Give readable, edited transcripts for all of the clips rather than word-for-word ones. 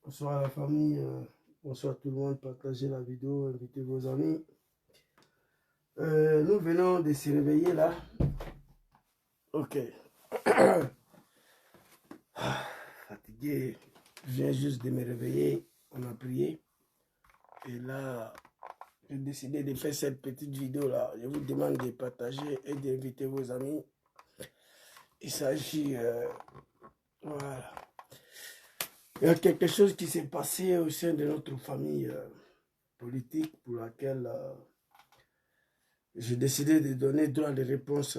Bonsoir à la famille, bonsoir tout le monde, partagez la vidéo, invitez vos amis. Nous venons de se réveiller là. Ok. Fatigué, je viens juste de me réveiller, on a prié. Et là, j'ai décidé de faire cette petite vidéo là. Je vous demande de partager et d'inviter vos amis. Il s'agit, voilà. Il y a quelque chose qui s'est passé au sein de notre famille politique pour laquelle j'ai décidé de donner droit de réponse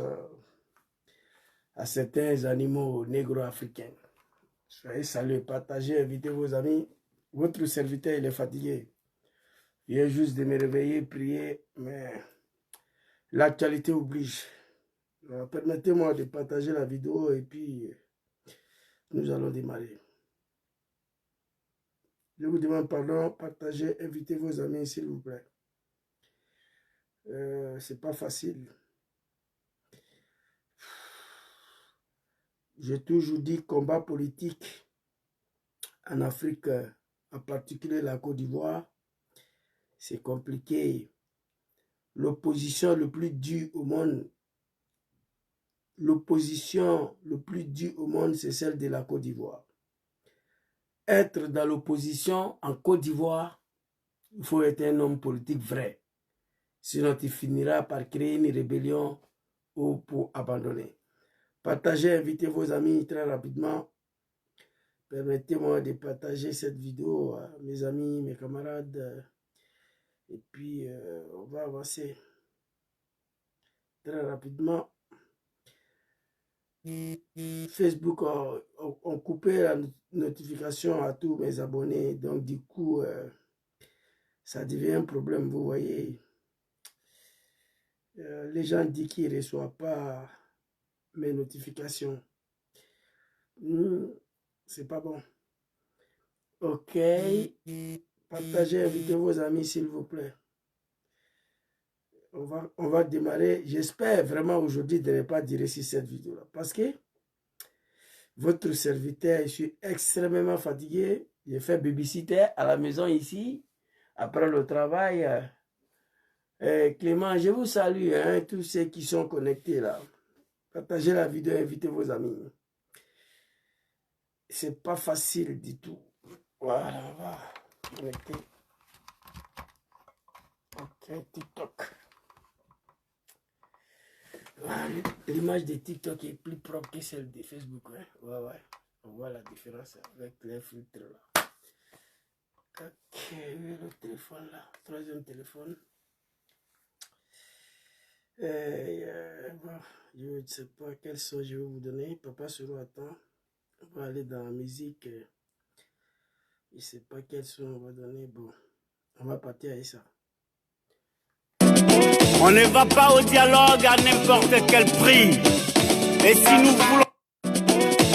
à certains animaux négro-africains. Soyez salués, partagez, invitez vos amis. Votre serviteur, il est fatigué. Il vient juste de me réveiller, prier, mais l'actualité oblige. Permettez-moi de partager la vidéo et puis nous allons démarrer. Je vous demande pardon, partagez, invitez vos amis s'il vous plaît. C'est pas facile. J'ai toujours dit combat politique en Afrique, en particulier la Côte d'Ivoire, c'est compliqué. L'opposition le plus dure au monde, c'est celle de la Côte d'Ivoire. Être dans l'opposition en Côte d'Ivoire, il faut être un homme politique vrai. Sinon, tu finiras par créer une rébellion ou pour abandonner. Partagez, invitez vos amis très rapidement. Permettez-moi de partager cette vidéo à mes amis, mes camarades. Et puis, on va avancer très rapidement. Facebook a coupé la notification à tous mes abonnés. Donc, du coup, ça devient un problème, vous voyez. Les gens disent qu'ils ne reçoivent pas mes notifications. C'est pas bon. Ok. Partagez, invitez vos amis, s'il vous plaît. On va démarrer. J'espère vraiment aujourd'hui de ne pas dire sur cette vidéo-là. Parce que votre serviteur, je suis extrêmement fatigué. J'ai fait babysitter à la maison ici. Après le travail. Clément, je vous salue, hein, tous ceux qui sont connectés là. Partagez la vidéo, invitez vos amis. C'est pas facile du tout. Voilà, on va connecter. Ok, TikTok. L'image de TikTok est plus propre que celle de Facebook. Hein? Ouais. On voit la différence avec les filtres là. Ok, le téléphone là. Troisième téléphone. Bon, je ne sais pas quel son je vais vous donner. Papa Soro attend. On va aller dans la musique. Je ne sais pas quel son on va donner. Bon, on va partir avec ça. On ne va pas au dialogue à n'importe quel prix. Et si nous voulons...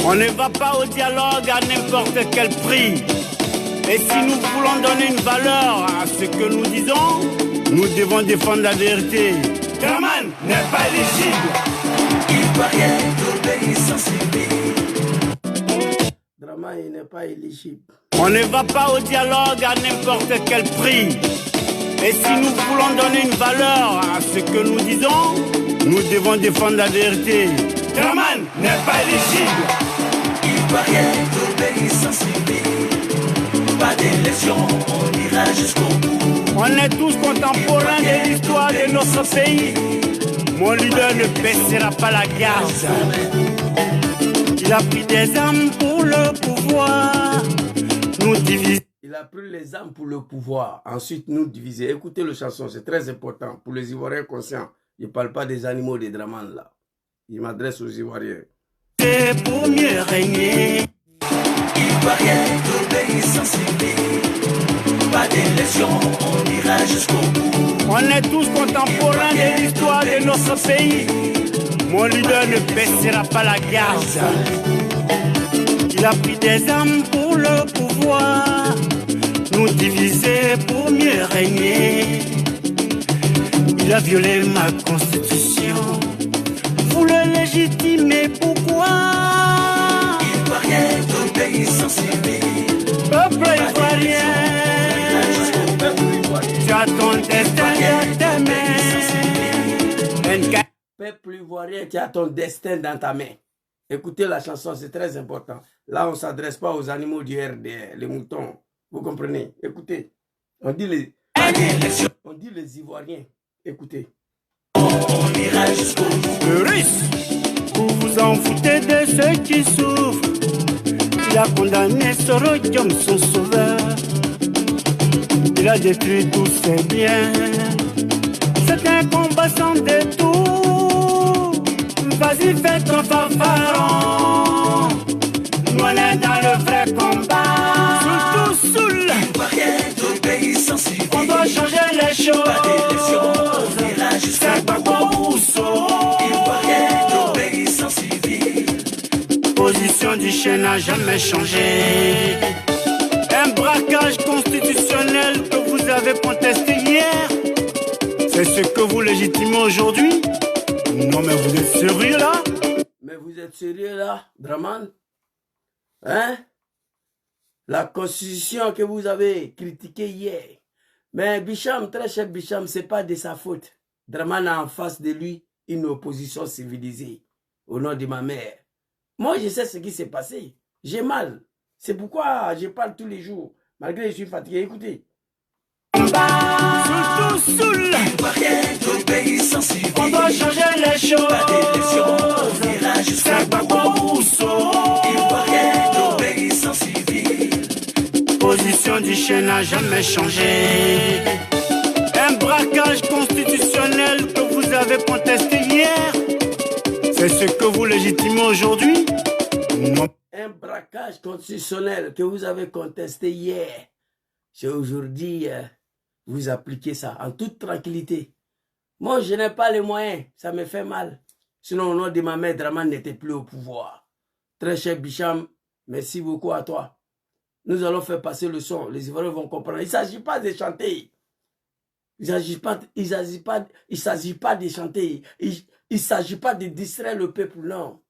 On ne va pas au dialogue à n'importe quel prix. Et si nous voulons donner une valeur à ce que nous disons, nous devons défendre la vérité. Draman n'est pas éligible. Il paraît d'obéissance civile. Draman, il n'est pas éligible. On ne va pas au dialogue à n'importe quel prix. Et si nous voulons donner une valeur à ce que nous disons, nous devons défendre la vérité. Draman n'est pas éligible. Ivoirien d'obéissance civile. Pas d'élection, on ira jusqu'au bout. On est tous contemporains de l'histoire de notre pays. Mon leader ne baissera pas la garde. Il a pris des armes pour le pouvoir. Nous diviser. Il a pris les armes pour le pouvoir. Ensuite, nous diviser. Écoutez le chanson, c'est très important pour les Ivoiriens conscients. Il ne parle pas des animaux des Draman là. Il m'adresse aux Ivoiriens. C'est pour mieux régner. Ivoirien d'obéissance civile. Pas d'élection, on ira jusqu'au bout. On est tous contemporains de l'histoire de notre pays. Mon leader ne baissera pas la garde. Il a pris des armes pour le pouvoir. Nous diviser pour mieux régner. Il a violé ma constitution. Vous le légitimez, pourquoi? Ivoirien d'obéissance civile. Peuple ivoirien, tu as ton destin dans tes mains. Peuple ivoirien, tu as ton destin dans ta main. Écoutez la chanson, c'est très important. Là, on ne s'adresse pas aux animaux du RDR, les moutons. Vous comprenez? Écoutez. On dit les Ivoiriens. Écoutez. On ira jusqu'au bout. Le russe, vous vous en foutez de ceux qui souffrent. Il a condamné Sorodium, son sauveur. Il a détruit tous ses biens. C'est un combat sans détour. Vas-y, fais ton fanfaron. Nous on est dans le vrai combat. Surtout soul. Ivoirien d'obéissance civile. On doit changer les choses. Pas d'élection, on ira jusqu'au C'est pas bout. Rousseau. Ivoirien d'obéissance civile. Position du chien n'a jamais changé. Un braquage constitutionnel que vous avez contesté hier, c'est ce que vous légitimez aujourd'hui? Non mais vous êtes sérieux là? Mais vous êtes sérieux là, Draman? Hein? La constitution que vous avez critiquée hier. Mais Bicham, très cher Bicham, ce n'est pas de sa faute. Draman a en face de lui une opposition civilisée. Au nom de ma mère. Moi, je sais ce qui s'est passé. J'ai mal. C'est pourquoi je parle tous les jours. Malgré que je suis fatigué. Écoutez. Surtout soul. Ivoirien d'obéissance civile. On doit changer les choses. Pas d'élection, on ira jusqu'au C'est pas bout. Rousseau. Ivoirien d'obéissance civile. Position du chien n'a jamais changé. Un braquage constitutionnel que vous avez contesté hier, c'est ce que vous légitimez aujourd'hui? Non. Un braquage constitutionnel que vous avez contesté hier. C'est aujourd'hui, vous appliquez ça en toute tranquillité. Moi, je n'ai pas les moyens. Ça me fait mal. Sinon, au nom de ma mère, Draman n'était plus au pouvoir. Très cher Bicham, merci beaucoup à toi. Nous allons faire passer le son. Les Ivoiriens vont comprendre. Il ne s'agit pas de chanter. Il ne s'agit pas de chanter. Il ne s'agit pas de distraire le peuple, non.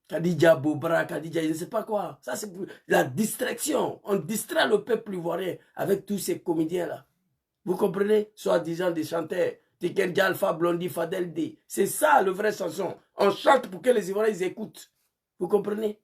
Kadidja Bobra, Kadidja, je ne sais pas quoi. Ça, c'est pour la distraction. On distrait le peuple ivoirien avec tous ces comédiens-là. Vous comprenez? Soi-disant des chanteurs. Tiken Alpha, Blondie, Fadel D. C'est ça, le vrai chanson. On chante pour que les Ivoiriens ils écoutent. Vous comprenez?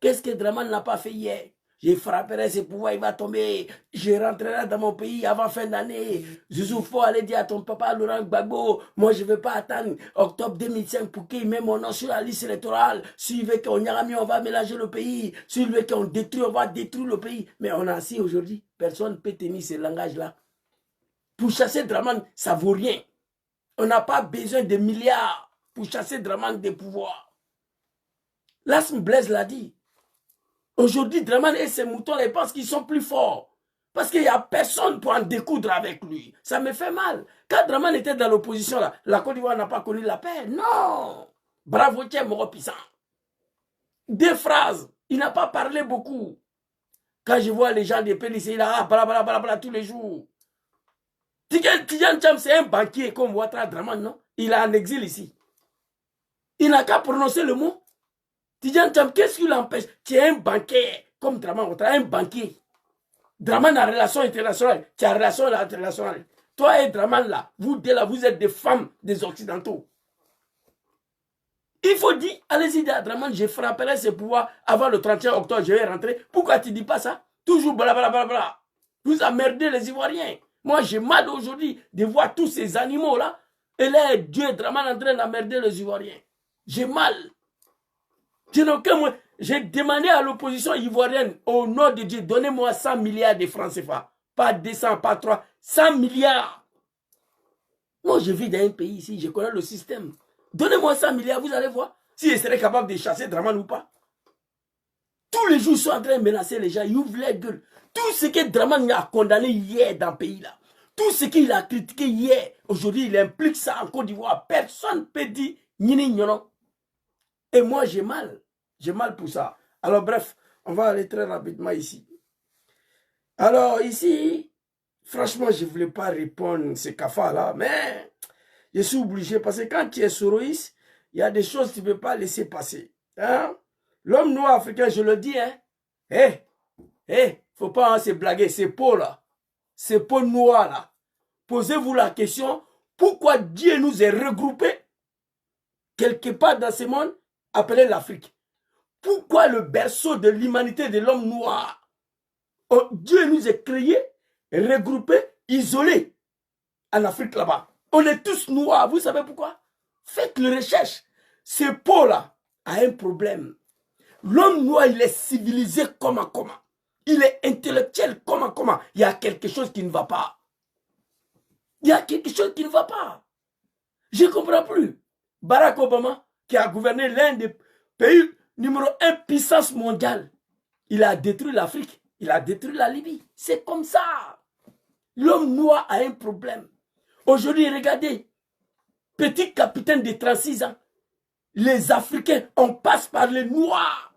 Qu'est-ce que Draman n'a pas fait hier? Je frapperai ses pouvoirs, il va tomber. Je rentrerai dans mon pays avant fin d'année. Zouzou, allez dire à ton papa Laurent Gbagbo, moi je ne veux pas attendre octobre 2005 pour qu'il mette mon nom sur la liste électorale. S'il veut qu'on y a mis, on va mélanger le pays. S'il veut qu'on détruit, on va détruire le pays. Mais on a assis aujourd'hui, personne ne peut tenir ce langage-là. Pour chasser Draman, ça ne vaut rien. On n'a pas besoin de milliards pour chasser Draman des pouvoirs. Lasme Blaise l'a dit. Aujourd'hui, Draman et ses moutons, ils pensent qu'ils sont plus forts. Parce qu'il n'y a personne pour en découdre avec lui. Ça me fait mal. Quand Draman était dans l'opposition, la Côte d'Ivoire n'a pas connu la paix. Non. Bravo, tiens, Moro Pissant. 2 phrases. Il n'a pas parlé beaucoup. Quand je vois les gens des pays, il a blablabla tous les jours. Tidjane Cham, c'est un banquier comme Ouattara Draman, non? Il est en exil ici. Il n'a qu'à prononcer le mot. Tidjane Cham, qu'est-ce qui l'empêche? Tu es un banquier comme Draman Ouattara, un banquier. Draman a relation internationale, tu as relation internationale. Toi et Draman là, vous deux là, vous êtes des femmes des Occidentaux. Il faut dire, allez-y, Draman, je frapperai ses pouvoirs avant le 31 octobre, je vais rentrer. Pourquoi tu ne dis pas ça? Toujours blablabla. Vous emmerdez les Ivoiriens. Moi, j'ai mal aujourd'hui de voir tous ces animaux-là. Et là, Dieu Draman en train d'emmerder les Ivoiriens. J'ai mal. J'ai demandé à l'opposition ivoirienne, au nom de Dieu, donnez-moi 100 milliards de francs CFA. Pas 200, pas 3, 100 milliards. Moi, je vis dans un pays ici, je connais le système. Donnez-moi 100 milliards, vous allez voir si je serai capable de chasser Draman ou pas. Tous les jours, ils sont en train de menacer les gens, ils ouvrent les gueules. Tout ce que Draman a condamné hier dans le pays là, tout ce qu'il a critiqué hier, aujourd'hui, il implique ça en Côte d'Ivoire. Personne ne peut dire ni non. Et moi, j'ai mal. J'ai mal pour ça. Alors, bref, on va aller très rapidement ici. Alors, ici, franchement, je ne voulais pas répondre à ces cafards-là, mais je suis obligé parce que quand tu es soroïste, il y a des choses que tu ne peux pas laisser passer. Hein? L'homme noir africain, je le dis, hein? Faut pas se blaguer, ces peaux-là, ces peaux noires-là. Posez-vous la question, pourquoi Dieu nous a regroupés quelque part dans ce monde appelé l'Afrique? Pourquoi le berceau de l'humanité de l'homme noir? Oh, Dieu nous a créés, regroupés, isolés en Afrique là-bas. On est tous noirs, vous savez pourquoi? Faites les recherches. Ce peau-là a un problème. L'homme noir, il est civilisé comment? Il est intellectuel comment? Il y a quelque chose qui ne va pas. Il y a quelque chose qui ne va pas. Je ne comprends plus. Barack Obama, qui a gouverné l'un des pays numéro 1 puissance mondiale, il a détruit l'Afrique, il a détruit la Libye. C'est comme ça. L'homme noir a un problème. Aujourd'hui, regardez, petit capitaine de 36 ans, les Africains, on passe par les Noirs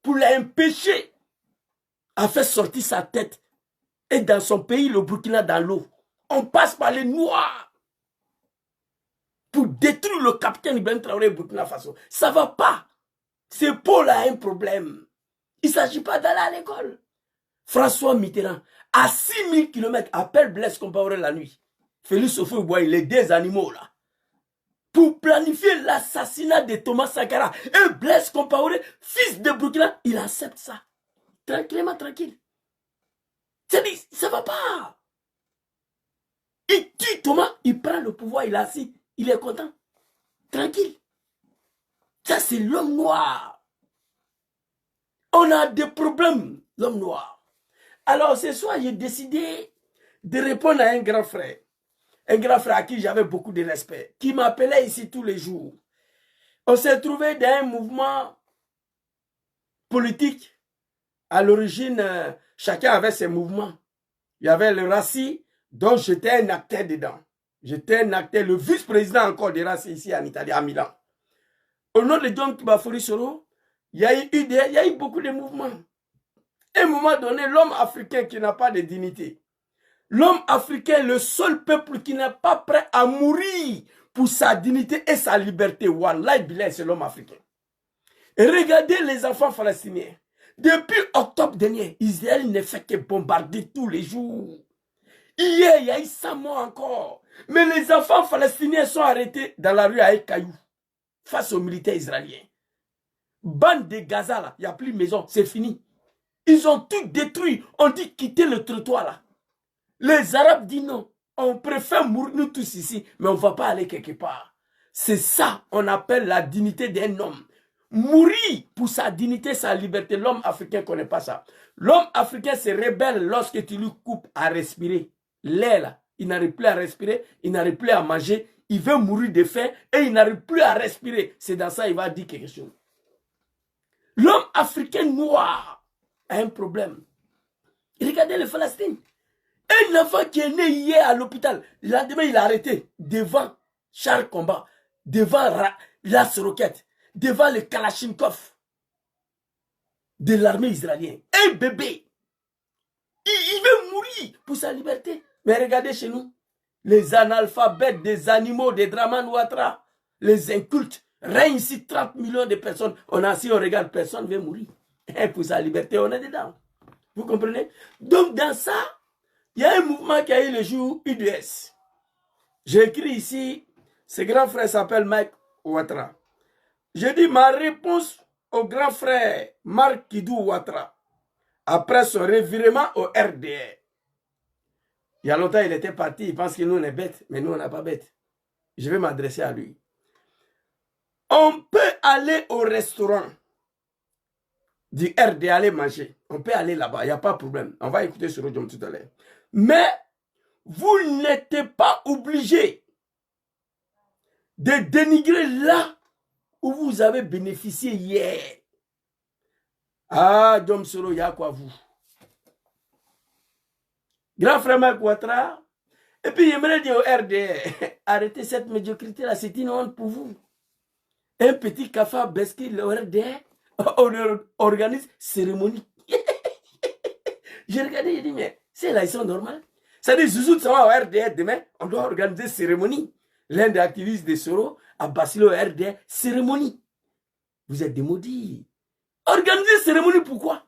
pour l'empêcher à faire sortir sa tête. Et dans son pays, le Burkina, dans l'eau. On passe par les Noirs pour détruire le capitaine Ibrahim Traoré Burkina Faso. Ça ne va pas. Ce pôle-là a un problème. Il ne s'agit pas d'aller à l'école. François Mitterrand, à 6000 km, appelle Blaise Compaoré la nuit. Félix Houphouët-Boigny, les deux animaux là. Pour planifier l'assassinat de Thomas Sankara. Et Blaise Compaoré, fils de Burkina, il accepte ça. Tranquillement, tranquille. C'est-à-dire, ça ne va pas. Il tue Thomas, il prend le pouvoir, il est assis, il est content. Tranquille. Ça, c'est l'homme noir. On a des problèmes, l'homme noir. Alors, ce soir, j'ai décidé de répondre à un grand frère. Un grand frère à qui j'avais beaucoup de respect, qui m'appelait ici tous les jours. On s'est trouvé dans un mouvement politique. À l'origine, chacun avait ses mouvements. Il y avait le RACI, dont j'étais un acteur dedans. J'étais un acteur, le vice-président encore de RACI ici en Italie, à Milan. Au nom de John Kibafori Soro, il y a eu beaucoup de mouvements. À un moment donné, l'homme africain qui n'a pas de dignité, l'homme africain, le seul peuple qui n'est pas prêt à mourir pour sa dignité et sa liberté, Wallahi Bilal, c'est l'homme africain. Et regardez les enfants palestiniens. Depuis octobre dernier, Israël ne fait que bombarder tous les jours. Hier, il y a eu 100 morts encore. Mais les enfants palestiniens sont arrêtés dans la rue à cailloux face aux militaires israéliens. Bande de Gaza, là, il n'y a plus de maison, c'est fini. Ils ont tout détruit. On dit quitter le trottoir là. Les Arabes disent non. On préfère mourir nous tous ici, mais on ne va pas aller quelque part. C'est ça on appelle la dignité d'un homme. Mourir pour sa dignité, sa liberté. L'homme africain ne connaît pas ça. L'homme africain se rebelle lorsque tu lui coupes à respirer. L'air là, il n'arrive plus à respirer, il n'arrive plus à manger, il veut mourir de faim et il n'arrive plus à respirer. C'est dans ça qu'il va dire quelque chose. L'homme africain noir a un problème. Regardez les Palestiniens. Un enfant qui est né hier à l'hôpital, le lendemain il est arrêté devant char combat, devant l'as roquette, devant le Kalachnikov de l'armée israélienne. Un bébé. Il veut mourir pour sa liberté. Mais regardez chez nous, les analphabètes des animaux, des Draman Ouattara, les incultes, règnent ici 30 millions de personnes. On a assis, on regarde, personne ne veut mourir. Et pour sa liberté, on est dedans. Vous comprenez? Donc dans ça, il y a un mouvement qui a eu le jour UDS. J'ai écrit ici, ce grand frère s'appelle Mike Ouattara. Je dis ma réponse au grand frère Marc Kidou Ouattara, après son revirement au RDR. Il y a longtemps, il était parti, il pense que nous, on est bêtes, mais nous, on n'est pas bêtes. Je vais m'adresser à lui. On peut aller au restaurant du RD, aller manger. On peut aller là-bas, il n'y a pas de problème. On va écouter sur Rodium tout à l'heure. Mais vous n'êtes pas obligé de dénigrer là où vous avez bénéficié hier. Ah, Dom Soro, il y a quoi vous? Grand frère Marc Ouattara. Et puis, j'aimerais dire au RDR, arrêtez cette médiocrité là, c'est une honte pour vous. Un petit cafard bascule au RDR, on organise cérémonie. J'ai regardé, j'ai dit, mais c'est là, ils sont normaux. Ça dit, Zouzou, ça va au RDR demain, on doit organiser cérémonie. L'un des activistes de Soro a basculé au RDR, cérémonie. Vous êtes des maudits. Organiser cérémonie, pourquoi?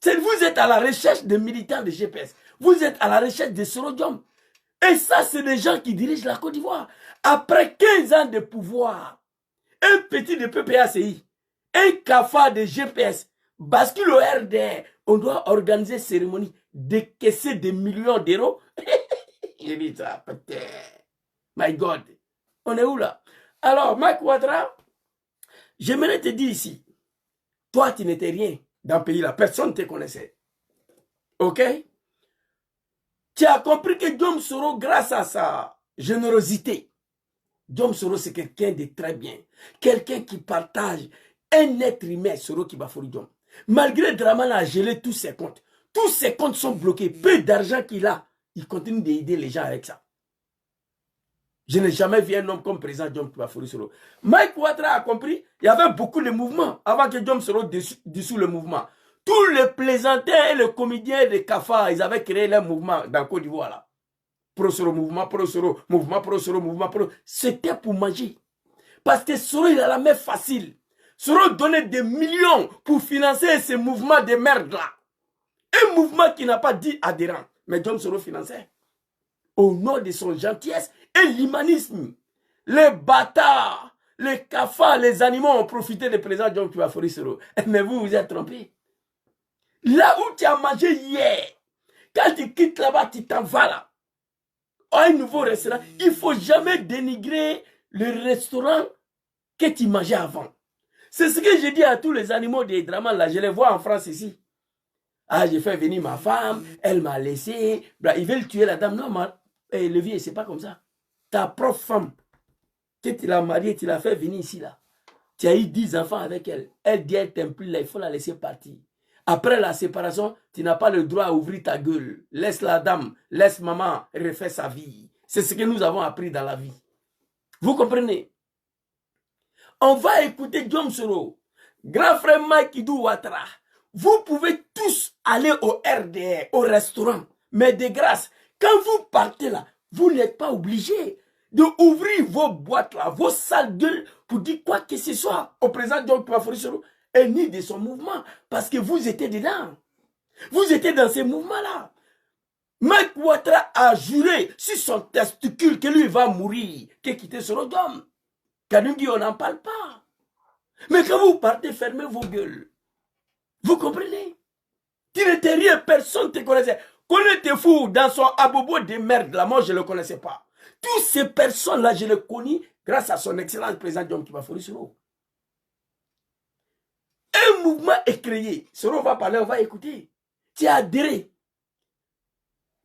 Vous êtes à la recherche de militants de GPS. Vous êtes à la recherche de Sorodium. Et ça, c'est des gens qui dirigent la Côte d'Ivoire. Après 15 ans de pouvoir, un petit de PPACI, un cafard de GPS, bascule au RDR, on doit organiser cérémonie, décaisser des millions d'euros. J'ai dit ça, peut-être. My God. On est où là? Alors, Marc Ouattara, j'aimerais te dire ici, toi, tu n'étais rien dans le pays là, personne ne te connaissait. Ok? Tu as compris que Dom Soro, grâce à sa générosité, Dom Soro, c'est quelqu'un de très bien. Quelqu'un qui partage un être humain, Soro Kibafori Dom. Malgré Draman a gelé tous ses comptes. Tous ses comptes sont bloqués. Peu d'argent qu'il a, il continue d'aider les gens avec ça. Je n'ai jamais vu un homme comme président Dom Kibafori Soro. Mike Ouattara a compris, il y avait beaucoup de mouvements avant que Dom Soro dissout le mouvement. Tous les plaisantins et les comédiens de Kafa, ils avaient créé leur mouvement dans Côte d'Ivoire là. Pro-Soro, mouvement, pro-Soro, mouvement, pro-Soro, mouvement, pro. C'était pour manger. Parce que Soro, il a la main facile. Soro donnait des millions pour financer ces mouvements de merde là. Un mouvement qui n'a pas 10 adhérents. Mais Dom Soro finançait. Au nom de son gentillesse et l'humanisme. Les bâtards, les cafards, les animaux ont profité des présents de Dom Kibafori Soro. Mais vous, vous êtes trompés. Là où tu as mangé hier, quand tu quittes là-bas, tu t'en vas là. Un nouveau restaurant, il ne faut jamais dénigrer le restaurant que tu mangeais avant. C'est ce que je dis à tous les animaux des dramas là. Je les vois en France ici. Ah, j'ai fait venir ma femme, elle m'a laissé. Ils veulent tuer la dame. Non, le vieux, c'est pas comme ça. Ta propre femme, que tu l'as mariée, tu l'as fait venir ici là. Tu as eu 10 enfants avec elle. Elle dit, elle t'aime plus là, il faut la laisser partir. Après la séparation, tu n'as pas le droit à ouvrir ta gueule. Laisse la dame, laisse maman refaire sa vie. C'est ce que nous avons appris dans la vie. Vous comprenez? On va écouter Dom Soro, grand frère Mike Kidou Ouattara. Vous pouvez tous aller au RDR, au restaurant. Mais de grâce, quand vous partez là, vous n'êtes pas obligé d'ouvrir vos boîtes là, vos salles gueules pour dire quoi que ce soit au président Dom Kibafori Soro. Et ni de son mouvement, parce que vous étiez dedans. Vous étiez dans ces mouvements-là. Mike Ouattara a juré sur son testicule que lui va mourir, qu'il quitte Sorodium. Kanungi, on n'en parle pas. Mais quand vous partez, fermez vos gueules. Vous comprenez? Tu n'étais rien, personne ne te connaissait. Connais-tu fou dans son abobo de merde là, moi je ne le connaissais pas. Toutes ces personnes-là, je les connais grâce à son excellence président Dom Kibafori Soro. Un mouvement est créé. Soro va parler, on va écouter. Tu as adhéré.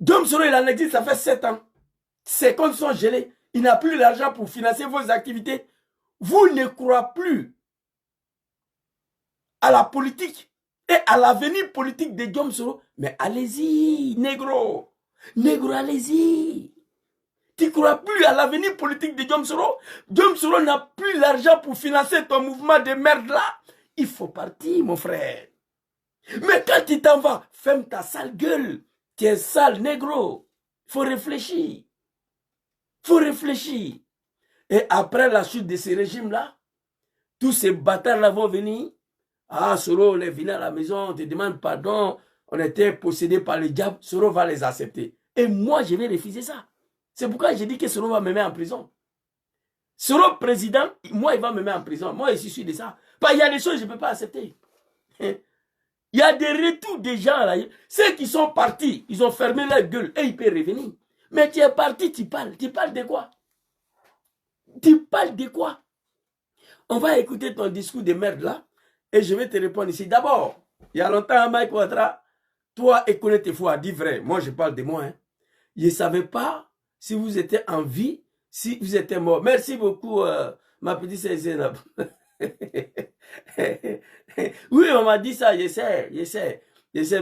Dom Soro, il en existe, ça fait 7 ans. Ses comptes sont gelés. Il n'a plus l'argent pour financer vos activités. Vous ne croyez plus à la politique et à l'avenir politique de Dom Soro. Mais allez-y, négro. Négro, allez-y. Tu ne crois plus à l'avenir politique de Dom Soro? Dom Soro n'a plus l'argent pour financer ton mouvement de merde là. Il faut partir, mon frère. Mais quand tu t'en vas, ferme ta sale gueule. Tu es sale, négro. Il faut réfléchir. Il faut réfléchir. Et après la chute de ce régime-là, tous ces bâtards-là vont venir. Ah, Soro, on est venu à la maison, on te demande pardon. On était possédés par le diable. Soro va les accepter. Et moi, je vais refuser ça. C'est pourquoi j'ai dit que Soro va me mettre en prison. Soro président, moi, il va me mettre en prison. Moi, je suis sûr de ça. Il y a des choses que je ne peux pas accepter. Il y a des retours des gens là. Ceux qui sont partis, ils ont fermé leur gueule et ils peuvent revenir. Mais tu es parti, tu parles. Tu parles de quoi? Tu parles de quoi? On va écouter ton discours de merde là et je vais te répondre ici. D'abord, il y a longtemps, Mike Ouattara, toi, Ekone Tefou a dit vrai. Moi, je parle de moi. Hein. Je ne savais pas si vous étiez en vie, si vous étiez mort. Merci beaucoup, ma petite Zénab. Oui, on m'a dit ça, je sais.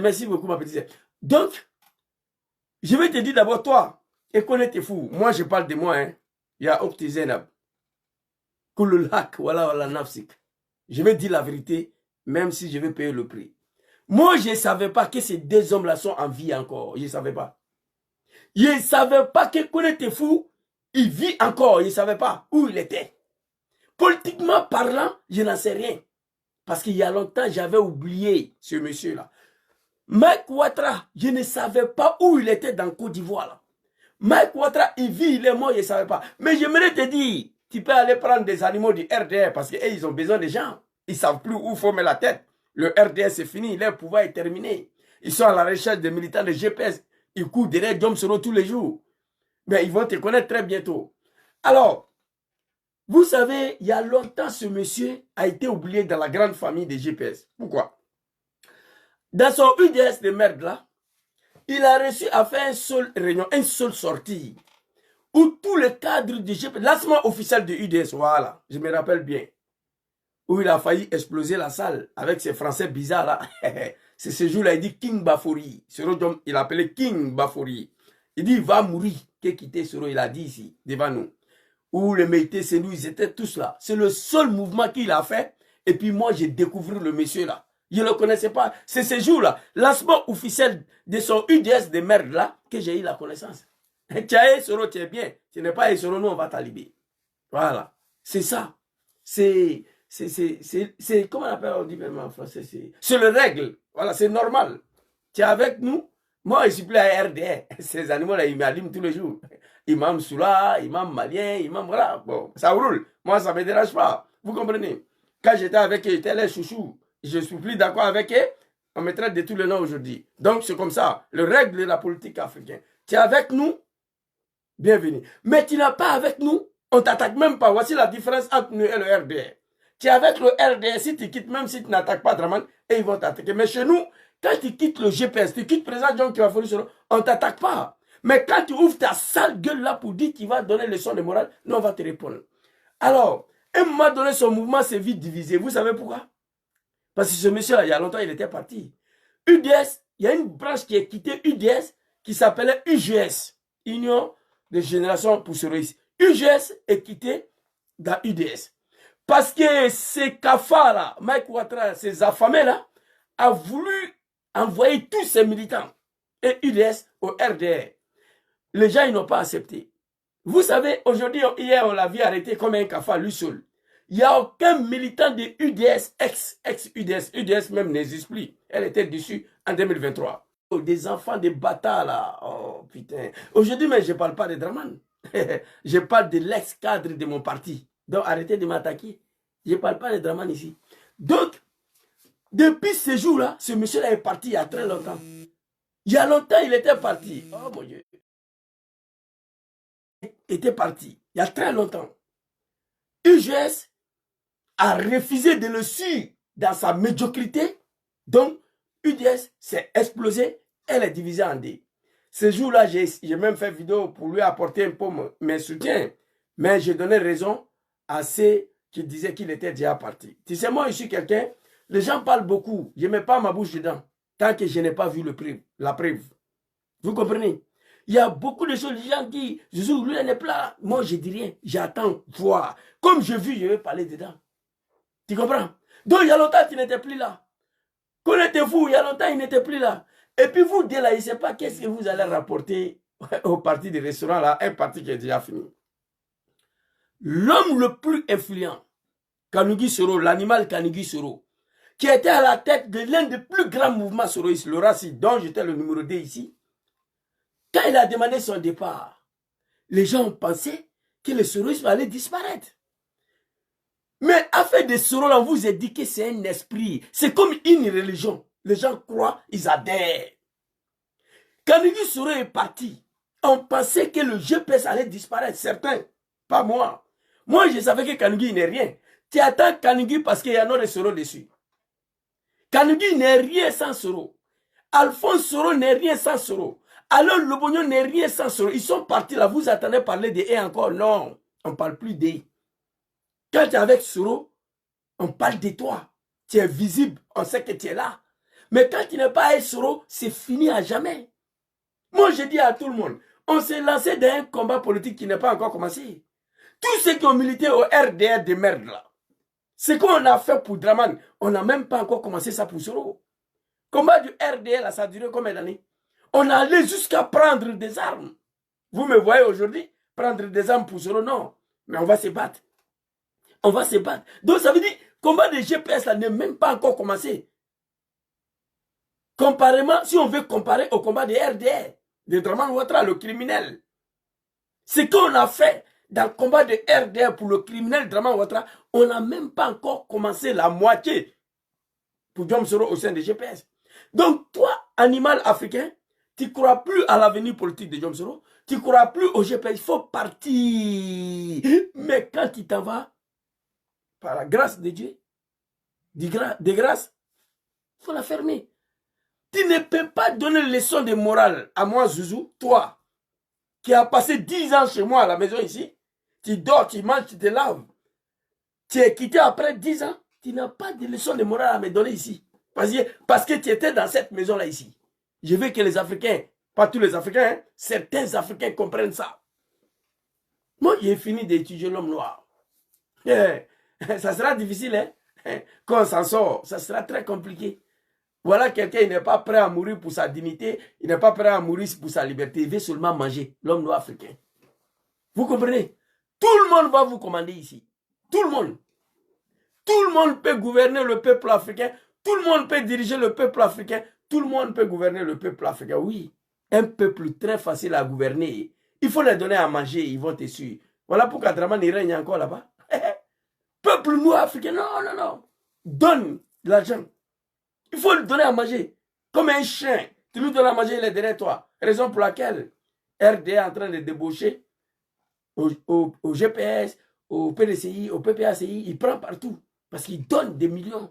Merci beaucoup, ma petite Zénab. Donc, je vais te dire d'abord, toi, Ekone Tefou, moi, je parle de moi. Hein. Il y a Okti Zénab. Voilà, nafsik. Je vais dire la vérité, même si je vais payer le prix. Moi, je ne savais pas que ces deux hommes-là sont en vie encore. Je ne savais pas. Je ne savais pas que Ekone Tefou, il vit encore. Je ne savais pas où il était. Politiquement parlant, je n'en sais rien. Parce qu'il y a longtemps, j'avais oublié ce monsieur-là. Mike Ouattara, je ne savais pas où il était dans Côte d'Ivoire. Mike Ouattara, il vit, il est mort, je ne savais pas. Mais j'aimerais te dire, tu peux aller prendre des animaux du RDR parce qu'ils ont besoin de gens. Ils ne savent plus où il faut mettre la tête. Le RDR, c'est fini, leur pouvoir est terminé. Ils sont à la recherche des militants de GPS. Ils courent derrière Diom Soro tous les jours. Mais ils vont te connaître très bientôt. Alors, vous savez, il y a longtemps, ce monsieur a été oublié dans la grande famille des GPS. Pourquoi? Dans son UDS de merde là, il a reçu à faire une seule réunion, une seule sortie, où tous les cadres du GPS, lancement officiel de UDS, voilà, je me rappelle bien, où il a failli exploser la salle avec ces Français bizarres là. C'est ce jour-là, il dit King Bafori. Soro, il appelait King Bafori. Il dit, il va mourir. Qu'est quitté Soro, il a dit ici, devant nous. Où les Métis, c'est nous, ils étaient tous là. C'est le seul mouvement qu'il a fait. Et puis moi, j'ai découvert le monsieur là. Je ne le connaissais pas. C'est ce jour-là, lancement officiel de son UDS de merde là, que j'ai eu la connaissance. Tiens, Soro, tu es bien. Tu n'es pas Soro, nous, on va t'aliber. Voilà. C'est ça. C'est comment on appelle, on dit même en français, c'est le règle. Voilà, c'est normal. Tu es avec nous. Moi, je suis plus à RDR. Ces animaux-là, ils m'allument tous les jours. Imam Soula, imam malien, imam, voilà. Bon, ça roule. Moi, ça ne me dérange pas. Vous comprenez? Quand j'étais avec eux, j'étais les chouchous. Je ne suis plus d'accord avec eux. On me traite de tous les noms aujourd'hui. Donc, c'est comme ça. Le règle de la politique africaine. Tu es avec nous, bienvenue. Mais tu n'es pas avec nous, on ne t'attaque même pas. Voici la différence entre nous et le RDR. Tu es avec le RDR, si tu quittes, même si tu n'attaques pas Draman, et ils vont t'attaquer. Mais chez nous, quand tu quittes le GPS, tu quittes président John qui va faire on ne t'attaque pas. Mais quand tu ouvres ta sale gueule là pour dire qu'il va donner leçon de morale, nous on va te répondre. Alors, un moment donné, son mouvement s'est vite divisé. Vous savez pourquoi? Parce que ce monsieur-là, il y a longtemps, il était parti. UDS, il y a une branche qui est quittée UDS qui s'appelait UGS, Union de Génération pour Soroïs. UGS est quitté dans UDS. Parce que ces cafards là, Mike Ouattara, ces affamés là, a voulu envoyer tous ses militants et UDS au RDR. Les gens, ils n'ont pas accepté. Vous savez, aujourd'hui, hier, on l'a vu arrêter comme un cafard, lui seul. Il n'y a aucun militant de UDS, ex-UDS, UDS même n'existe plus. Elle était dessus en 2023. Oh, des enfants de bâtards là, oh putain. Aujourd'hui, mais je ne parle pas de Draman. Je parle de l'ex-cadre de mon parti. Donc arrêtez de m'attaquer. Je ne parle pas de Draman ici. Donc, depuis ce jour-là, ce monsieur-là est parti il y a très longtemps. Il y a longtemps, il était parti. Oh mon Dieu. Il était parti. Il y a très longtemps. UGS a refusé de le suivre dans sa médiocrité. Donc, UDS s'est explosé. Elle est divisée en deux. Ce jour-là, j'ai même fait vidéo pour lui apporter un peu mes soutiens. Mais j'ai donné raison à ceux qui disaient qu'il était déjà parti. Tu sais, moi, je suis quelqu'un, les gens parlent beaucoup. Je ne mets pas ma bouche dedans tant que je n'ai pas vu la preuve. Vous comprenez? Il y a beaucoup de choses, les gens disent, Jésus, lui, il n'est pas là. Moi, je ne dis rien. J'attends voir. Comme je vis, je vais parler dedans. Tu comprends? Donc, il y a longtemps qu'il n'était plus là. Connaissez-vous, il y a longtemps, il n'était plus là. Et puis, vous, dès là, je ne sais pas qu'est-ce que vous allez rapporter au parti des restaurants, là, un parti qui est déjà fini. L'homme le plus influent, Kanugui Soro, l'animal Kanugui Soro, qui était à la tête de l'un des plus grands mouvements soroïstes, le RACI, dont j'étais le numéro 2 ici, quand il a demandé son départ, les gens ont pensé que le soroisme allait disparaître. Mais affaire de Soro, on vous a dit que c'est un esprit. C'est comme une religion. Les gens croient, ils adhèrent. Quand Kanigui Soro est parti, on pensait que le GPS allait disparaître. Certains, pas moi. Moi, je savais que Kanigui n'est rien. Tu attends Kanigui parce qu'il y a un autre Soro dessus. Kanigui n'est rien sans Soro. Alphonse Soro n'est rien sans Soro. Alors Lobognon n'est rien sans Soro. Ils sont partis là. Vous attendez parler de et encore. Non, on ne parle plus d'eux. Quand tu es avec Soro, on parle de toi. Tu es visible, on sait que tu es là. Mais quand tu n'es pas avec Soro, c'est fini à jamais. Moi, je dis à tout le monde, on s'est lancé dans un combat politique qui n'est pas encore commencé. Tous ceux qui ont milité au RDR de merde là, ce qu'on a fait pour Draman, on n'a même pas encore commencé ça pour Soro. Combat du RDR là, ça a duré combien d'années? On allait jusqu'à prendre des armes. Vous me voyez aujourd'hui, prendre des armes pour Soro, non. Mais on va se battre. On va se battre. Donc ça veut dire, combat de GPS là n'est même pas encore commencé. Comparément, si on veut comparer au combat de RDR, de Draman Ouattara, le criminel. Ce qu'on a fait dans le combat de RDR pour le criminel Draman Ouattara, on n'a même pas encore commencé la moitié pour Diom Soro au sein de GPS. Donc toi, animal africain, tu ne crois plus à l'avenir politique de Diom Soro, tu ne crois plus au GPS, il faut partir. Mais quand tu t'en vas, par la grâce de Dieu, de grâce, il faut la fermer. Tu ne peux pas donner une leçon de morale à moi, Zouzou, toi, qui as passé 10 ans chez moi à la maison ici. Tu dors, tu manges, tu te laves. Tu es quitté après 10 ans. Tu n'as pas de leçon de morale à me donner ici. Parce que tu étais dans cette maison-là ici. Je veux que les Africains, pas tous les Africains, hein, certains Africains comprennent ça. Moi, j'ai fini d'étudier l'homme noir. Ça sera difficile, hein? Quand on s'en sort, ça sera très compliqué. Voilà quelqu'un, il n'est pas prêt à mourir pour sa dignité, il n'est pas prêt à mourir pour sa liberté, il veut seulement manger, l'homme noir africain. Vous comprenez? Tout le monde va vous commander ici. Tout le monde. Tout le monde peut gouverner le peuple africain, tout le monde peut diriger le peuple africain, tout le monde peut gouverner le peuple africain. Oui, un peuple très facile à gouverner. Il faut leur donner à manger, ils vont te suivre. Voilà pourquoi Draman il règne encore là-bas. Peuple noir africain, non, non, non. Donne de l'argent. Il faut lui donner à manger. Comme un chien. Tu lui donnes à manger, il est derrière toi. Raison pour laquelle RD est en train de débaucher au GPS, au PDCI, au PPACI. Il prend partout. Parce qu'il donne des millions.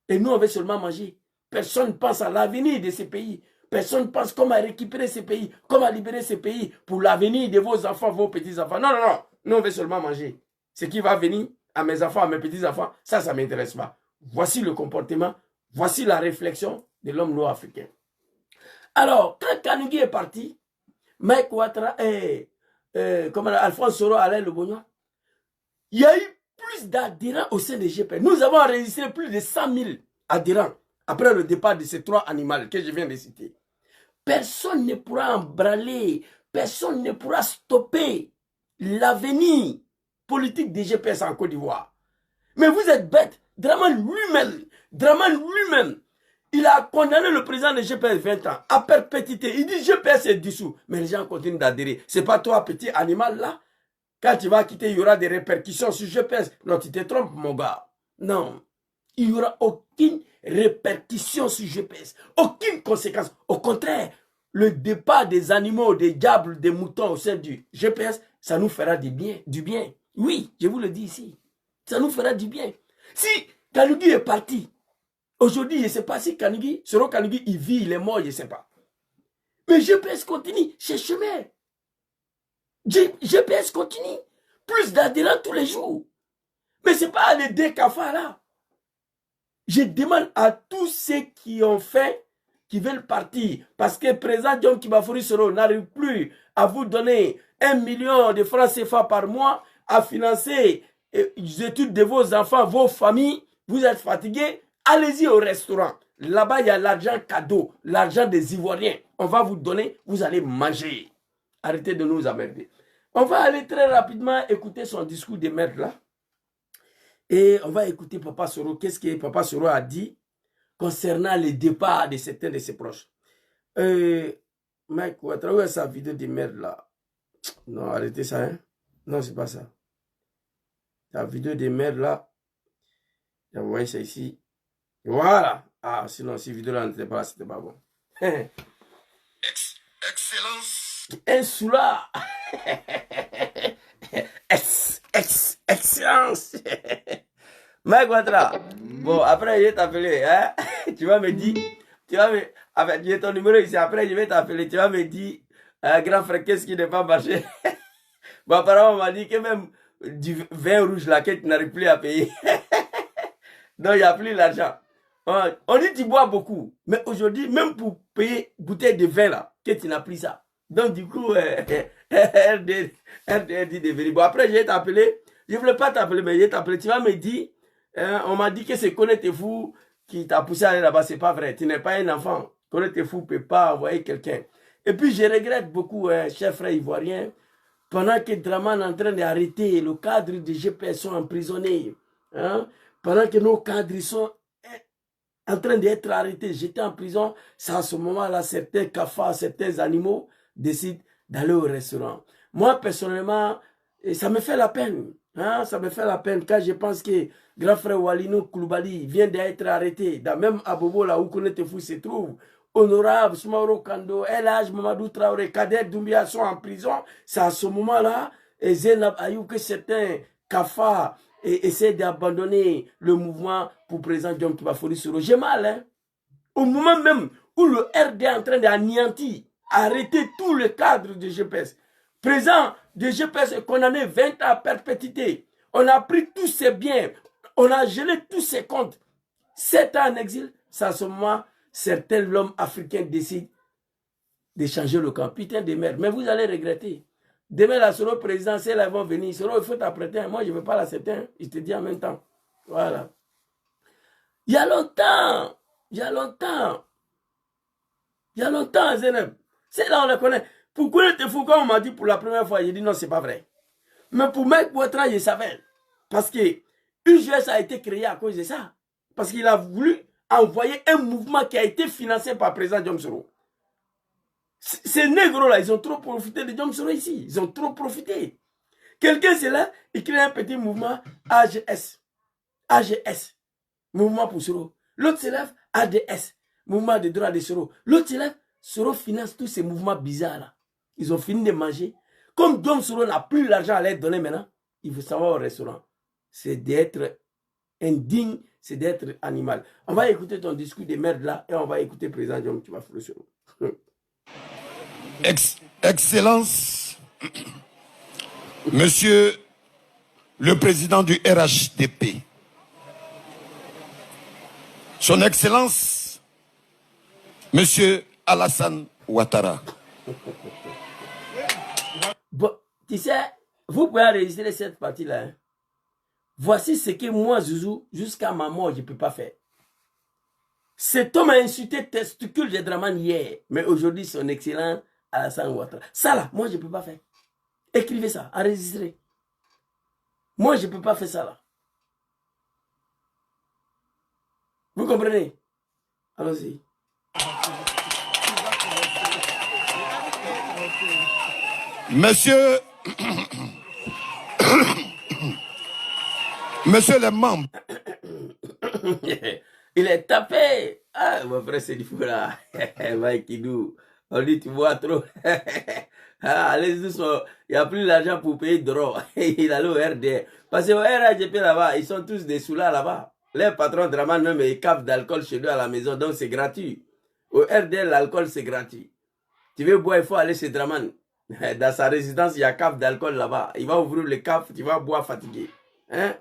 Et nous, on veut seulement manger. Personne ne pense à l'avenir de ces pays. Personne ne pense comment récupérer ces pays, comment libérer ces pays pour l'avenir de vos enfants, vos petits-enfants. Non, non, non. Nous, on veut seulement manger. Ce qui va venir à mes enfants, à mes petits-enfants, ça ne m'intéresse pas. Voici le comportement, voici la réflexion de l'homme noir africain. Alors, quand Kanigui est parti, Mike Ouattara et Alphonse Soro, Alain Lobognon, il y a eu plus d'adhérents au sein des GP. Nous avons enregistré plus de 100 000 adhérents après le départ de ces 3 animaux que je viens de citer. Personne ne pourra embraler, personne ne pourra stopper l'avenir politique des GPS en Côte d'Ivoire. Mais vous êtes bêtes. Draman lui-même, il a condamné le président de GPS 20 ans à perpétuité. Il dit GPS est dissous. Mais les gens continuent d'adhérer. C'est pas toi, petit animal là. Quand tu vas quitter, il y aura des répercussions sur GPS. Non, tu te trompes, mon gars. Non. Il n'y aura aucune répercussion sur GPS. Aucune conséquence. Au contraire, le départ des animaux, des diables, des moutons au sein du GPS, ça nous fera du bien. Oui, je vous le dis ici. Ça nous fera du bien. Si Kanigui est parti, aujourd'hui, je ne sais pas si Soro Kanigui, il vit, il est mort, je ne sais pas. Mais GPS continue, c'est chemin. GPS continue. Plus d'adhérents tous les jours. Mais ce n'est pas les deux cafards là. Je demande à tous ceux qui ont fait, qui veulent partir, parce que le président John Kibafori Soro n'arrive plus à vous donner 1 million de francs CFA par mois à financer les études de vos enfants, vos familles. Vous êtes fatigués, allez-y au restaurant. Là-bas, il y a l'argent cadeau, l'argent des Ivoiriens. On va vous donner, vous allez manger. Arrêtez de nous emmerder. On va aller très rapidement écouter son discours de merde là. Et on va écouter Papa Soro. Qu'est-ce que Papa Soro a dit concernant le départ de certains de ses proches. Mike Ouattara, où est sa vidéo de merde là? Non, arrêtez ça, hein. Non, c'est pas ça. La vidéo des mères là. J'ai envoyé ça ici. Voilà. Ah, sinon, si vidéo là n'était pas là, c'était pas bon. Excellence. Un soula. Excellence. Mec, bon, après, je vais t'appeler. Hein? Tu vas me dire. J'ai ton numéro ici. Après, je vais t'appeler. Tu vas me dire, grand frère, qu'est-ce qui n'est pas marché? Bon, apparemment, on m'a dit que même du vin rouge là, que tu n'arrives plus à payer. Donc, il n'y a plus l'argent. On dit que tu bois beaucoup. Mais aujourd'hui, même pour payer bouteille de vin là, que tu n'as plus ça. Donc, du coup, RD dit de venir. Bon, après, je vais t'appeler. Je ne voulais pas t'appeler, mais je vais t'appeler. Tu vas me dire, on m'a dit que c'est Connaître Fou qui t'a poussé à aller là-bas. C'est pas vrai. Tu n'es pas un enfant. Connaître Fou ne peut pas envoyer quelqu'un. Et puis, je regrette beaucoup, cher frère ivoirien, pendant que Draman est en train d'arrêter, le cadre de GPS sont emprisonnés. Hein? Pendant que nos cadres sont en train d'être arrêtés, j'étais en prison, c'est à ce moment-là, certains cafards, certains animaux décident d'aller au restaurant. Moi, personnellement, ça me fait la peine. Hein? Ça me fait la peine quand je pense que grand frère Walino Koulibaly vient d'être arrêté, dans même Abobo, là où Connaître Fou se trouve. Honorable Soumaoro Kando, El Hadj Mamadou Traoré, Kader Doumbia sont en prison. C'est à ce moment-là, et Zainab Ayou, que certains cafards essaient d'abandonner le mouvement pour président John Kibafori Soro. J'ai mal, hein. Au moment même où le RD est en train d'anéantir, arrêter tout le cadre de GPS. Président de GPS est condamné 20 ans à perpétuité. On a pris tous ses biens. On a gelé tous ses comptes. 7 ans en exil. C'est à ce moment, certains l'homme africain décident de changer le camp. Putain de merde. Mais vous allez regretter. Demain, la Soro présidentielle, elles vont venir. Soro, il faut t'apprêter. Moi, je ne veux pas l'accepter. Je te dis en même temps. Voilà. Il y a longtemps. Zeneb. C'est là on le connaît. Pour Connaître Fou, quand on m'a dit pour la première fois, j'ai dit non, c'est pas vrai. Mais pour Mike Ouattara, je savais. Parce que UGS a été créé à cause de ça. Parce qu'il a voulu envoyer un mouvement qui a été financé par le président John Soro. Ces négros-là, ils ont trop profité de John Soro ici. Ils ont trop profité. Quelqu'un, c'est là, il crée un petit mouvement AGS. Mouvement pour Soro. L'autre s'élève, ADS. Mouvement de droit de Soro. L'autre s'élève, Soro finance tous ces mouvements bizarres-là. Ils ont fini de manger. Comme John Soro n'a plus l'argent à leur donner maintenant, il faut savoir au restaurant. C'est d'être indigne, c'est d'être animal. On va écouter ton discours de merde là et on va écouter le président John Kibafori Soro. Excellence, Monsieur le Président du RHDP, Son Excellence, Monsieur Alassane Ouattara. Bon, tu sais, vous pouvez enregistrer cette partie-là. Hein. Voici ce que moi, Zouzou, jusqu'à ma mort, je ne peux pas faire. Cet homme a insulté testicule de Draman hier, mais aujourd'hui, son excellent Alassane Ouattara. Ça là, moi, je ne peux pas faire. Écrivez ça, enregistrez. Moi, je ne peux pas faire ça là. Vous comprenez? Allons-y. Monsieur, Monsieur le membre. Il est tapé. Ah, mon frère, c'est du fou là. Mike Kidou. On dit, tu vois trop. Ah, allez doucement. Il n'y a plus d'argent pour payer Doro. Il a le RD. Parce qu'au RAGP là-bas, ils sont tous des soulats là-bas. Les patrons Draman même, ils cavent d'alcool chez eux à la maison. Donc c'est gratuit. Au RD, l'alcool c'est gratuit. Tu veux boire, il faut aller chez Draman. Dans sa résidence, il y a cave d'alcool là-bas. Il va ouvrir le cave, tu vas boire fatigué. Hein?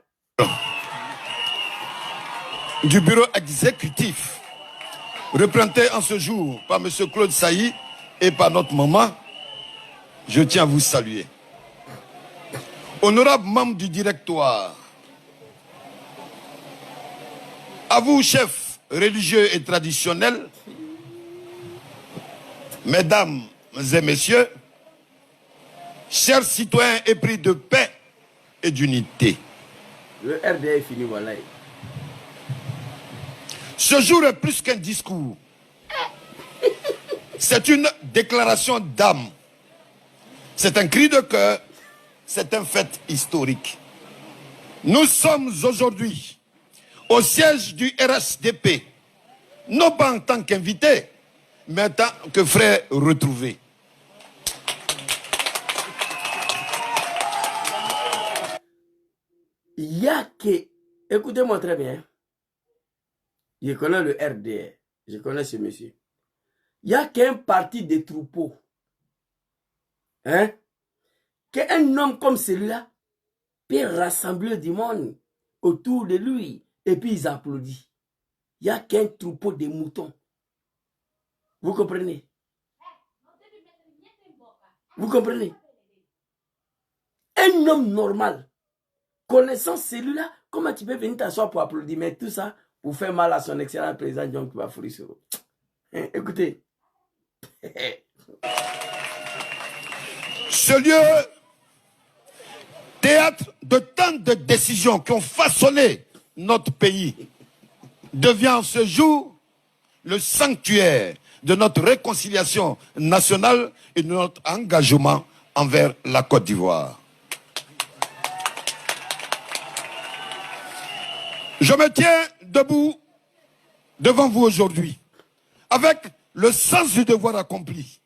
Du bureau exécutif, représenté en ce jour par M. Claude Sailly et par notre maman, je tiens à vous saluer. Honorables membres du directoire, à vous, chefs religieux et traditionnels, mesdames et messieurs, chers citoyens épris de paix et d'unité. Le RDA est fini, voilà. Ce jour est plus qu'un discours. C'est une déclaration d'âme. C'est un cri de cœur. c'est un fait historique. Nous sommes aujourd'hui au siège du RHDP, non pas en tant qu'invités, mais en tant que frères retrouvés. Il y a que, écoutez-moi très bien, je connais le RDR, je connais ce monsieur. Il n'y a qu'un parti des troupeaux, hein, qu'un homme comme celui-là peut rassembler du monde autour de lui et puis ils applaudissent. Il n'y a qu'un troupeau de moutons. Vous comprenez? Vous comprenez? Un homme normal, connaissant celui-là, comment tu peux venir t'asseoir pour applaudir? Mais tout ça pour faire mal à son excellent président John Kuba Soro. Écoutez. Ce lieu, théâtre de tant de décisions qui ont façonné notre pays, devient en ce jour le sanctuaire de notre réconciliation nationale et de notre engagement envers la Côte d'Ivoire. Je me tiens debout devant vous aujourd'hui avec le sens du devoir accompli.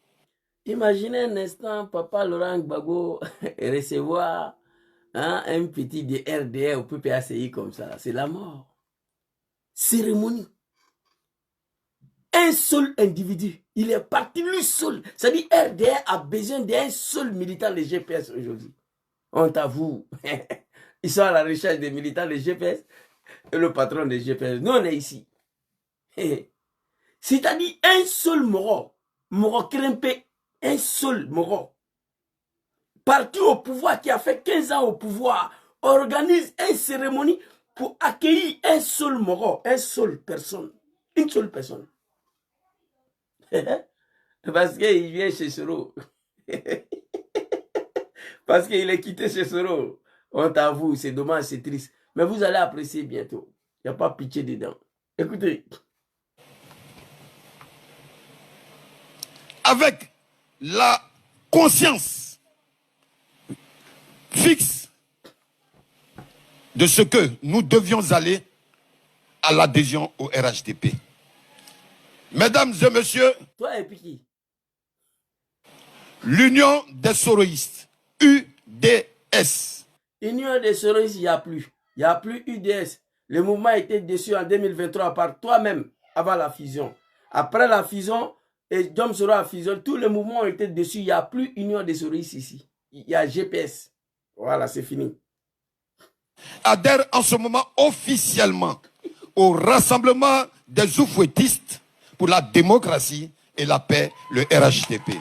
Imaginez un instant Papa Laurent Gbagbo recevoir un petit de RDR au PPACI comme ça. C'est la mort. Cérémonie. Un seul individu. Il est parti lui seul. C'est-à-dire RDR a besoin d'un seul militant de GPS aujourd'hui. On t'avoue. Ils sont à la recherche des militants de GPS et le patron des GPS. Nous, on est ici. C'est-à-dire un seul Moro. Moro Krempé. Un seul Moro. Parti au pouvoir qui a fait 15 ans au pouvoir organise une cérémonie pour accueillir un seul Moro. Une seule personne. Une seule personne. Parce qu'il vient chez Soro. Parce qu'il est quitté chez Soro. On t'avoue, c'est dommage, c'est triste. Mais vous allez apprécier bientôt. Il n'y a pas pitié dedans. Écoutez. Avec la conscience fixe de ce que nous devions aller à l'adhésion au RHDP. Mesdames et messieurs, toi et puis qui? L'Union des Soroïstes, UDS. Union des Soroïstes, il n'y a plus. Il n'y a plus UDS. Le mouvement a été déçu en 2023 par toi-même avant la fusion. Après la fusion, et John Soro a fusionné, tous les mouvements ont été déçus. Il n'y a plus Union des Soroïstes ici. Il y a GPS. Voilà, c'est fini. Adhère en ce moment officiellement au rassemblement des oufouettistes pour la démocratie et la paix, le RHDP.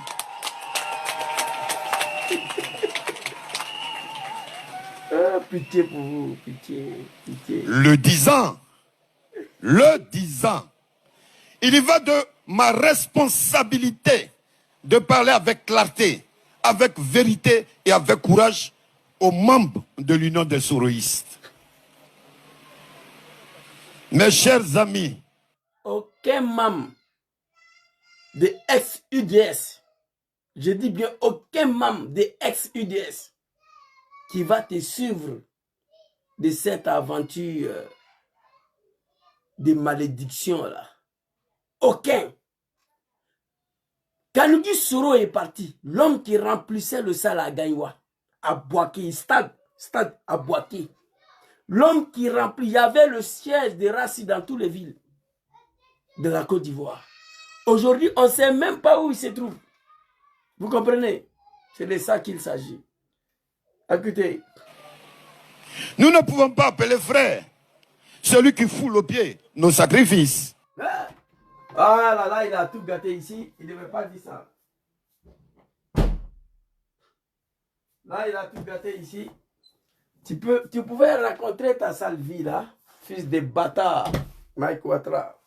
Pitié pour vous, pitié, pitié. Le 10 ans, il y va de ma responsabilité de parler avec clarté, avec vérité et avec courage aux membres de l'Union des Soroïstes. Mes chers amis, aucun membre de ex-UDS, je dis bien aucun membre de ex-UDS qui va te suivre de cette aventure de malédiction là. Aucun. Kanouki Soro est parti, l'homme qui remplissait le salle à Gaïwa, à Boaké, stade à Boaké. L'homme qui remplit, il y avait le siège de Rassi dans toutes les villes de la Côte d'Ivoire. Aujourd'hui, on ne sait même pas où il se trouve. Vous comprenez? C'est de ça qu'il s'agit. Écoutez. Nous ne pouvons pas appeler frère celui qui foule aux pieds nos sacrifices. Ah là là, il a tout gâté ici. Il ne devait pas dire ça. Là, il a tout gâté ici. Tu pouvais rencontrer ta sale vie là, fils de bâtard, Mike Ouattara.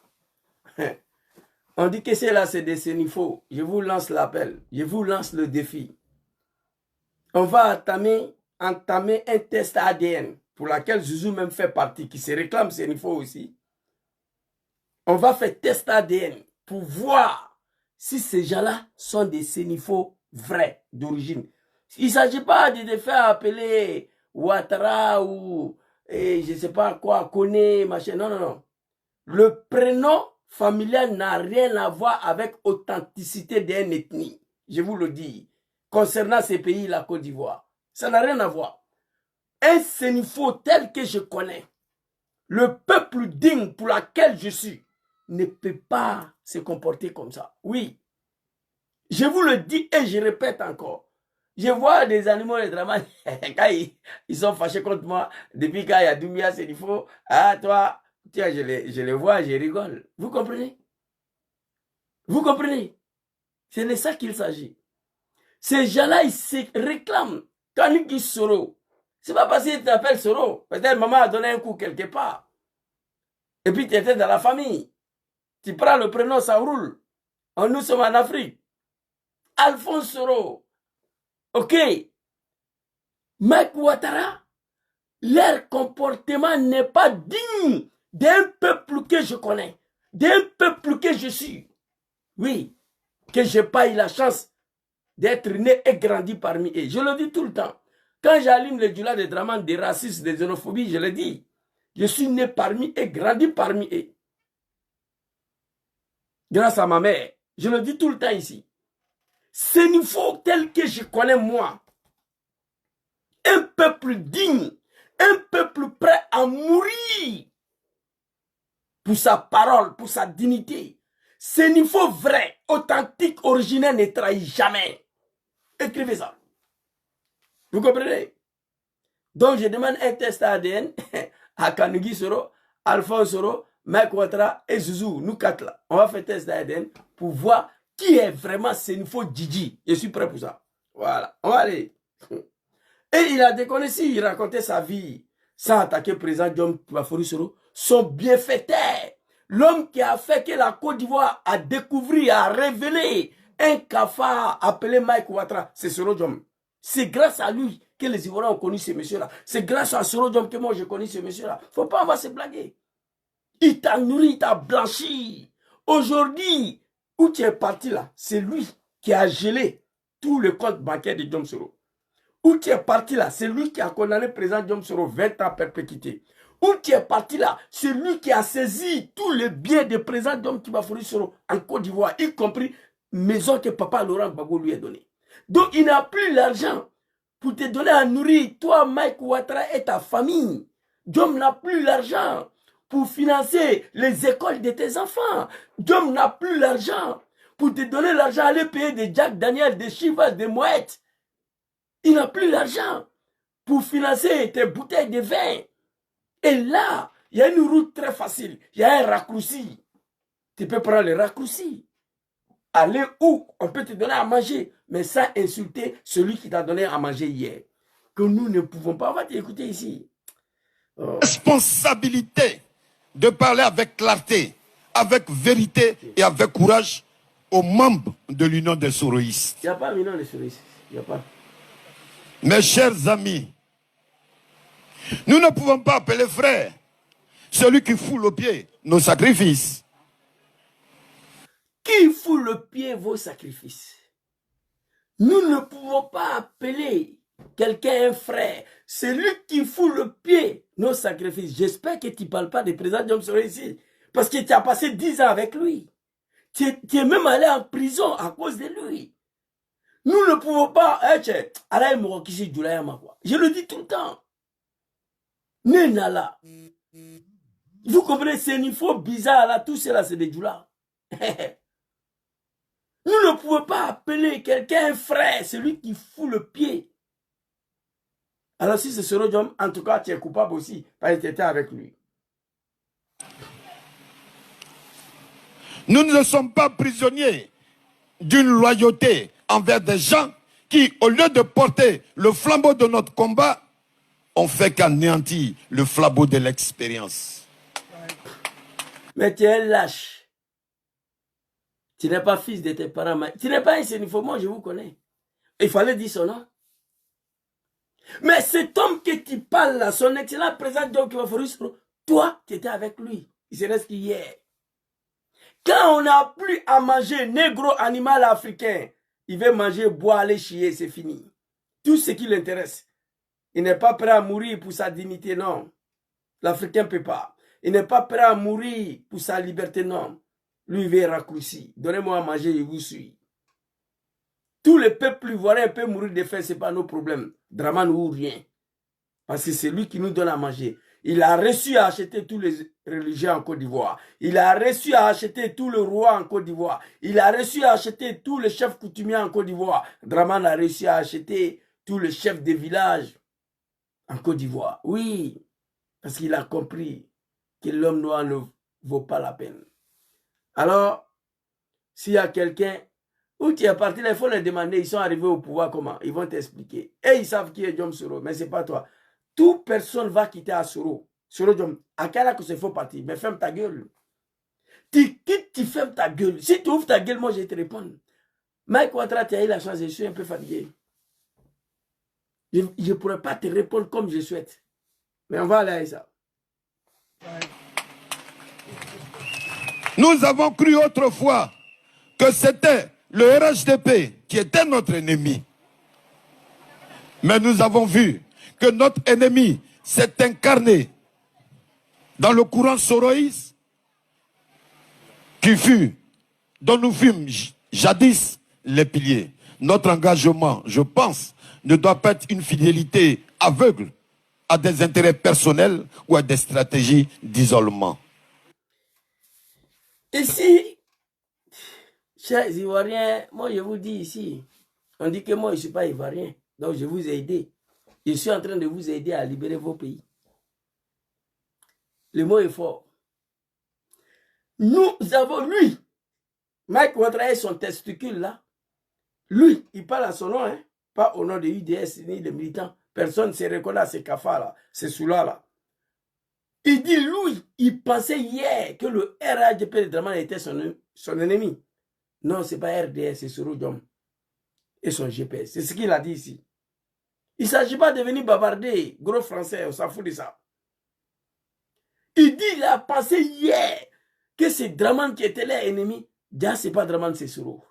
On dit que c'est là, c'est des sénifaux. Je vous lance l'appel. Je vous lance le défi. On va entamer un test ADN pour laquelle Zouzou même fait partie, qui se réclame sénifaux aussi. On va faire test ADN pour voir si ces gens-là sont des sénifaux vrais d'origine. Il ne s'agit pas de te faire appeler Ouattara ou je ne sais pas quoi, Koné, machin. Non, non, non. Le prénom familial n'a rien à voir avec authenticité d'une ethnie. Je vous le dis. Concernant ces pays, la Côte d'Ivoire. Ça n'a rien à voir. Un sénifo tel que je connais, le peuple digne pour lequel je suis, ne peut pas se comporter comme ça. Oui. Je vous le dis et je répète encore. Je vois des animaux de drama, quand ils sont fâchés contre moi, depuis quand il y a Doumbia, c'est il faut, ah toi, tiens, je les vois, je rigole. Vous comprenez? Vous comprenez? C'est de ça qu'il s'agit. Ces gens-là, ils se réclament. Quand ils disent Soro, c'est pas parce qu'ils t'appellent Soro. Peut-être maman a donné un coup quelque part. Et puis tu étais dans la famille. Tu prends le prénom, ça roule. Nous sommes en Afrique. Alphonse Soro. Ok. Mike Ouattara, leur comportement n'est pas digne d'un peuple que je connais, d'un peuple que je suis. Oui, que je n'ai pas eu la chance d'être né et grandi parmi eux. Je le dis tout le temps. Quand j'allume le Djoula, des drames, des racistes, des xénophobies, je le dis. Je suis né parmi eux, grandi parmi eux. Grâce à ma mère. Je le dis tout le temps ici. Ce niveau tel que je connais moi, un peuple digne, un peuple prêt à mourir pour sa parole, pour sa dignité. Ce niveau vrai, authentique, originel ne trahit jamais. Écrivez ça. Vous comprenez? Donc je demande un test ADN à Kanugui Soro, Alphonse Soro, Mike Ouattara et Zouzou. Nous quatre là. On va faire test ADN pour voir qui est vraiment ce niveau Djidji. Je suis prêt pour ça. Voilà. On va aller. Et il a déconné si il racontait sa vie sans attaquer le président John Bafori Soro, son bienfaiteur. L'homme qui a fait que la Côte d'Ivoire a découvert, a révélé un cafard appelé Mike Ouattara. C'est Soro John. C'est grâce à lui que les Ivoiriens ont connu ce monsieur-là. C'est grâce à Soro John que moi j'ai connu ce monsieur-là. Faut pas avoir se blaguer. Il t'a nourri, il t'a blanchi. Aujourd'hui, où tu es parti là, c'est lui qui a gelé tout le compte bancaire de John Soro. Où tu es parti là, c'est lui qui a condamné le président John Soro 20 ans à perpétuité. Où tu es parti là, c'est lui qui a saisi tous les biens du président John Bafori Soro en Côte d'Ivoire, y compris maison que papa Laurent Gbagbo lui a donnée. Donc il n'a plus l'argent pour te donner à nourrir toi, Mike Ouattara et ta famille. John n'a plus l'argent pour financer les écoles de tes enfants. John n'a plus l'argent pour te donner l'argent à aller payer des Jack Daniel, des Chivas, des Moët. Il n'a plus l'argent pour financer tes bouteilles de vin. Et là, il y a une route très facile. Il y a un raccourci. Tu peux prendre le raccourci. Aller où on peut te donner à manger, mais sans insulter celui qui t'a donné à manger hier. Que nous ne pouvons pas. On va t'écouter ici. Oh. Responsabilité de parler avec clarté, avec vérité et avec courage aux membres de l'Union des Soroïstes. Il n'y a pas l'Union des Soroïstes. Il n'y a pas. Mes chers amis, nous ne pouvons pas appeler frère celui qui foule au pied nos sacrifices. Qui foule le pied vos sacrifices? Nous ne pouvons pas appeler quelqu'un un frère, celui qui foule le pied nos sacrifices. J'espère que tu ne parles pas du président John Soro ici, parce que tu as passé 10 ans avec lui. Tu es même allé en prison à cause de lui. Nous ne pouvons pas... Je le dis tout le temps. Nenala. Vous comprenez, c'est un niveau bizarre là, tout cela c'est des Djoula. Nous ne pouvons pas appeler quelqu'un un frère, celui qui fout le pied. Alors si c'est Soro John, en tout cas tu es coupable aussi, parce que tu étais avec lui. Nous ne sommes pas prisonniers d'une loyauté envers des gens qui, au lieu de porter le flambeau de notre combat, ont fait qu'anéantir le flambeau de l'expérience. Mais tu es lâche. Tu n'es pas fils de tes parents. Tu n'es pas un sénifo, moi je vous connais. Il fallait dire son nom. Mais cet homme que tu parles là, son excellent président John Bafori Soro, toi, tu étais avec lui. Il se reste qu'hier. Quand on n'a plus à manger négro animal africain, il veut manger, boire, aller chier, c'est fini. tout ce qui l'intéresse. Il n'est pas prêt à mourir pour sa dignité, non. L'Africain ne peut pas. Il n'est pas prêt à mourir pour sa liberté, non. Lui, il veut raccourci. Donnez-moi à manger, je vous suis. Tous les peuples ivoiriens peuvent mourir de faim, ce n'est pas nos problèmes. Dramane ou rien. Parce que c'est lui qui nous donne à manger. Il a reçu à acheter tous les religieux en Côte d'Ivoire. Il a reçu à acheter tous les rois en Côte d'Ivoire. Il a reçu à acheter tous les chefs coutumiers en Côte d'Ivoire. Dramane a réussi à acheter tous les chefs des villages en Côte d'Ivoire. Oui, parce qu'il a compris que l'homme noir ne vaut pas la peine. Alors, s'il y a quelqu'un où tu es parti, il faut les demander, ils sont arrivés au pouvoir comment? Ils vont t'expliquer. Et ils savent qui est Diom Soro, mais ce n'est pas toi. Toute personne va quitter Asoro. Soro Diom, à quel âge que c'est faut partir? Mais ferme ta gueule. Tu quittes, tu fermes ta gueule. Si tu ouvres ta gueule, moi je vais te répondre. Mike Ouattara, tu as eu la chance, je suis un peu fatigué. Je ne pourrais pas te répondre comme je souhaite. Mais on va aller à ça. Nous avons cru autrefois que c'était le RHDP qui était notre ennemi. Mais nous avons vu que notre ennemi s'est incarné dans le courant soroïste dont nous fûmes jadis les piliers. Notre engagement, je pense, ne doit pas être une fidélité aveugle à des intérêts personnels ou à des stratégies d'isolement. Ici, chers Ivoiriens, moi je vous dis ici, on dit que moi je ne suis pas Ivoirien, donc je vous ai aidé. Je suis en train de vous aider à libérer vos pays. Le mot est fort. Nous avons, lui, Mike Ouattara et son testicule là, lui, il parle à son nom, hein, pas au nom de UDS ni des militants. Personne ne se reconnaît à ces cafards là, ces sous-là là. Il dit, lui, il pensait hier que le RHDP de Dramane était son ennemi. Non, ce n'est pas RDS, c'est Soro Diom et son GPS. C'est ce qu'il a dit ici. Il ne s'agit pas de venir bavarder, gros français, on s'en fout de ça. Il dit, il a pensé hier que c'est Dramane qui était l'ennemi. Déjà, ce n'est pas Dramane, c'est Soro.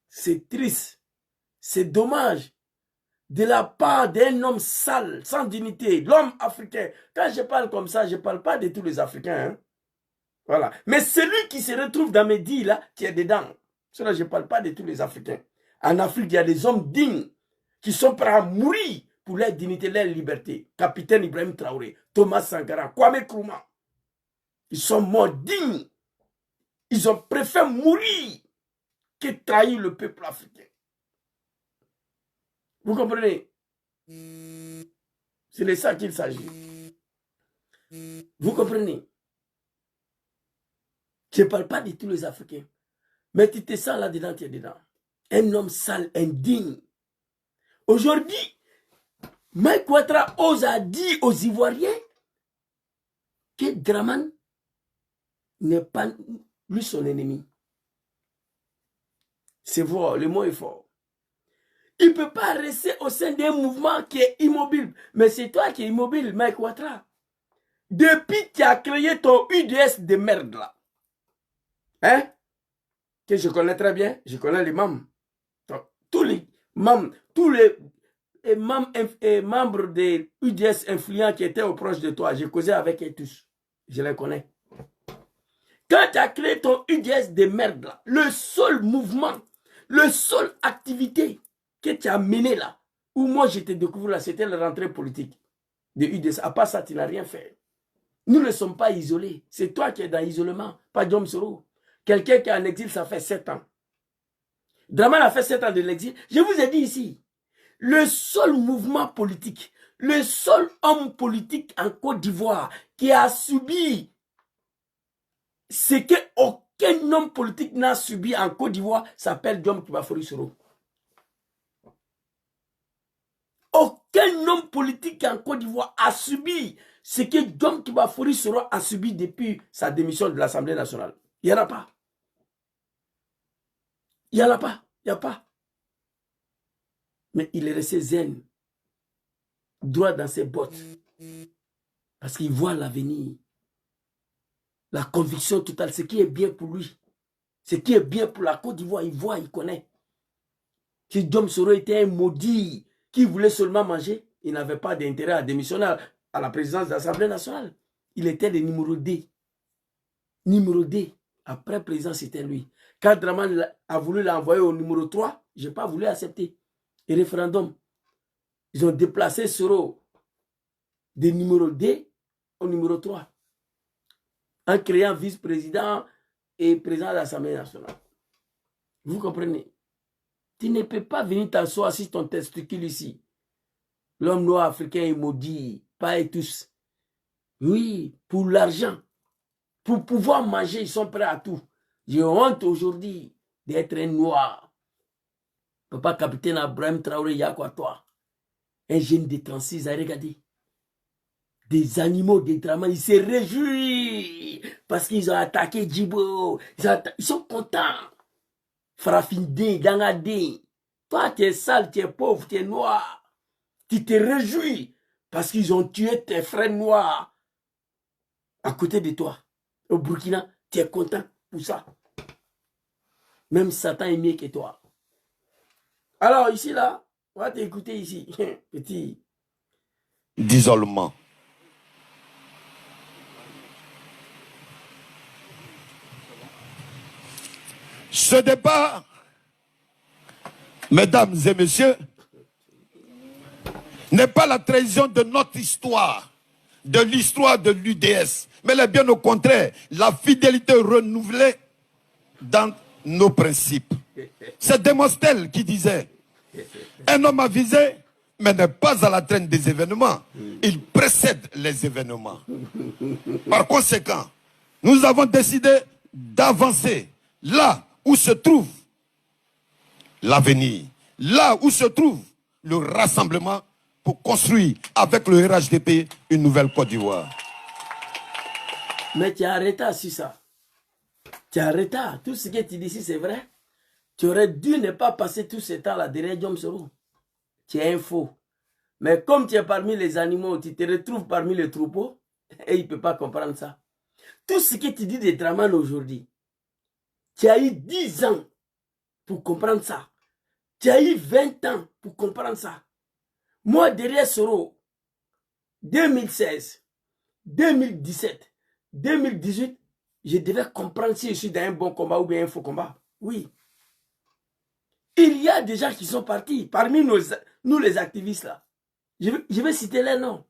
C'est triste. C'est dommage. De la part d'un homme sale, sans dignité, l'homme africain. Quand je parle comme ça, je ne parle pas de tous les Africains. Hein? Voilà. Mais celui qui se retrouve dans mes dits là, qui est dedans. Cela, je ne parle pas de tous les Africains. En Afrique, il y a des hommes dignes qui sont prêts à mourir pour leur dignité, leur liberté. Capitaine Ibrahim Traoré, Thomas Sankara, Kwame Nkrumah. Ils sont morts dignes. Ils ont préféré mourir que trahir le peuple africain. Vous comprenez? C'est de ça qu'il s'agit. Vous comprenez? Je ne parle pas de tous les Africains. Mais tu te sens là-dedans, tu es dedans. Un homme sale, indigne. Aujourd'hui, Mike Ouattara ose à dire aux Ivoiriens que Dramane n'est pas lui son ennemi. C'est fort, le mot est fort. Il ne peut pas rester au sein d'un mouvement qui est immobile. Mais c'est toi qui es immobile, Mike Ouattara. Depuis que tu as créé ton UDS de merde là. Hein? Que je connais très bien, je connais les membres. Tous les membres des UDS influents qui étaient proches de toi, j'ai causé avec eux tous. Je les connais. Quand tu as créé ton UDS de merde là, le seul mouvement, le seul activité que tu as mené là, où moi je t'ai découvert là, c'était la rentrée politique de UDS. À part ça, tu n'as rien fait. Nous ne sommes pas isolés. C'est toi qui es dans l'isolement, pas Diom Soro. Quelqu'un qui est en exil, ça fait 7 ans. Dramane a fait 7 ans de l'exil. Je vous ai dit ici, le seul mouvement politique, le seul homme politique en Côte d'Ivoire qui a subi ce qu'aucun homme politique n'a subi en Côte d'Ivoire s'appelle Diom Kibafori Soro. Aucun homme politique en Côte d'Ivoire a subi ce que Diom Kibafori Soro a subi depuis sa démission de l'Assemblée nationale. Il n'y en a pas. Il n'y en a pas. Il n'y a pas. Mais il est resté zen. Droit dans ses bottes. Parce qu'il voit l'avenir. La conviction totale. Ce qui est bien pour lui. Ce qui est bien pour la Côte d'Ivoire, il voit, il connaît. que Diom Soro était un maudit qui voulait seulement manger. Il n'avait pas d'intérêt à démissionner à la présidence de l'Assemblée nationale. Il était le numéro D. Numéro D. Après président, c'était lui. Quand Draman a voulu l'envoyer au numéro 3, je n'ai pas voulu accepter. Et référendum. Ils ont déplacé Soro des numéro D au numéro 3. En créant vice-président et président de l'Assemblée nationale. Vous comprenez? Tu ne peux pas venir t'asseoir sur ton testicule ici. L'homme noir africain est maudit, pas et tous. Oui, pour l'argent. Pour pouvoir manger, ils sont prêts à tout. J'ai honte aujourd'hui d'être un noir. Papa capitaine Abraham Traoré, il y a quoi toi? Un jeune de 36 ans, regardez. Des animaux, des dramas, ils se réjouissent parce qu'ils ont attaqué Djibo. Ils sont contents. Farafindé, Gangadé. Toi, tu es sale, tu es pauvre, tu es noir. Tu te réjouis parce qu'ils ont tué tes frères noirs à côté de toi. Au Burkina, tu es content pour ça. Même Satan est mieux que toi. Alors, ici, là, on va t'écouter ici, petit. D'isolement. Ce débat, mesdames et messieurs, n'est pas la trahison de notre histoire, de l'histoire de l'UDS, mais elle est bien au contraire, la fidélité renouvelée dans nos principes. C'est Démosthèle qui disait, un homme avisé, mais n'est pas à la traîne des événements, il précède les événements. Par conséquent, nous avons décidé d'avancer là où se trouve l'avenir, là où se trouve le rassemblement pour construire avec le RHDP une nouvelle Côte d'Ivoire. Mais tu as arrêté sur ça. Tu as arrêté. Tout ce que tu dis ici, c'est vrai. Tu aurais dû ne pas passer tout ce temps-là derrière Diom Soro. Tu es un faux. Mais comme tu es parmi les animaux, tu te retrouves parmi les troupeaux, et il ne peut pas comprendre ça. Tout ce que tu dis de Draman aujourd'hui, tu as eu 10 ans pour comprendre ça. Tu as eu 20 ans pour comprendre ça. Moi, derrière Soro, 2016, 2017, 2018, je devais comprendre si je suis dans un bon combat ou bien un faux combat. Oui. Il y a des gens qui sont partis, parmi nous les activistes là. Je vais citer les noms.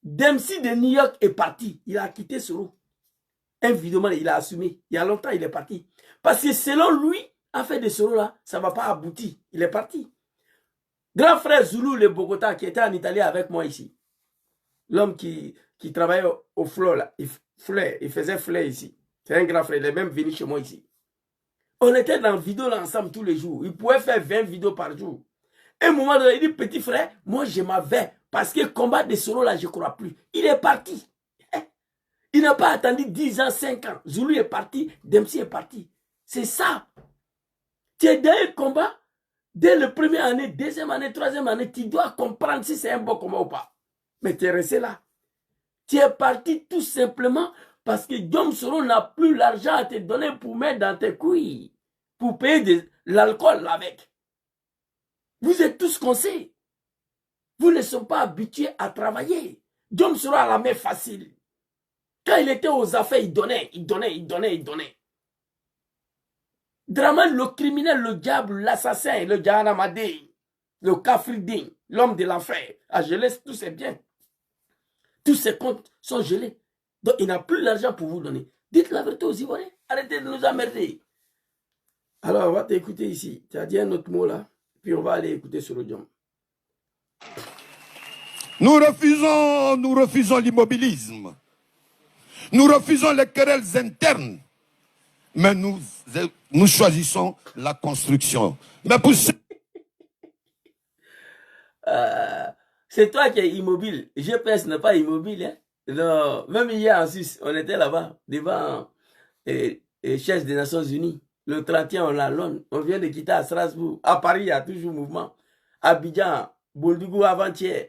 Dempsey de New York est parti. Il a quitté Soro. Évidemment, il a assumé. Il y a longtemps, il est parti. Parce que selon lui, affaire de Soro là, ça ne va pas aboutir. Il est parti. Grand frère Zulu, le Bogota, qui était en Italie avec moi ici. L'homme qui travaillait au fleur là. Il faisait fleur ici. C'est un grand frère. Il est même venu chez moi ici. On était dans la vidéo là ensemble tous les jours. Il pouvait faire 20 vidéos par jour. À un moment donné, il dit, petit frère, moi je m'en vais. Parce que le combat de Soro là, je ne crois plus. Il est parti. Il n'a pas attendu 10 ans, 5 ans. Zulu est parti, Dempsey est parti. C'est ça. Tu es dans un combat, dès la première année, deuxième année, troisième année, tu dois comprendre si c'est un bon combat ou pas. Mais tu es resté là. Tu es parti tout simplement parce que Diom Soro n'a plus l'argent à te donner pour mettre dans tes couilles, pour payer de l'alcool avec. Vous êtes tous conseillés. Vous ne sont pas habitués à travailler. Diom Soro a la main facile. Quand il était aux affaires, il donnait. Draman, le criminel, le diable, l'assassin, le Djahanamadé, le Kafridin, l'homme de l'enfer, a gelé tous ses biens. Tous ses comptes sont gelés. Donc il n'a plus l'argent pour vous donner. Dites la vérité aux Ivoiriens. Arrêtez de nous emmerder. Alors on va t'écouter ici. Tu as dit un autre mot là. Puis on va aller écouter sur le Diom. Nous refusons l'immobilisme. Nous refusons les querelles internes. Mais nous choisissons la construction. Mais pour ce... C'est toi qui es immobile. GPS n'est pas immobile. Hein? Non. Même hier en Suisse, on était là-bas, devant chef des Nations Unies. Le 31, on l'a l'onne. On vient de quitter à Strasbourg. À Paris, il y a toujours mouvement. Abidjan, Boldougou avant-hier.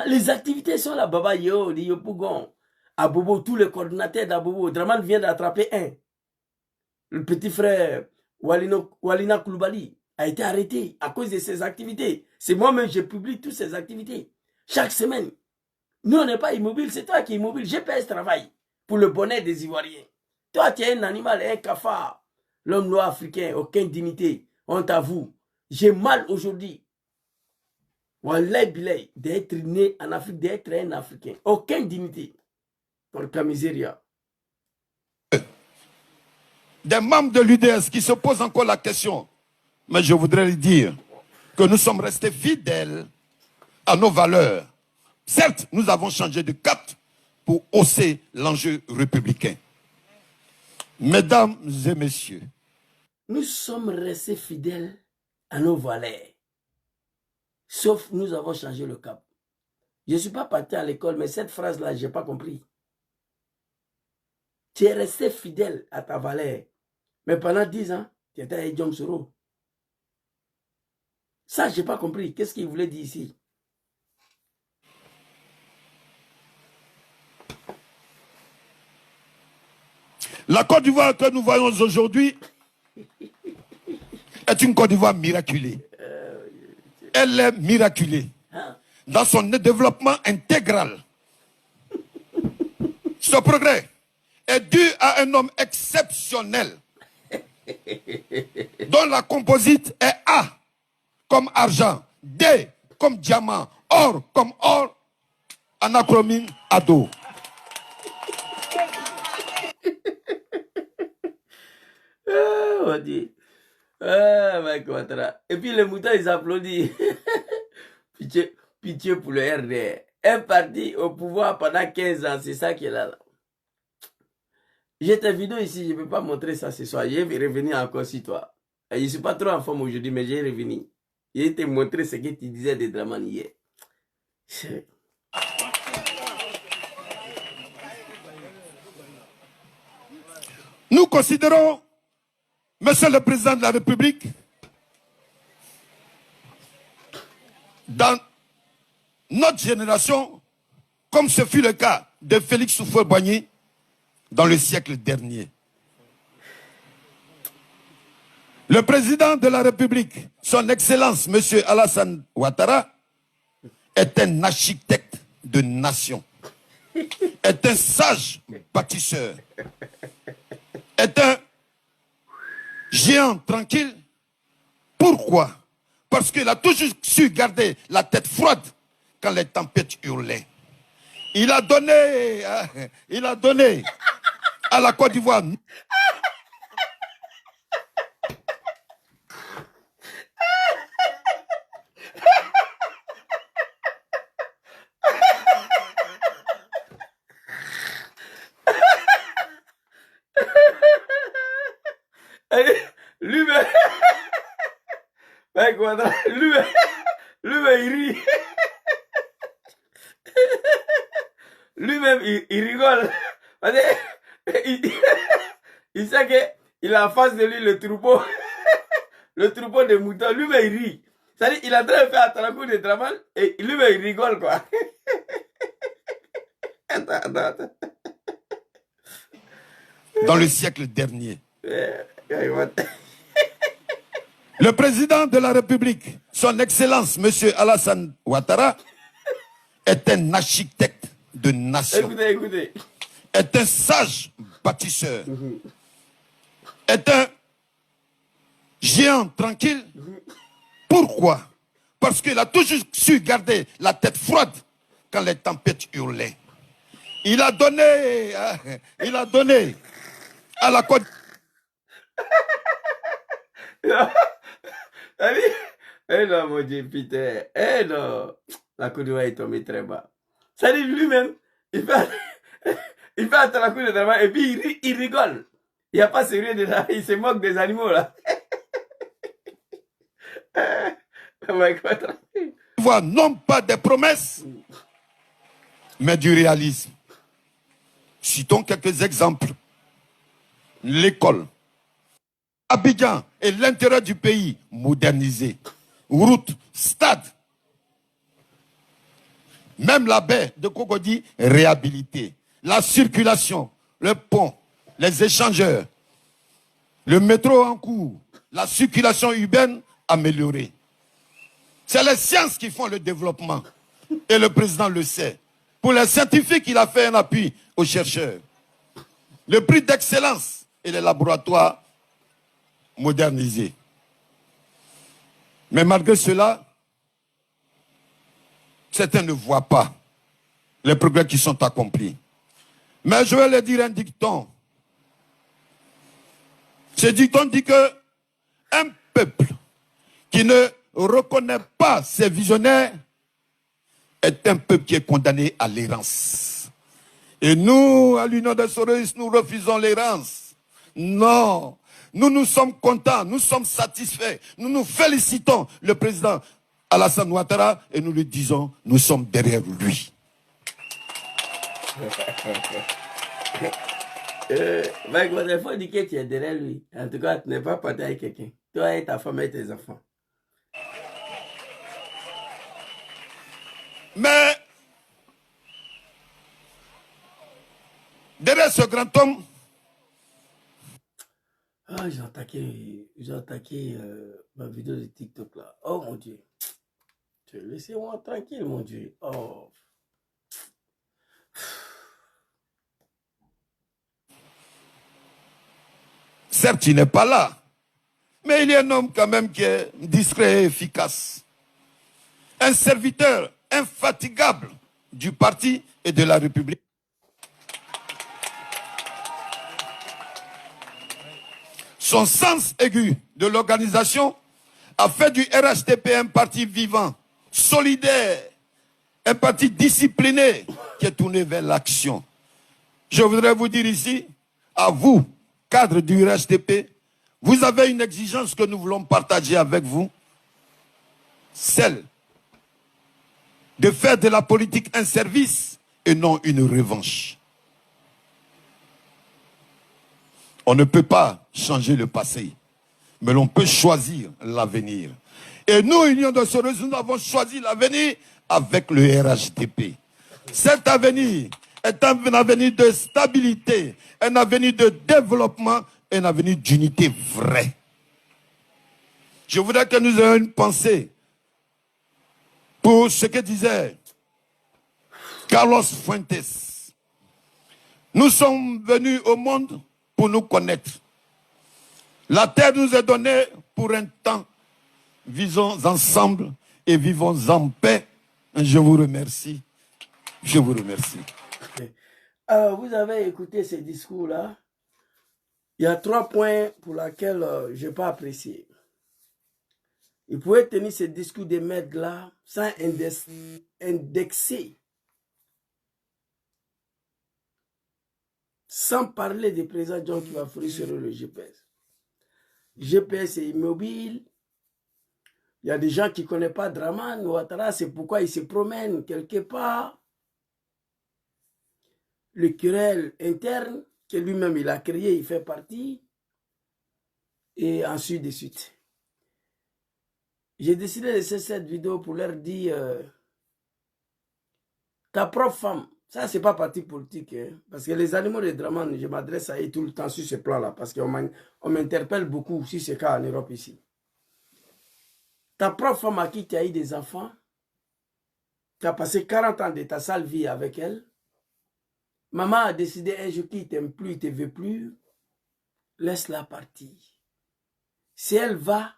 Les activités sont là. Baba Yo, Yopougon, Abobo, tous les coordinateurs d'Abobo. Draman vient d'attraper un. Le petit frère Walina Koulibaly a été arrêté à cause de ses activités. C'est moi-même, je publie toutes ses activités. Chaque semaine. Nous, on n'est pas immobile, c'est toi qui es immobile. GPS travaille pour le bonheur des Ivoiriens. Toi, tu es un animal, un cafard. L'homme noir africain, aucune dignité. Honte à vous. J'ai mal aujourd'hui. Wallah bilay, d'être né en Afrique, d'être un Africain. Aucune dignité. Pour Camiséria. Des membres de l'UDS qui se posent encore la question. Mais je voudrais lui dire que nous sommes restés fidèles à nos valeurs. Certes, nous avons changé de cap pour hausser l'enjeu républicain. Mesdames et messieurs, nous sommes restés fidèles à nos valeurs. Sauf nous avons changé le cap. Je ne suis pas parti à l'école, mais cette phrase-là, je n'ai pas compris. Tu es resté fidèle à ta valeur. Mais pendant 10 ans, tu étais avec Jom Soro. Ça, je n'ai pas compris. Qu'est-ce qu'il voulait dire ici? la Côte d'Ivoire que nous voyons aujourd'hui est une Côte d'Ivoire miraculée. Elle est miraculée dans son développement intégral. Ce progrès est dû à un homme exceptionnel dont la composite est A comme argent, D comme diamant, or comme or, anachromine ado. On dit. Mike Ouattara. Et puis les moutons, ils applaudissent. pitié, pitié pour le RDR. Un parti au pouvoir pendant 15 ans, c'est ça qui est là. J'ai ta vidéo ici, je ne peux pas montrer ça ce soir. Je vais revenir encore sur toi. Je ne suis pas trop en forme aujourd'hui, mais j'ai revenu. Je vais te montrer ce que tu disais de Dramane hier. Nous considérons, Monsieur le Président de la République, dans notre génération, comme ce fut le cas de Félix Houphouët-Boigny dans le siècle dernier. Le Président de la République, son Excellence, Monsieur Alassane Ouattara, est un architecte de nation, est un sage bâtisseur, est un géant tranquille. Pourquoi? Parce qu'il a toujours su garder la tête froide quand les tempêtes hurlaient. Il a donné à la Côte d'Ivoire lui-même, lui-même, il rit. Lui-même, il rigole. Il sait qu'il a en face de lui le troupeau de moutons. Lui-même, il rit. C'est-à-dire, il est en train de faire un coup de Dramane et lui-même, il rigole, quoi. Attends. dans le siècle dernier. Le Président de la République, son Excellence, Monsieur Alassane Ouattara, est un architecte de nation. Écoutez. Est un sage bâtisseur. Est un géant tranquille. Pourquoi? Parce qu'il a toujours su garder la tête froide quand les tempêtes hurlaient. Il a donné à la Côte. Eh non, mon Dieu, putain. Eh non. La Côte d'Ivoire est tombée très bas. Ça dit lui-même, il fait un coup de travail et puis il rigole. Il n'y a pas sérieux dedans, il se moque des animaux là. Non pas des promesses, mais du réalisme. Citons quelques exemples. L'école. Abidjan et l'intérieur du pays modernisé. Routes, stades. Même la baie de Cocody réhabilitée. La circulation, le pont, les échangeurs, le métro en cours, la circulation urbaine améliorée. C'est les sciences qui font le développement. Et le président le sait. Pour les scientifiques, il a fait un appui aux chercheurs. Le prix d'excellence et les laboratoires modernisés. Mais malgré cela, certains ne voient pas les progrès qui sont accomplis. Mais je vais leur dire un dicton. Ce dicton dit que un peuple qui ne reconnaît pas ses visionnaires est un peuple qui est condamné à l'errance. Et nous, à l'Union des Sororistes, nous refusons l'errance. Non. Nous sommes contents, nous sommes satisfaits. Nous nous félicitons le président Alassane Ouattara et nous lui disons, nous sommes derrière lui. Avec votre enfant, dit que tu es derrière lui. En tout cas, tu n'es pas parti avec quelqu'un. Toi et ta femme et tes enfants. Mais derrière ce grand homme, ah, j'ai attaqué ma vidéo de TikTok là. Oh mon Dieu. Laissez-moi tranquille, mon Dieu. Oh. certes, il n'est pas là, mais il y a un homme quand même qui est discret et efficace. Un serviteur infatigable du parti et de la République. Son sens aigu de l'organisation a fait du RHDP un parti vivant, solidaire, un parti discipliné qui est tourné vers l'action. Je voudrais vous dire ici, à vous, cadres du RHDP, vous avez une exigence que nous voulons partager avec vous, celle de faire de la politique un service et non une revanche. On ne peut pas changer le passé, mais l'on peut choisir l'avenir. Et nous, Union des Sororistes, nous avons choisi l'avenir avec le RHDP. Cet avenir est un avenir de stabilité, un avenir de développement, un avenir d'unité vraie. Je voudrais que nous ayons une pensée pour ce que disait Carlos Fuentes. Nous sommes venus au monde pour nous connaître. La terre nous est donnée pour un temps. Vivons ensemble et vivons en paix. Je vous remercie. Je vous remercie. Alors, vous avez écouté ces discours-là. Il y a 3 points pour lesquels je n'ai pas apprécié. Il pouvait tenir ces discours des maîtres-là sans indexer. Sans parler du président John qui va fournir sur le GPS. GPS est immobile. Il y a des gens qui ne connaissent pas Dramane Ouattara, c'est pourquoi il se promène quelque part. Le querelle interne, que lui-même il a créé, il fait partie. Et ensuite de suite. J'ai décidé de laisser cette vidéo pour leur dire ta propre femme. Ça, c'est pas parti politique. Hein, parce que les animaux de Dramane, je m'adresse à eux tout le temps sur ce plan-là. Parce qu'on m'interpelle beaucoup sur ce cas en Europe ici. Ta propre femme à qui tu as eu des enfants, tu as passé 40 ans de ta sale vie avec elle. Maman a décidé un jour qu'il ne t'aime plus, il ne te veut plus. Laisse-la partir. Si elle va,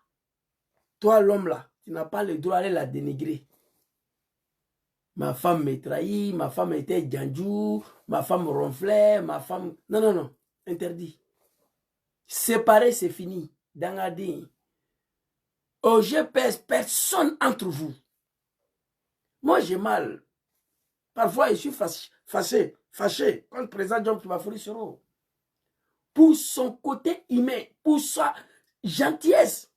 toi l'homme là, tu n'as pas le droit d'aller la dénigrer. Ma femme me trahit, ma femme était djandjou, ma femme ronflait, ma femme... Non, non, non, interdit. Séparer, c'est fini. Dangadin. Au GPS, personne entre vous. Moi, j'ai mal. Parfois, je suis fâché contre le président John Kibafori Soro. Pour son côté humain, pour sa gentillesse.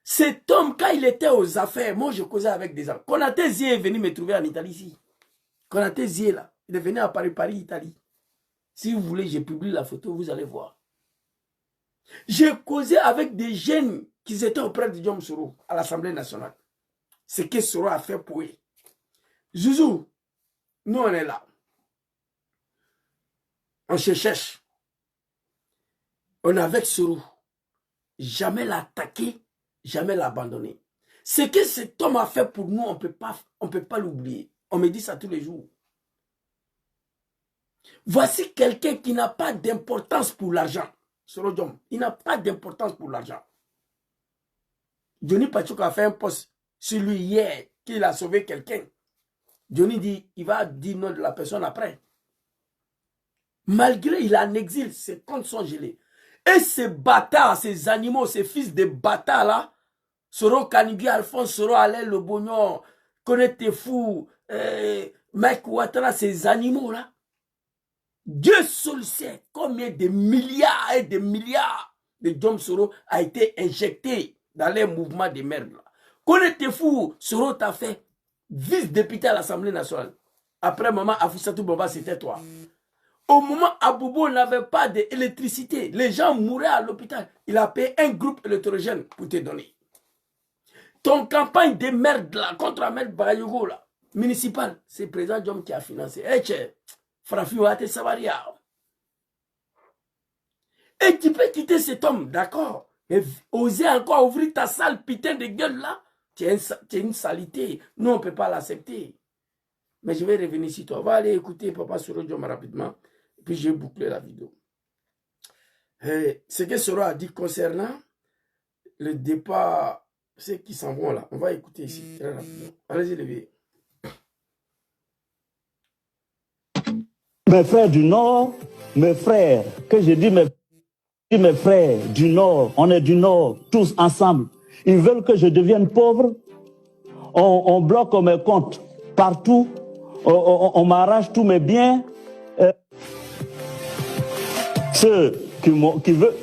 Cet homme, quand il était aux affaires, moi, je causais avec des gens. Konaté Zie est venu me trouver en Italie ici. Konaté Zie, là, il est venu à Paris, Italie. Si vous voulez, je publie la photo, vous allez voir. J'ai causé avec des jeunes qui étaient auprès de John Soro à l'Assemblée nationale. Ce que Soro a fait pour eux. Zouzou, nous on est là. On se cherche. On est avec Soro. Jamais l'attaquer jamais l'abandonner. Ce que cet homme a fait pour nous, on ne peut pas l'oublier. On me dit ça tous les jours. Voici quelqu'un qui n'a pas d'importance pour l'argent. Soro Diom, il n'a pas d'importance pour l'argent. Johnny Pachouk a fait un post sur lui hier qu'il a sauvé quelqu'un. Johnny dit, il va dire non de la personne après. Malgré il est en exil, ses comptes sont gelés. Et ces bâtards, ces animaux, ces fils de bâtards là, Soro Kanigui, Alphonse Soro, Alain Le Bognon, Konete Fou, Mike Ouattara, ces animaux là, Dieu seul sait combien de milliards et de milliards de Dom Soro a été injecté dans les mouvements de merde là. Konete Fou, Soro t'a fait vice-député à l'Assemblée nationale. Après maman Afousatou Bamba, c'était toi. Au moment où Abobo n'avait pas d'électricité, les gens mouraient à l'hôpital. Il a payé un groupe électrogène pour te donner. Ton campagne de merde là, contre Ahmed Bayogo là, municipal, c'est le président Diom qui a financé. Frafiouate Savaria. Et tu peux quitter cet homme, d'accord, mais oser encore ouvrir ta sale putain de gueule là, tu es une saleté. Nous, on ne peut pas l'accepter. Mais je vais revenir sur toi. On va aller écouter Papa Soro Diom rapidement. Et puis, je vais boucler la vidéo. Ce que Soro a dit concernant le départ, ceux qui s'en vont là. On va écouter ici, très rapidement. Allez-y, levez. Mes frères du Nord, mes frères, que je dis mes frères du Nord, on est du Nord, tous ensemble. Ils veulent que je devienne pauvre. On bloque mes comptes partout. On m'arrache tous mes biens. Ceux qui veulent,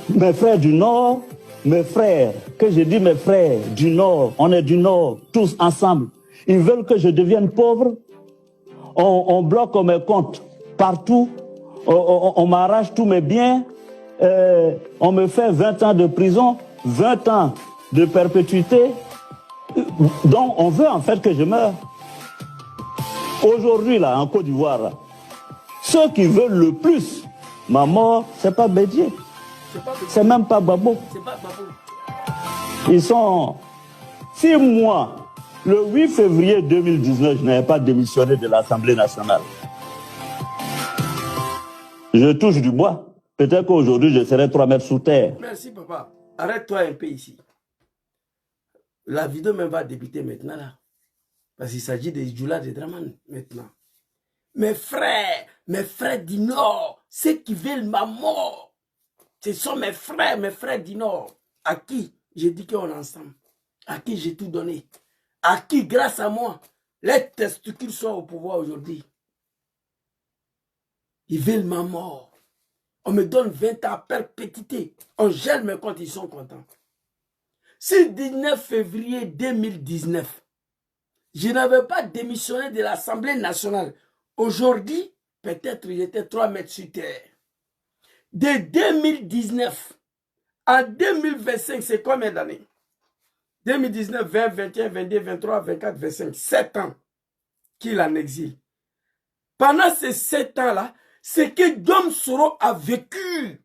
mes frères du Nord, mes frères, que je dis mes frères du Nord, on est du Nord, tous ensemble. Ils veulent que je devienne pauvre. On bloque mes comptes partout. On m'arrache tous mes biens. On me fait 20 ans de prison, 20 ans de perpétuité. Donc on veut en fait que je meure. Aujourd'hui, là, en Côte d'Ivoire, là, ceux qui veulent le plus ma mort, c'est pas Bédié. C'est même pas Babo. Ils sont 6 mois. Le 8 février 2019, je n'avais pas démissionné de l'Assemblée nationale. Je touche du bois. Peut-être qu'aujourd'hui, je serai 3 mètres sous terre. Merci, papa. Arrête-toi un peu ici. La vidéo même va débuter maintenant, là. Parce qu'il s'agit des Djoula de Draman, maintenant. Mes frères du Nord, ceux qui veulent ma mort, ce sont mes frères du Nord. À qui j'ai dit qu'on est ensemble. À qui j'ai tout donné. À qui, grâce à moi, les testicules sont au pouvoir aujourd'hui. Ils veulent ma mort. On me donne 20 ans à perpétuité. On gèle mes comptes, ils sont contents. Si 19 février 2019, je n'avais pas démissionné de l'Assemblée nationale, aujourd'hui, peut-être j'étais 3 mètres sur terre. De 2019 à 2025, c'est combien d'années? 2019, 20, 21, 22, 23, 24, 25, 7 ans qu'il en exil. Pendant ces 7 ans-là, ce que Dom Soro a vécu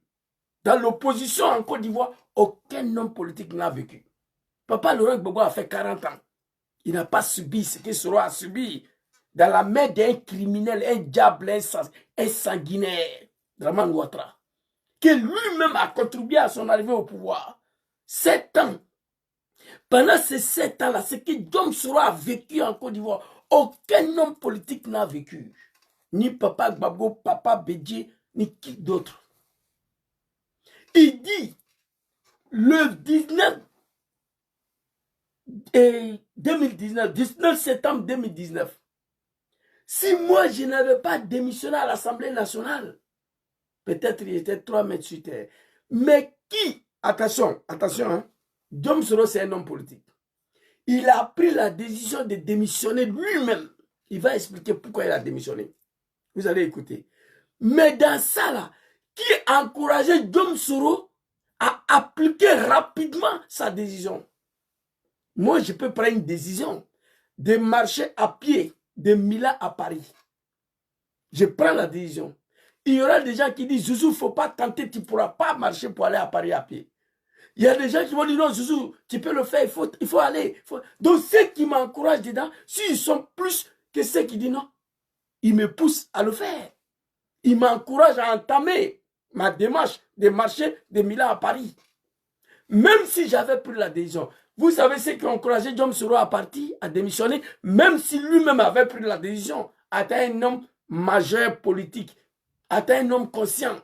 dans l'opposition en Côte d'Ivoire, aucun homme politique n'a vécu. Papa Laurent Gbagbo a fait 40 ans. Il n'a pas subi ce que Soro a subi dans la main d'un criminel, un diable, un sanguinaire, Draman Ouattara, qui lui-même a contribué à son arrivée au pouvoir. 7 ans. Pendant ces 7 ans-là, ce que Dom Soro a vécu en Côte d'Ivoire, aucun homme politique n'a vécu. Ni Papa Gbagbo, Papa Bédié, ni qui d'autre. Il dit, le 19 septembre 2019, si moi je n'avais pas démissionné à l'Assemblée nationale, peut-être j'étais 3 mètres sur terre. Mais qui, attention, hein, Dom Soro c'est un homme politique. Il a pris la décision de démissionner lui-même. Il va expliquer pourquoi il a démissionné. Vous allez écouter. Mais dans ça là, qui a encouragé Dom Soro à appliquer rapidement sa décision? Moi, je peux prendre une décision de marcher à pied de Milan à Paris. Je prends la décision. Il y aura des gens qui disent, Zouzou, il ne faut pas tenter, tu ne pourras pas marcher pour aller à Paris à pied. Il y a des gens qui vont dire non, Zouzou, tu peux le faire, il faut aller. Donc ceux qui m'encouragent dedans, s'ils sont plus que ceux qui disent non, ils me poussent à le faire. Ils m'encouragent à entamer ma démarche de marcher de Milan à Paris. Même si j'avais pris la décision. Vous savez ceux qui ont encouragé Djom Soro à partir, à démissionner, même si lui-même avait pris la décision, était un homme majeur politique, était un homme conscient.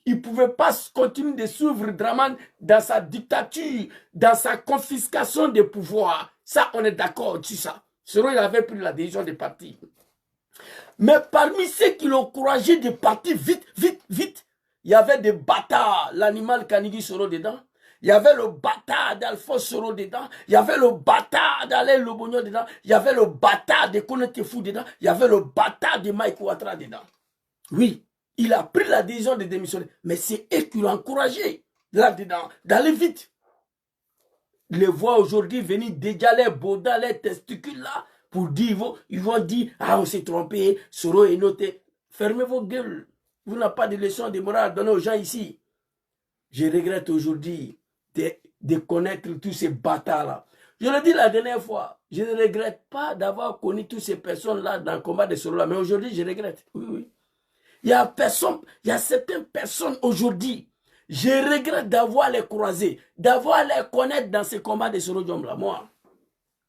Il ne pouvait pas continuer de suivre Dramane dans sa dictature, dans sa confiscation des pouvoirs. Ça, on est d'accord sur ça. Soro, il avait pris la décision de partir. Mais parmi ceux qui l'ont encouragé de partir vite, vite, vite, il y avait des bâtards, l'animal Kanigi Soro dedans. Il y avait le bâtard d'Alphonse Soro dedans. Il y avait le bâtard d'Alain Lobogno dedans. Il y avait le bâtard de Konetefou dedans. Il y avait le bâtard de Mike Ouattara dedans. Oui, il a pris la décision de démissionner. Mais c'est eux qui l'ont encouragé là-dedans, d'aller vite. Les voix aujourd'hui venir déjà les bodas, les testicules là, pour dire, ils vont dire, ah on s'est trompé, Soro est noté. Fermez vos gueules. Vous n'avez pas de leçon de morale à donner aux gens ici. Je regrette aujourd'hui de connaître tous ces bâtards-là. Je l'ai dit la dernière fois, je ne regrette pas d'avoir connu toutes ces personnes-là dans le combat de Soro-là, mais aujourd'hui, je regrette. Oui, oui. Il y a certaines personnes aujourd'hui, je regrette d'avoir les croisés, d'avoir les connaître dans ces combats de Soro-Djom-là. Moi,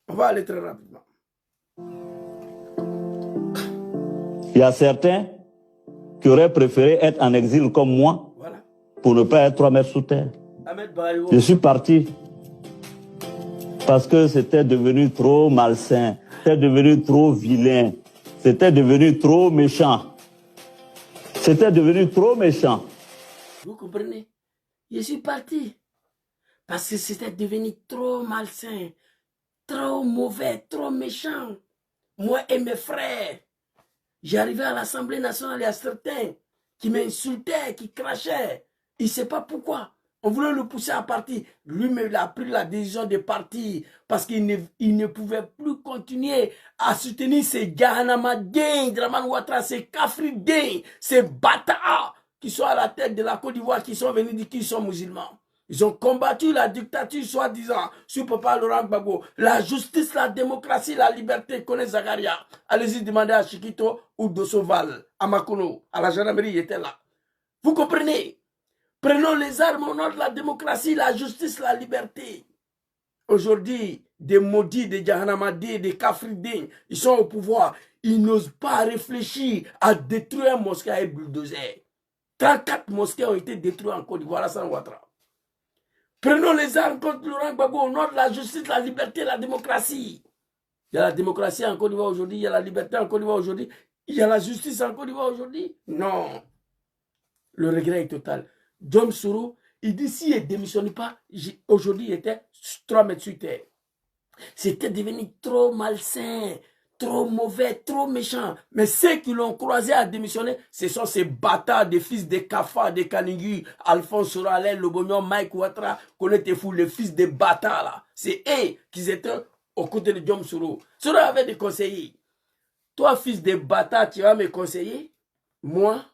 on va aller très rapidement. Il y a certains qui auraient préféré être en exil comme moi, voilà, pour ne pas être 3 mètres sous terre. Je suis parti parce que c'était devenu trop malsain, c'était devenu trop vilain, c'était devenu trop méchant. C'était devenu trop méchant. Vous comprenez? Je suis parti parce que c'était devenu trop malsain, trop mauvais, trop méchant. Moi et mes frères, j'arrivais à l'Assemblée nationale, il y a certains qui m'insultaient, qui crachaient. Il ne sait pas pourquoi. On voulait le pousser à partir. Lui-même, il a pris la décision de partir parce qu'il ne pouvait plus continuer à soutenir ces Gahanamadins, Dramane Ouattara, ces Kafridins, ces bâtards qui sont à la tête de la Côte d'Ivoire, qui sont venus dire qu'ils sont musulmans. Ils ont combattu la dictature, soi-disant, sur Papa Laurent Gbagbo. La justice, la démocratie, la liberté, connaît Zagaria. Allez-y demander à Chiquito ou Dosoval, à Makono, à la gendarmerie, il était là. Vous comprenez? Prenons les armes au nom de la démocratie, la justice, la liberté. Aujourd'hui, des maudits, des Djahanamadis, des Kafridins, ils sont au pouvoir. Ils n'osent pas réfléchir à détruire un mosquée avec bulldozer. 34 mosquées ont été détruites en Côte d'Ivoire, sans Ouattara. Prenons les armes contre Laurent Gbagbo au nom de la justice, la liberté, la démocratie. Il y a la démocratie en Côte d'Ivoire aujourd'hui, il y a la liberté en Côte d'Ivoire aujourd'hui, il y a la justice en Côte d'Ivoire aujourd'hui. Non. Le regret est total. Djom Soro, il dit s'il ne démissionne pas, aujourd'hui il était 3 mètres sur terre. C'était devenu trop malsain, trop mauvais, trop méchant. Mais ceux qui l'ont croisé à démissionner, ce sont ces bâtards des fils de Kafa, de Kanigui, Alphonse Soro, Alain Lobogno, Mike Ouattara, Konetefou, les fils des bâtards là. C'est eux qui étaient aux côtés de Djom Soro. Soro avait des conseillers. Toi, fils de bâtard, tu vas me conseiller? Moi?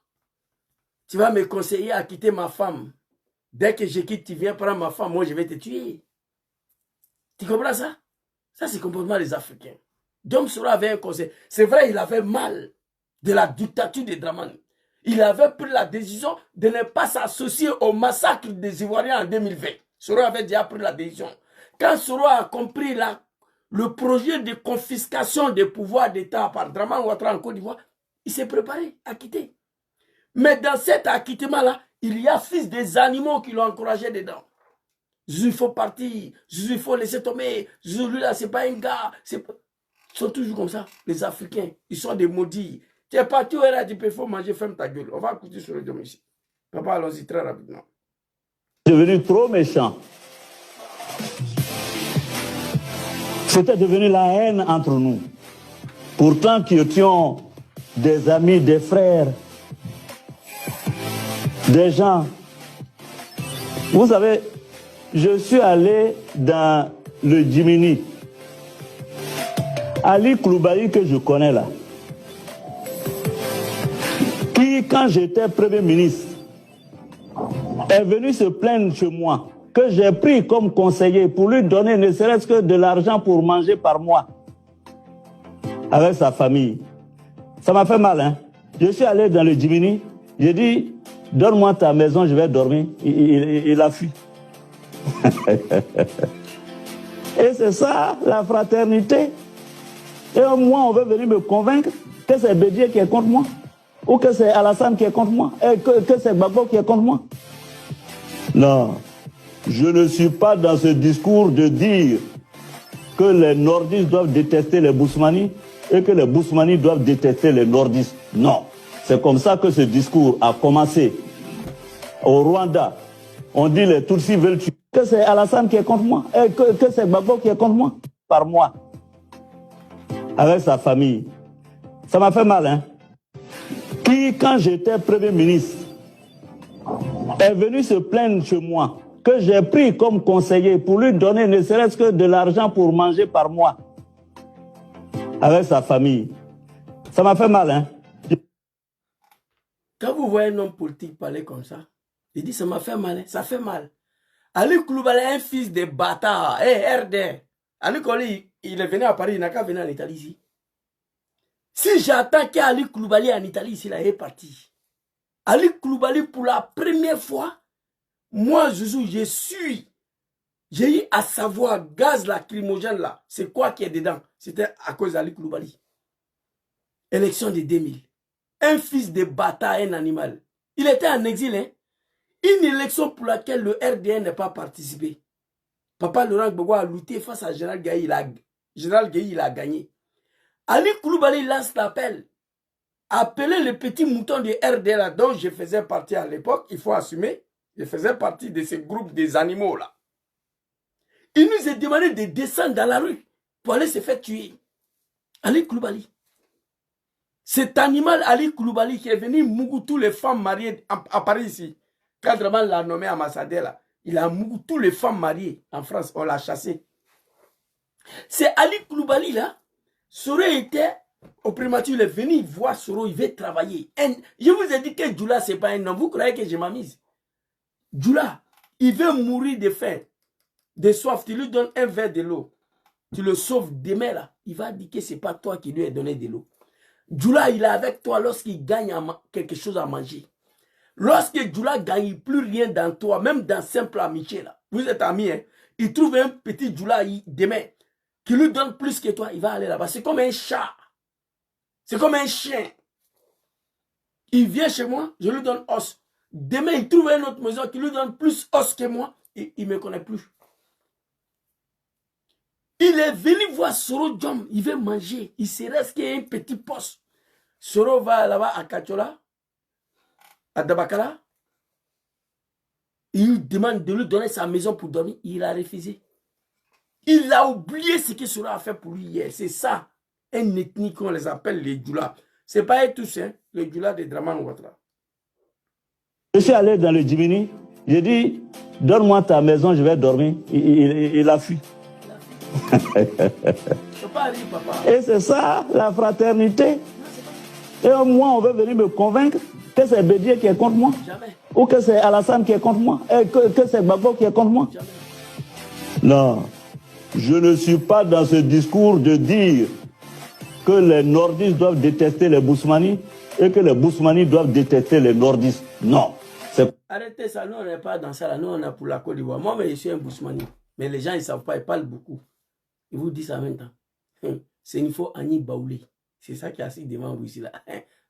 Tu vas me conseiller à quitter ma femme. Dès que je quitte, tu viens prendre ma femme, moi je vais te tuer. Tu comprends ça? Ça, c'est le comportement des Africains. Djom Soro avait un conseil. C'est vrai, il avait mal de la dictature de Dramane. Il avait pris la décision de ne pas s'associer au massacre des Ivoiriens en 2020. Soro avait déjà pris la décision. Quand Soro a compris le projet de confiscation des pouvoirs d'État par Dramane Ouattara en Côte d'Ivoire, il s'est préparé à quitter. Mais dans cet acquittement-là, il y a fils des animaux qui l'ont encouragé dedans. Il faut partir, il faut laisser tomber, lui là, c'est pas un gars. Ils sont toujours comme ça, les Africains. Ils sont des maudits. Tu es parti au RADP, il faut manger, ferme ta gueule. On va écouter sur le Djom ici. Papa, allons-y très rapidement. Devenu trop méchant. C'était devenu la haine entre nous. Pourtant, qui étions des amis, des frères, des gens. Vous savez, je suis allé dans le Djimini. Ali Koulibaly, que je connais là, qui, quand j'étais Premier ministre, est venu se plaindre chez moi que j'ai pris comme conseiller pour lui donner ne serait-ce que de l'argent pour manger par mois avec sa famille. Ça m'a fait mal, hein. Je suis allé dans le Djimini, j'ai dit, donne-moi ta maison, je vais dormir. Il a fui. Et c'est ça, la fraternité. Et moi, on veut venir me convaincre que c'est Bédié qui est contre moi, ou que c'est Alassane qui est contre moi, et que c'est Gbagbo qui est contre moi. Non, je ne suis pas dans ce discours de dire que les nordistes doivent détester les Bousmani et que les Bousmani doivent détester les nordistes. Non, c'est comme ça que ce discours a commencé. Au Rwanda, on dit les Tutsis veulent tuer, que c'est Alassane qui est contre moi, et que c'est Gbagbo qui est contre moi, par mois, avec sa famille. Ça m'a fait mal, hein. Qui, quand j'étais Premier ministre, est venu se plaindre chez moi, que j'ai pris comme conseiller pour lui donner ne serait-ce que de l'argent pour manger par mois, avec sa famille. Ça m'a fait mal, hein. Quand vous voyez un homme politique parler comme ça, il dit ça m'a fait mal, hein? Ça fait mal. Ali Koulibaly est un fils de bâtard, RD. Ali Koulibaly, il est venu à Paris, il n'a qu'à venir en Italie ici. Si j'attends qu'Ali Koulibaly en Italie, ici, là, il est parti. Ali Koulibaly, pour la première fois, moi, Zouzou, j'ai eu à savoir, gaz lacrymogène là, c'est quoi qui est dedans? C'était à cause d'Ali Koulibaly. Élection de 2000. Un fils de bâtard, un animal. Il était en exil, hein? Une élection pour laquelle le RDN n'a pas participé. Papa Laurent Gbagbo a lutté face à Général Gaye, il a gagné. Ali Koulibaly lance l'appel. Appelez le petit mouton de RDN dont je faisais partie à l'époque, il faut assumer, je faisais partie de ce groupe des animaux là. Il nous a demandé de descendre dans la rue pour aller se faire tuer. Ali Koulibaly. Cet animal Ali Koulibaly qui est venu mougou tous les femmes mariées à Paris ici. Quand Draman l'a nommé ambassadeur là, il a mougou tous les femmes mariées en France, on l'a chassé. C'est Ali Koulibaly là. Soro était au primature, il est venu voir Soro, il veut travailler. Je vous ai dit que Djoula, ce n'est pas un homme. Vous croyez que je m'amuse? Djoula, il veut mourir de faim, de soif. Tu lui donnes un verre de l'eau. Tu le sauves demain là. Il va dire que ce n'est pas toi qui lui as donné de l'eau. Djoula, il est avec toi lorsqu'il gagne quelque chose à manger. Lorsque Djoula ne gagne plus rien dans toi, même dans simple amitié là, vous êtes amis, hein? Il trouve un petit Djoula demain qui lui donne plus que toi, il va aller là-bas. C'est comme un chat. C'est comme un chien. Il vient chez moi, je lui donne os. Demain, il trouve une autre maison qui lui donne plus os que moi, et il ne me connaît plus. Il est venu voir Soro Djom, il veut manger. Il se reste qu'un petit poste. Soro va là-bas à Kachola, à Dabakala. Il lui demande de lui donner sa maison pour dormir. Il a refusé. Il a oublié ce que Soro a fait pour lui hier. C'est ça, un ethnie qu'on les appelle les Djoula. Ce n'est pas eux tous, hein, les Djoula de Draman Ouattara. Je suis allé dans le Djimini, j'ai dit, donne-moi ta maison, je vais dormir. Il a fui. Et c'est ça, la fraternité. Et moi, on veut venir me convaincre que c'est Bédié qui est contre moi. Jamais. Ou que c'est Alassane qui est contre moi. Et que c'est Gbagbo qui est contre moi. Jamais. Non, je ne suis pas dans ce discours de dire que les nordistes doivent détester les Bousmani et que les Bousmani doivent détester les nordistes. Non. Arrêtez ça, nous on n'est pas dans ça là, nous on est pour la Côte d'Ivoire. Moi, mais je suis un Bousmani. Mais les gens ils ne savent pas, ils parlent beaucoup. Ils vous disent ça en même temps. C'est une fois Annie Baoulé. C'est ça qui est assis devant vous ici là.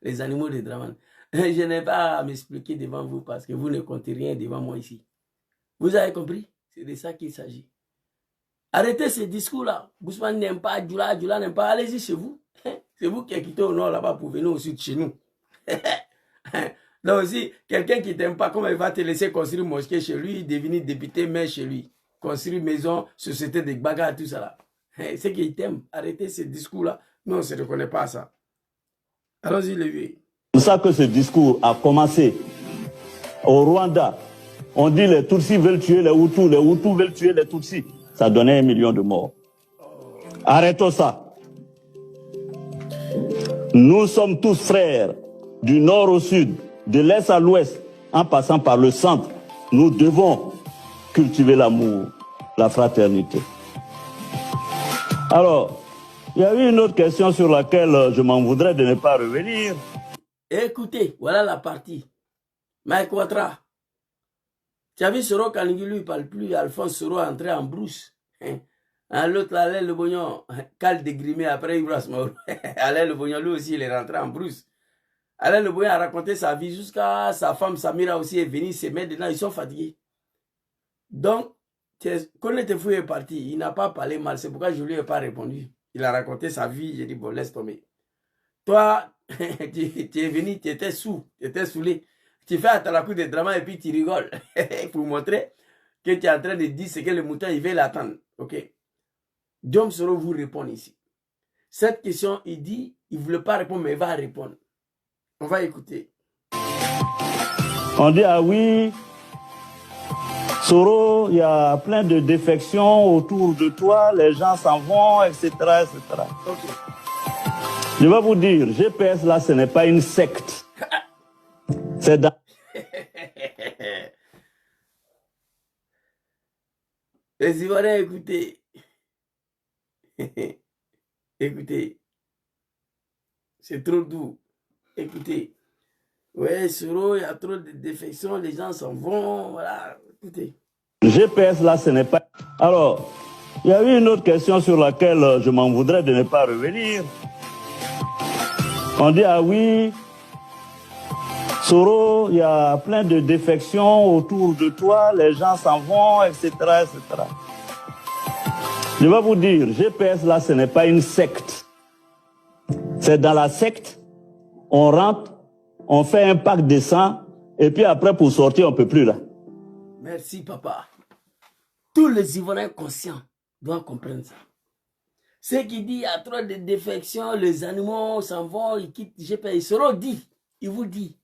Les animaux de Draman. Je n'ai pas à m'expliquer devant vous parce que vous ne comptez rien devant moi ici. Vous avez compris? C'est de ça qu'il s'agit. Arrêtez ce discours-là. Bousmani n'aime pas, Djoula n'aime pas. Allez-y chez vous. C'est vous qui êtes quitté au nord là-bas pour venir au sud chez nous. Donc aussi, quelqu'un qui ne t'aime pas, comment il va te laisser construire une mosquée chez lui, devenir député, maire chez lui, construire une maison, société de bagarres, tout ça là. C'est qu'il t'aime. Arrêtez ce discours-là. Nous, on ne se reconnaît pas à ça. Allons-y, les vieux. C'est pour ça que ce discours a commencé. Au Rwanda, on dit les Tutsis veulent tuer les Hutus veulent tuer les Tutsis. Ça donnait 1 million de morts. Arrêtons ça. Nous sommes tous frères, du nord au sud, de l'est à l'ouest, en passant par le centre. Nous devons cultiver l'amour, la fraternité. Alors, il y a eu une autre question sur laquelle je m'en voudrais de ne pas revenir. Écoutez, voilà la partie. Mike Ouattara. Tu as vu Soro Kaningui, lui, il ne parle plus. Alphonse Soro est entré en brousse. L'autre, Alain Le Bognon, Cal dégrimé après Ibras Mauro. Alain Le Bognon, lui aussi, il est rentré en brousse. Alain Le Bognon a raconté sa vie jusqu'à sa femme Samira aussi est venue se mettre dedans. Ils sont fatigués. Donc, quand Tefou est parti, il n'a pas parlé mal. C'est pourquoi je ne lui ai pas répondu. Il a raconté sa vie. J'ai dit, bon, laisse tomber. Toi, tu es venu, tu étais saoulé. Tu fais à ta coup de drama et puis tu rigoles. Pour montrer que tu es en train de dire ce que le mouton, il veut l'attendre. Ok. Diom Soro vous répond ici. Cette question, il dit, il ne voulait pas répondre, mais il va répondre. On va écouter. On dit, ah oui, Soro, il y a plein de défections autour de toi, les gens s'en vont, etc., etc. Ok. Je vais vous dire, GPS là, ce n'est pas une secte. C'est dans... Les Ivoiriens, écoutez. Écoutez. C'est trop doux. Écoutez. Ouais, Soro, il y a trop de défections, les gens s'en vont. Voilà. Écoutez. GPS là, ce n'est pas... Alors, il y a eu une autre question sur laquelle je m'en voudrais de ne pas revenir. On dit, ah oui, Soro, il y a plein de défections autour de toi, les gens s'en vont, etc., etc. Je vais vous dire, GPS là, ce n'est pas une secte. C'est dans la secte, on rentre, on fait un pacte de sang, et puis après, pour sortir, on ne peut plus là. Merci, papa. Tous les Ivoiriens conscients doivent comprendre ça. Ceux qui disent qu'il y a trop de défections, les animaux s'en vont, ils quittent GPS. Soro dit, il vous dit,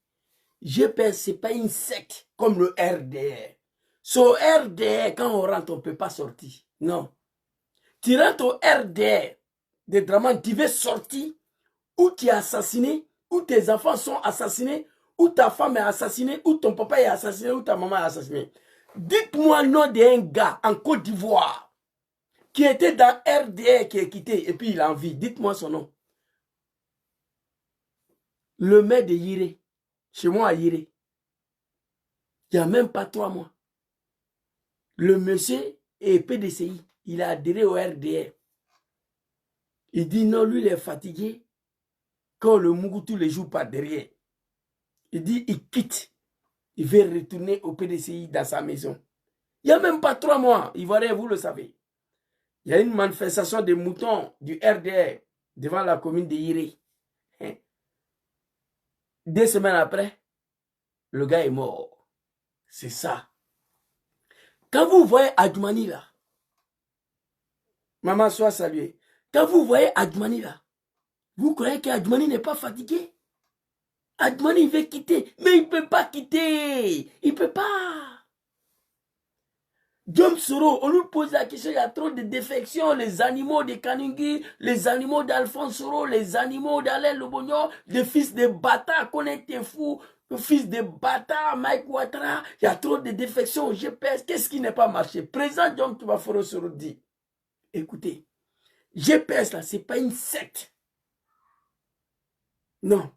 GPS, ce n'est pas une secte comme le RDR. Sur RDR, quand on rentre, on ne peut pas sortir. Non. Tu rentres au RDR de Draman, tu veux sortir, ou tu es assassiné, ou tes enfants sont assassinés, ou ta femme est assassinée, ou ton papa est assassiné, ou ta maman est assassinée. Dites-moi le nom d'un gars en Côte d'Ivoire qui était dans RDR, qui est quitté, et puis il a envie. Dites-moi son nom. Le maire de Yiré, chez moi à Yiré, il n'y a même pas 3 mois. Le monsieur est PDCI, il a adhéré au RDR. Il dit non, lui il est fatigué quand le Mougoutou les joue par derrière. Il dit il quitte, il veut retourner au PDCI dans sa maison. Il n'y a même pas 3 mois, Ivoirien, vous le savez. Il y a une manifestation des moutons du RDR devant la commune de Yiré. 2 semaines après, le gars est mort. C'est ça. Quand vous voyez Adjoumani là, maman soit saluée. Quand vous voyez Adjoumani là, vous croyez qu'Adjoumani n'est pas fatigué? Adjoumani veut quitter, mais il ne peut pas quitter. Il ne peut pas. Diom Soro, on lui pose la question, il y a trop de défections, les animaux de Kaningui, les animaux d'Alphonse Soro, les animaux d'Alain Le Bognon, les fils de Bata, Kone Tefou, le fils de Bata, Mike Ouattara, il y a trop de défections au GPS, qu'est-ce qui n'est pas marché? Président Diom Toubaforo Soro dit, écoutez, GPS là, c'est pas une secte. Non.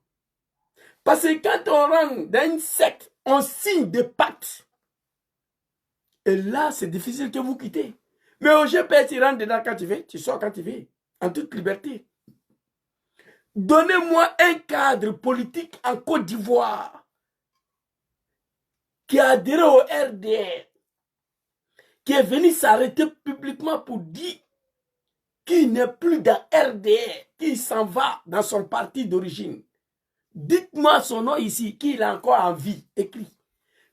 Parce que quand on rentre dans une secte, on signe des pactes. Et là, c'est difficile que vous quittez. Mais au GPS, tu rentres dedans quand tu veux, tu sors quand tu veux, en toute liberté. Donnez-moi un cadre politique en Côte d'Ivoire qui a adhéré au RDR, qui est venu s'arrêter publiquement pour dire qu'il n'est plus dans RDR, qu'il s'en va dans son parti d'origine. Dites-moi son nom ici, qu'il a encore en vie, écrit.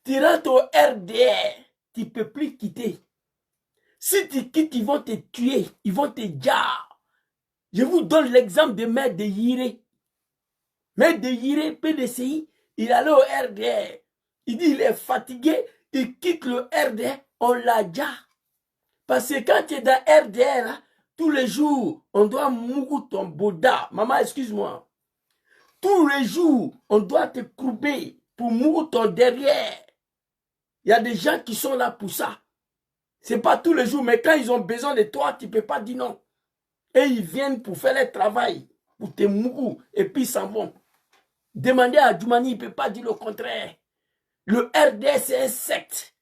Tu rentres au RDR. Tu ne peux plus quitter. Si tu quittes, ils vont te tuer. Ils vont te dire. Je vous donne l'exemple de Maître de Yiré. Maître de Yiré, PDCI, il allait au RDR. Il dit il est fatigué, il quitte le RDR, on l'a déjà. Parce que quand tu es dans RDR, là, tous les jours, on doit mourir ton boda. Maman, excuse-moi. Tous les jours, on doit te courber pour mourir ton derrière. Il y a des gens qui sont là pour ça. C'est pas tous les jours, mais quand ils ont besoin de toi, tu ne peux pas dire non. Et ils viennent pour faire leur travail, pour te mourir, et puis ils s'en vont. Demandez à Djoumani, il ne peut pas dire le contraire. Le RDS, c'est un secte.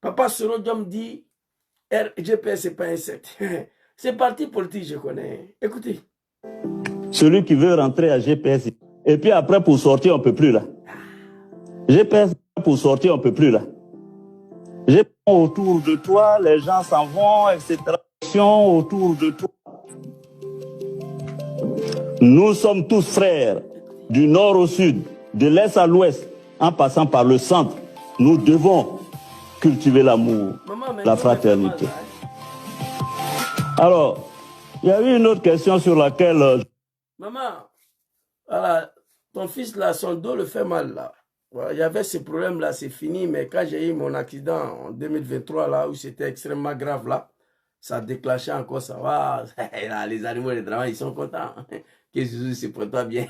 Papa Sorodium dit, GPS, ce n'est pas un secte. C'est parti politique, je connais. Écoutez. Celui qui veut rentrer à GPS, et puis après pour sortir, on ne peut plus là. GPS, pour sortir, on ne peut plus là. Autour de toi, les gens s'en vont, etc. Autour de toi. Nous sommes tous frères, du nord au sud, de l'est à l'ouest, en passant par le centre. Nous devons cultiver l'amour, la fraternité. Alors, il y a eu une autre question sur laquelle... Maman, voilà, ton fils là, son dos le fait mal là. Voilà, il y avait ce problème là, c'est fini, mais quand j'ai eu mon accident en 2023 là, où c'était extrêmement grave là, ça a déclenché encore ça. Wow. Là, les animaux de travail, ils sont contents. Que Jésus se pour toi bien.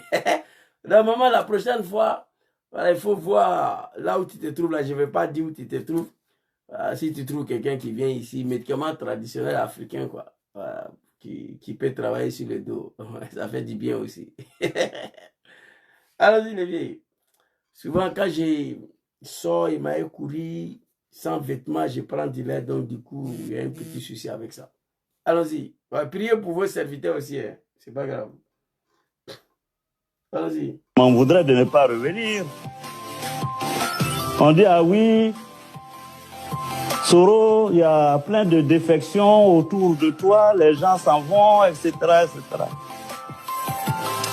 Donc maman, la prochaine fois, voilà, il faut voir là où tu te trouves là, je ne vais pas dire où tu te trouves. Si tu trouves quelqu'un qui vient ici, médicament traditionnel africain, quoi, qui peut travailler sur le dos, ça fait du bien aussi. Allons-y les vieilles. Souvent, quand je sors, il m'a couru sans vêtements, je prends du lait, donc du coup, il y a un petit souci avec ça. Allons-y. Priez pour vos serviteurs aussi, hein. C'est pas grave. Allons-y. On voudrait de ne pas revenir. On dit, ah oui, Soro, il y a plein de défections autour de toi, les gens s'en vont, etc., etc.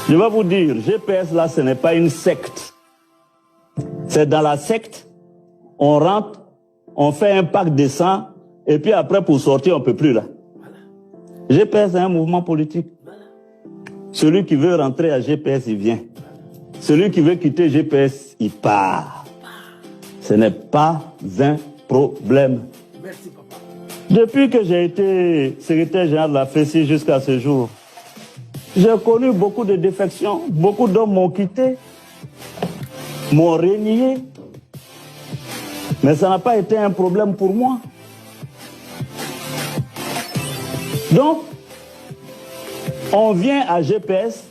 Je vais vous dire, GPS là, ce n'est pas une secte. C'est dans la secte, on rentre, on fait un pacte de sang, et puis après, pour sortir, on ne peut plus là. Voilà. GPS est un mouvement politique. Voilà. Celui qui veut rentrer à GPS, il vient. Voilà. Celui qui veut quitter GPS, il part. Ce n'est pas un problème. Merci, papa. Depuis que j'ai été secrétaire général de la FECI jusqu'à ce jour, j'ai connu beaucoup de défections. Beaucoup d'hommes m'ont quitté, m'ont renié. Mais ça n'a pas été un problème pour moi. Donc, on vient à GPS,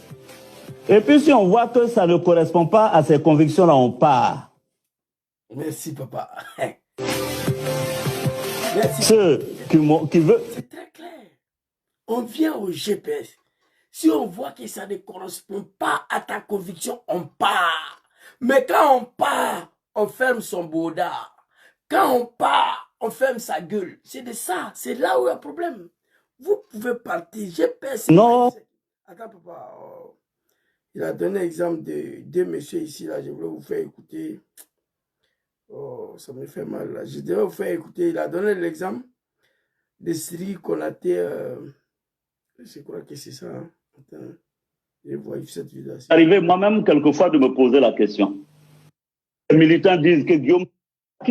et puis si on voit que ça ne correspond pas à ces convictions-là, on part. Merci, papa. Merci. Ceux qui veulent... C'est très clair. On vient au GPS. Si on voit que ça ne correspond pas à ta conviction, on part. Mais quand on part, on ferme son bordard. Quand on part, on ferme sa gueule. C'est de ça. C'est là où il y a un problème. Vous pouvez partir. GPS. Non. Attends, papa. Il a donné l'exemple de deux messieurs ici. Là. Je voulais vous faire écouter. Oh, ça me fait mal. Là. Je devais vous faire écouter. Il a donné l'exemple de Siri Konaté. Je crois que c'est ça. Hein. Attends. Je vois cette vidéo. Arrivé moi-même quelquefois de me poser la question. Les militants disent que Guillaume,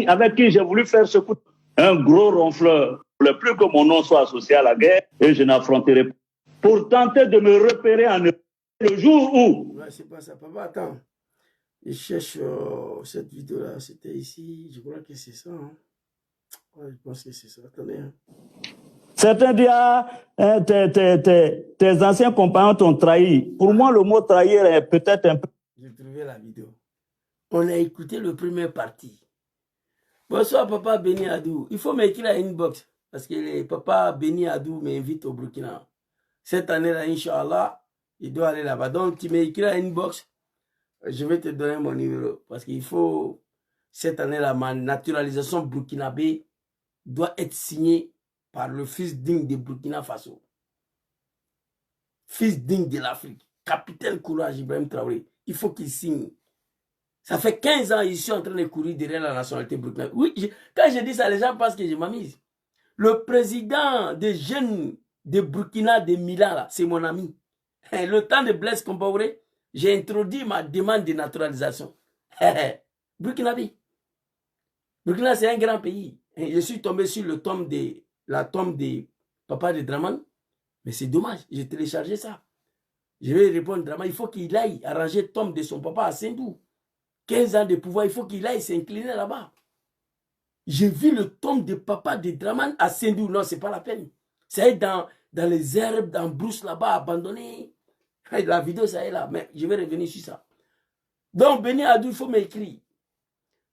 avec qui j'ai voulu faire ce coup, un gros ronfleur, ne voulait plus que mon nom soit associé à la guerre et je n'affronterai pas. Pour tenter de me repérer en le jour où... Ouais, c'est pas ça. Papa, attends. Je cherche cette vidéo-là. C'était ici. Je crois que c'est ça. Hein. Ouais, je pense que c'est ça. Attendez. Hein. Certains disent, ah, tes anciens compagnons t'ont trahi. Pour moi, le mot trahir est peut-être un peu... J'ai trouvé la vidéo. On a écouté le premier parti. Bonsoir, papa Béni Adou. Il faut m'écrire à inbox. Parce que le papa Béni Adou m'invite au Burkina. Cette année-là, Inch'Allah, il doit aller là-bas. Donc, tu m'écris à inbox. Je vais te donner mon numéro. Parce qu'il faut, cette année-là, ma naturalisation burkinabé doit être signée par le fils digne de Burkina Faso. Fils digne de l'Afrique. Capitaine Courage Ibrahim Traoré. Il faut qu'il signe. Ça fait 15 ans que je suis en train de courir derrière la nationalité burkinabé. Oui, quand je dis ça, les gens pensent que je m'amuse. Le président des jeunes de Burkina, de Milan, c'est mon ami. Le temps de Blaise Compaoré, j'ai introduit ma demande de naturalisation. Burkinabé. Burkina, c'est un grand pays. Je suis tombé sur la tombe de papa de Draman. Mais c'est dommage, j'ai téléchargé ça. Je vais répondre, Draman, il faut qu'il aille arranger la tombe de son papa à Sindou. 15 ans de pouvoir, il faut qu'il aille s'incliner là-bas. J'ai vu le tombe de papa de Draman à Sendou. Non, c'est pas la peine. C'est dans les herbes, dans brousse là-bas, abandonné. La vidéo, ça est là. Mais je vais revenir sur ça. Donc, Béni Adou, il faut m'écrire.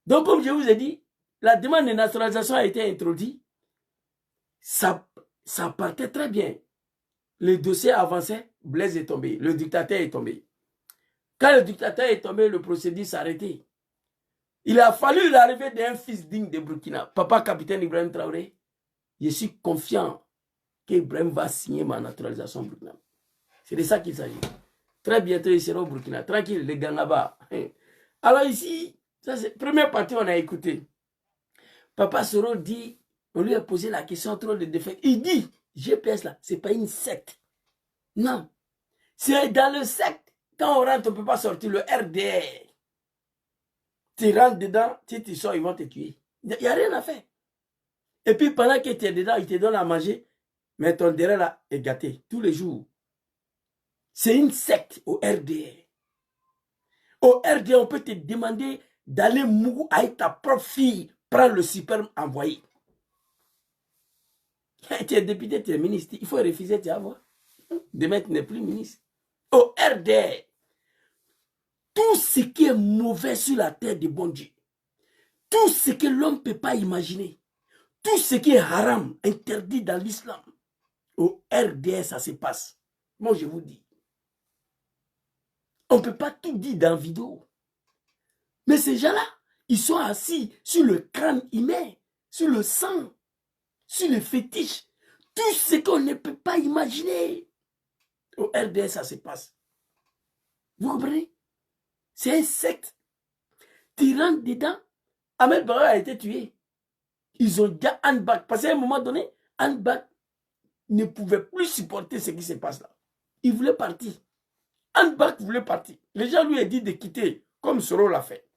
Donc, comme je vous ai dit, la demande de naturalisation a été introduite. Ça partait très bien. Le dossier avançait, Blaise est tombé. Le dictateur est tombé. Quand le dictateur est tombé, le procédé s'est arrêté. Il a fallu l'arrivée d'un fils digne de Burkina. Papa, capitaine Ibrahim Traoré, je suis confiant qu'Ibrahim va signer ma naturalisation au Burkina. C'est de ça qu'il s'agit. Très bientôt, il sera au Burkina. Tranquille, les Gangaba. Alors ici, ça c'est première partie, on a écouté. Papa Soro dit, on lui a posé la question trop de défaites. Il dit, GPS là, c'est pas une secte. Non. C'est dans le secte. Quand on rentre, on ne peut pas sortir le RDR. Tu rentres dedans, si tu sors, ils vont te tuer. Il n'y a rien à faire. Et puis pendant que tu es dedans, ils te donnent à manger, mais ton derrière là est gâté tous les jours. C'est une secte au RDR. Au RDR, on peut te demander d'aller mourir avec ta propre fille, prendre le sperme envoyé. Tu es député, tu es ministre, il faut refuser de avoir. Demain, tu n'es plus ministre. Au RDR, tout ce qui est mauvais sur la terre de bon Dieu, tout ce que l'homme ne peut pas imaginer, tout ce qui est haram, interdit dans l'islam, au RDR, ça se passe. Moi, je vous dis. On ne peut pas tout dire dans la vidéo. Mais ces gens-là, ils sont assis sur le crâne humain, sur le sang, sur les fétiches. Tout ce qu'on ne peut pas imaginer. Au RDS, ça se passe. Vous comprenez? C'est un secte. Tu rentres dedans. Ahmed Bara a été tué. Ils ont déjà Anbak. Parce qu'à un moment donné, Anbak ne pouvait plus supporter ce qui se passe là. Il voulait partir. Anbak voulait partir. Les gens lui ont dit de quitter, comme Soro l'a fait.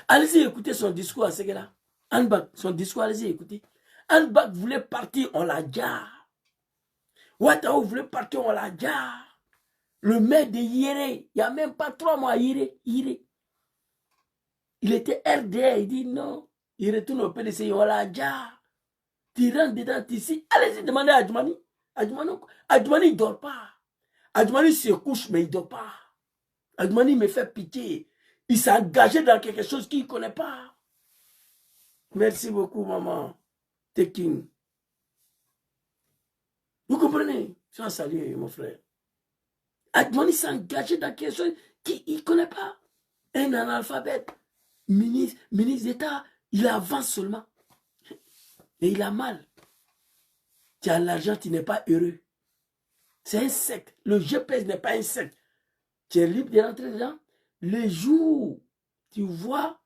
Allez-y écouter son discours à ce gars-là. Anbak, son discours, allez-y écouter. Anbak voulait partir, on l'a déjà. Ouattao voulait partir, on l'a déjà. Le maire de Yéré, il n'y a même pas 3 mois à Yéré. Il était RDA, il dit non. Il retourne au PDC, on l'a déjà. Tu rentres dedans, ici. Allez-y demander à Adjumani. Adjumani ne dort pas. Adjumani se couche, mais il ne dort pas. Adjumani me fait pitié. Il s'est engagé dans quelque chose qu'il ne connaît pas. Merci beaucoup, maman. Tekin. Vous comprenez? Je salue, mon frère. Adjumani s'est engagé dans quelque chose qu'il ne connaît pas. Un analphabète, ministre d'État, il avance seulement. Et il a mal. Tu as l'argent, tu n'es pas heureux. C'est un secte. Le GPS n'est pas un secte. Tu es libre de rentrer dedans. Le jour, tu vois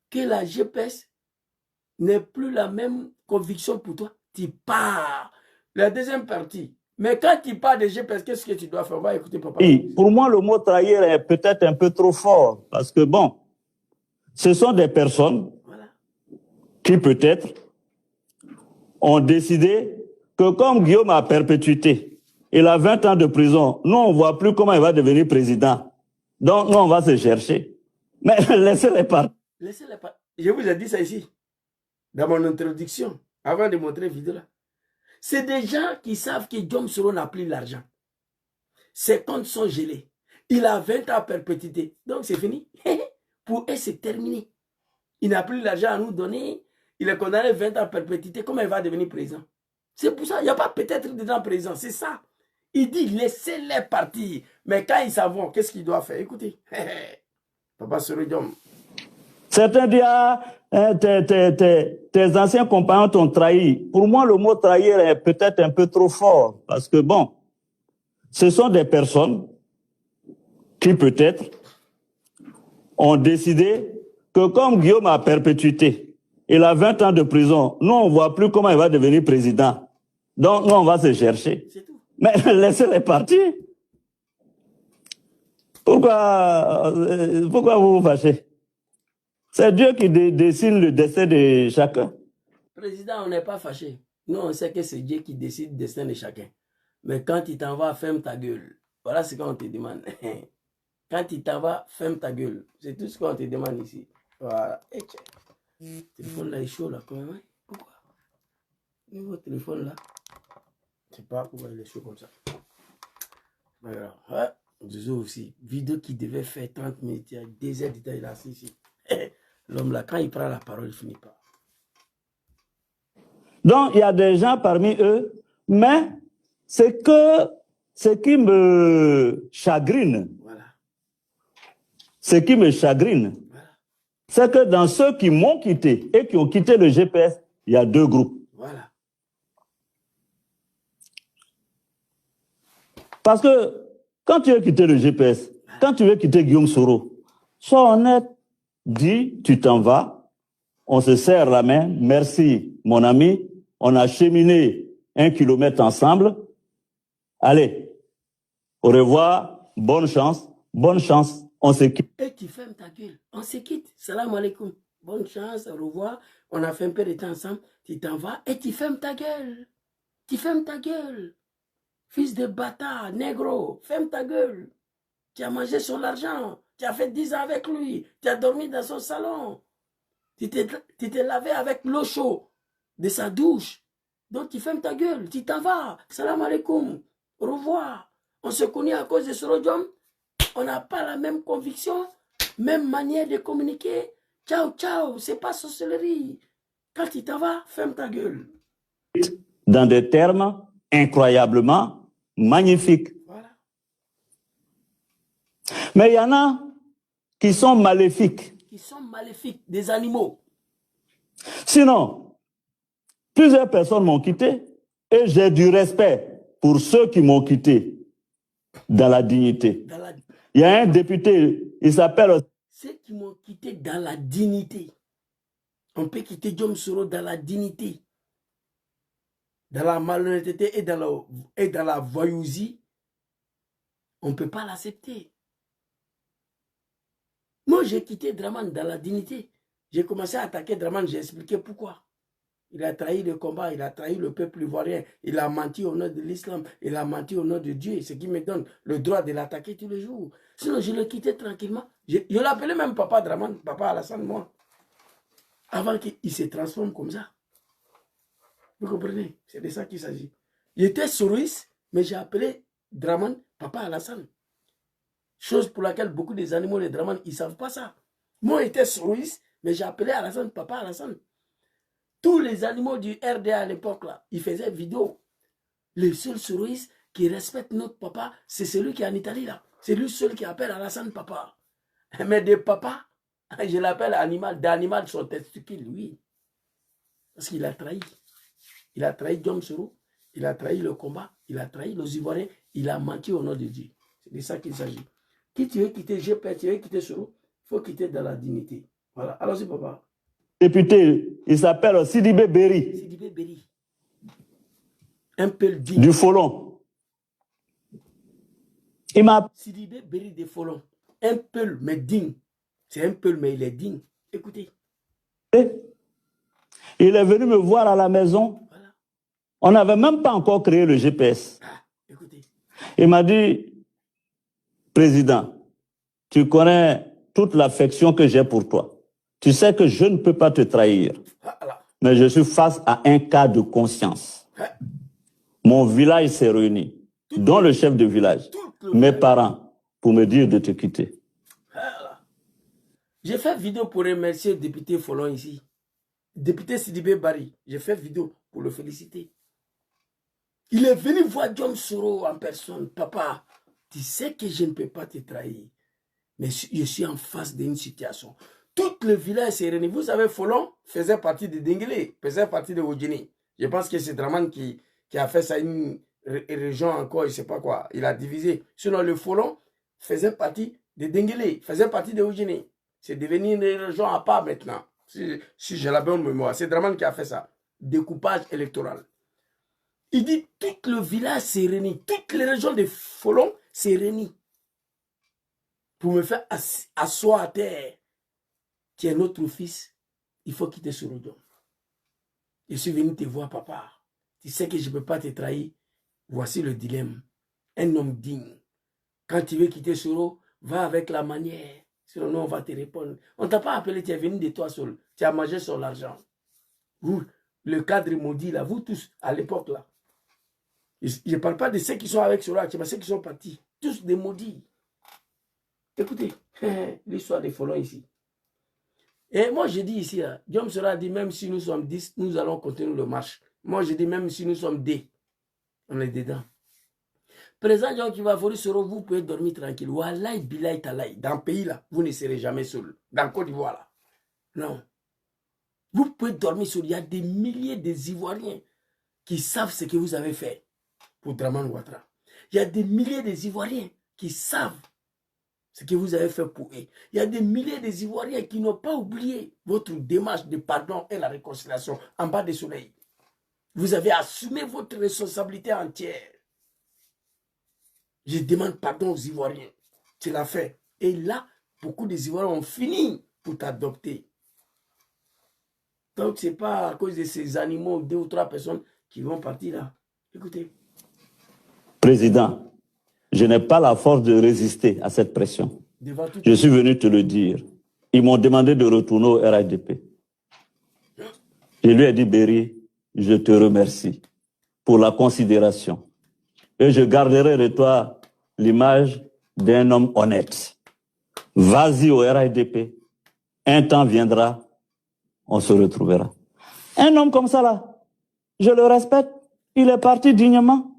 que la GPS n'est plus la même conviction pour toi, tu pars. La deuxième partie. Mais quand tu pars de GPS, qu'est-ce que tu dois faire? On va écouter papa. Et pour moi, le mot trahir est peut-être un peu trop fort. Parce que bon, ce sont des personnes qui peut-être ont décidé que comme Guillaume a perpétuité, il a 20 ans de prison, nous on ne voit plus comment il va devenir président. Donc nous on va se chercher. Mais laissez-les partir. Laissez-les partir. Je vous ai dit ça ici, dans mon introduction, avant de montrer la vidéo là. C'est des gens qui savent que Guillaume Soro n'a plus l'argent. Ses comptes sont gelés. Il a 20 ans à perpétuité. Donc c'est fini. Pour eux, c'est terminé. Il n'a plus l'argent à nous donner. Il est condamné 20 ans à perpétuité. Comment il va devenir président? C'est pour ça. Il n'y a pas peut-être dedans président. C'est ça. Il dit laissez-les partir. Mais quand ils savent, qu'est-ce qu'il doit faire? Écoutez. Papa Soro Diom. Certains disent, tes anciens compagnons t'ont trahi. Pour moi, le mot trahir est peut-être un peu trop fort. Parce que bon, ce sont des personnes qui peut-être ont décidé que comme Guillaume a perpétuité, il a 20 ans de prison, nous on ne voit plus comment il va devenir président. Donc nous on va se chercher. Mais laissez-les partir. Pourquoi vous vous fâchez? C'est Dieu qui décide le destin de chacun. Président, on n'est pas fâché. Nous, on sait que c'est Dieu qui décide le destin de chacun. Mais quand il t'en va, ferme ta gueule. Voilà ce qu'on te demande. Quand il t'en va, ferme ta gueule. C'est tout ce qu'on te demande ici. Voilà. Le téléphone là est chaud là quand même. Hein? Pourquoi? Votre téléphone là, je sais pas pourquoi il est chaud comme ça. Alors, ouais, Zozo aussi. Vidéo qui devait faire 30 minutes, il y a 2 heures de temps, il est assis ici. L'homme là, quand il prend la parole, il finit pas. Donc, il y a des gens parmi eux, mais ce qui me chagrine, Voilà. ce qui me chagrine, Voilà. c'est que dans ceux qui m'ont quitté et qui ont quitté le GPS, il y a 2 groupes. Voilà. Parce que quand tu veux quitter le GPS, quand tu veux quitter Guillaume Soro, sois honnête, dis, tu t'en vas, on se serre la main, merci mon ami, on a cheminé 1 kilomètre ensemble, allez, au revoir, bonne chance, on se quitte. Et tu fermes ta gueule, on se quitte, salam alaikum, bonne chance, au revoir, on a fait un peu de temps ensemble, tu t'en vas et tu fermes ta gueule, fils de bâtard, négro, ferme ta gueule, tu as mangé son argent, tu as fait 10 ans avec lui, tu as dormi dans son salon, tu t'es lavé avec l'eau chaude de sa douche, donc tu fermes ta gueule, tu t'en vas, salam alaikum, au revoir, on se connaît à cause de ce rodium, on n'a pas la même conviction, même manière de communiquer, ciao, ciao, c'est pas sorcellerie, quand tu t'en vas, ferme ta gueule. Dans des termes incroyablement magnifiques. Voilà. Mais il y en a qui sont maléfiques. Qui sont maléfiques, des animaux. Sinon, plusieurs personnes m'ont quitté et j'ai du respect pour ceux qui m'ont quitté dans la dignité. Il y a un député, il s'appelle... Ceux qui m'ont quitté dans la dignité. On peut quitter Guillaume Soro dans la dignité. Dans la malhonnêteté et dans la voyousie. On ne peut pas l'accepter. Moi, j'ai quitté Draman dans la dignité. J'ai commencé à attaquer Draman, j'ai expliqué pourquoi. Il a trahi le combat, il a trahi le peuple ivoirien, il a menti au nom de l'islam, il a menti au nom de Dieu, ce qui me donne le droit de l'attaquer tous les jours. Sinon, je le quittais tranquillement. Je l'appelais même Papa Draman, Papa Alassane, moi. Avant qu'il se transforme comme ça. Vous comprenez? C'est de ça qu'il s'agit. Il était soroïste, mais j'ai appelé Draman Papa Alassane. Chose pour laquelle beaucoup des animaux, les Draman, ils ne savent pas ça. Moi, j'étais soroïste, mais j'ai appelé Alassane Papa Alassane. Tous les animaux du RDA à l'époque, là, ils faisaient vidéo. Le seul soroïste qui respecte notre papa, c'est celui qui est en Italie, là. C'est lui seul qui appelle Alassane Papa. Mais des papas, je l'appelle animal, d'animal son testicule, oui. Parce qu'il a trahi. Il a trahi Guillaume Soro, il a trahi le combat, il a trahi les Ivoiriens, il a menti au nom de Dieu. C'est de ça qu'il s'agit. Qui tu veux quitter, tu veux quitter Soro, il faut quitter dans la dignité. Voilà. Alors c'est papa. Député, il s'appelle Sidibé Berry. Sidibé Berry. Un peu digne. Du Folon. Il m'a... Sidibé Berry de Folon. Un peu, mais digne. C'est un peu, mais il est digne. Écoutez. Il est venu me voir à la maison. Voilà. On n'avait même pas encore créé le GPS. Ah, écoutez. Il m'a dit, Président, tu connais toute l'affection que j'ai pour toi. Tu sais que je ne peux pas te trahir. Voilà. Mais je suis face à un cas de conscience. Mon village s'est réuni, dont le chef de village, mes parents, pour me dire de te quitter. Voilà. J'ai fait vidéo pour remercier le député Folon ici. Député Sidibé Berry. J'ai fait vidéo pour le féliciter. Il est venu voir Guillaume Soro en personne. Papa, tu sais que je ne peux pas te trahir. Mais je suis en face d'une situation. Tout le village s'est réuni. Vous savez, Folon faisait partie de Denguélé, faisait partie de Wodjini. Je pense que c'est Draman qui a fait ça une région encore, je ne sais pas quoi. Il a divisé. Sinon, le Folon faisait partie de Denguélé, faisait partie de Wodjini. C'est devenu une région à part maintenant. Si j'ai la bonne mémoire. C'est Draman qui a fait ça. Découpage électoral. Il dit, tout le village s'est réuni. Toutes les régions de Folon s'est réuni. Pour me faire asseoir à terre. Tu es notre fils, il faut quitter ce rodium. Je suis venu te voir, papa. Tu sais que je ne peux pas te trahir. Voici le dilemme. Un homme digne. Quand tu veux quitter Soro, va avec la manière. Sinon, nous, on va te répondre. On ne t'a pas appelé, tu es venu de toi seul. Tu as mangé sur l'argent. Vous, le cadre maudit, là, vous tous, à l'époque, là. Je ne parle pas de ceux qui sont avec Soro, mais ceux qui sont partis. Tous des maudits. Écoutez, l'histoire des folons ici. Et moi, je dis ici, Diom Soro a dit, même si nous sommes 10, nous allons continuer le marche. Moi, je dis, même si nous sommes 2, on est dedans. Président John Kivavori Soro, vous pouvez dormir tranquille. Wallahi, bilahi, talahi. Dans le pays là, vous ne serez jamais seul. Dans le Côte d'Ivoire là. Non. Vous pouvez dormir seul. Il y a des milliers d'Ivoiriens qui savent ce que vous avez fait pour Dramane Ouattara. Il y a des milliers d'Ivoiriens qui savent ce que vous avez fait pour eux. Il y a des milliers d'Ivoiriens qui n'ont pas oublié votre démarche de pardon et la réconciliation en bas du soleil. Vous avez assumé votre responsabilité entière. Je demande pardon aux Ivoiriens. Tu l'as fait. Et là, beaucoup d'Ivoiriens ont fini pour t'adopter. Donc, ce n'est pas à cause de ces animaux, 2 ou 3 personnes qui vont partir là. Écoutez. Président, je n'ai pas la force de résister à cette pression. Je suis venu te le dire. Ils m'ont demandé de retourner au RHDP. Je lui ai dit, Berry, je te remercie pour la considération. Et je garderai de toi l'image d'un homme honnête. Vas-y au RHDP. Un temps viendra, on se retrouvera. Un homme comme ça là, je le respecte. Il est parti dignement.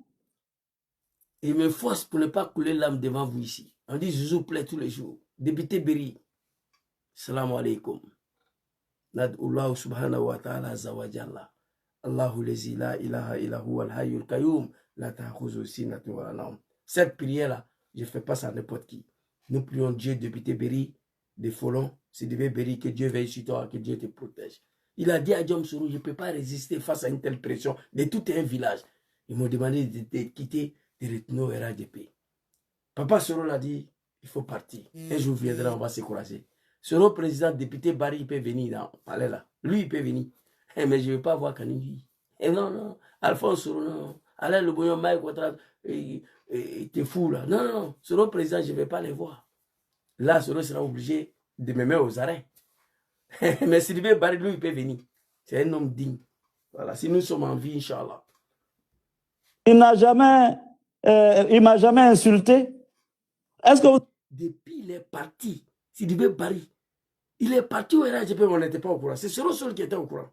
Il me force pour ne pas couler l'âme devant vous ici. On dit Zouzou plaît tous les jours. Député Berry. Salam alaikum. Nad'ullahu subhanahu wa ta'ala azawajalla. Allahu lezi la ilaha illahu al-hayyul qayyum. Cette prière-là, je ne fais pas ça à n'importe qui. Nous prions Dieu, député Berry, des Folons, c'est de Berry, que Dieu veille sur toi, que Dieu te protège. Il a dit à Diom Soro, je ne peux pas résister face à une telle pression de tout un village. Ils m'ont demandé de quitter, de retourner au RHDP. Papa Soro l'a dit, il faut partir. Un jour viendra, on va se croiser. Soro, président, député Barry, il peut venir dans le palais là. Lui, il peut venir. Mais je ne veux pas voir Kanini. Et non, non, Alphonse Soro, non. Alain Le Boyon, Mike Ouattara, t'es fou là. Non, non, non. Soro président, je ne vais pas les voir. Là, Soro sera obligé de me mettre aux arrêts. Mais Sylvain Barry, lui, il peut venir. C'est un homme digne. Voilà, si nous sommes en vie, Inch'Allah. Il m'a jamais insulté. Est-ce que vous... Depuis il est parti, Sylvain Barry, il est parti au RHDP, mais on n'était pas au courant. C'est Soro seul qui était au courant.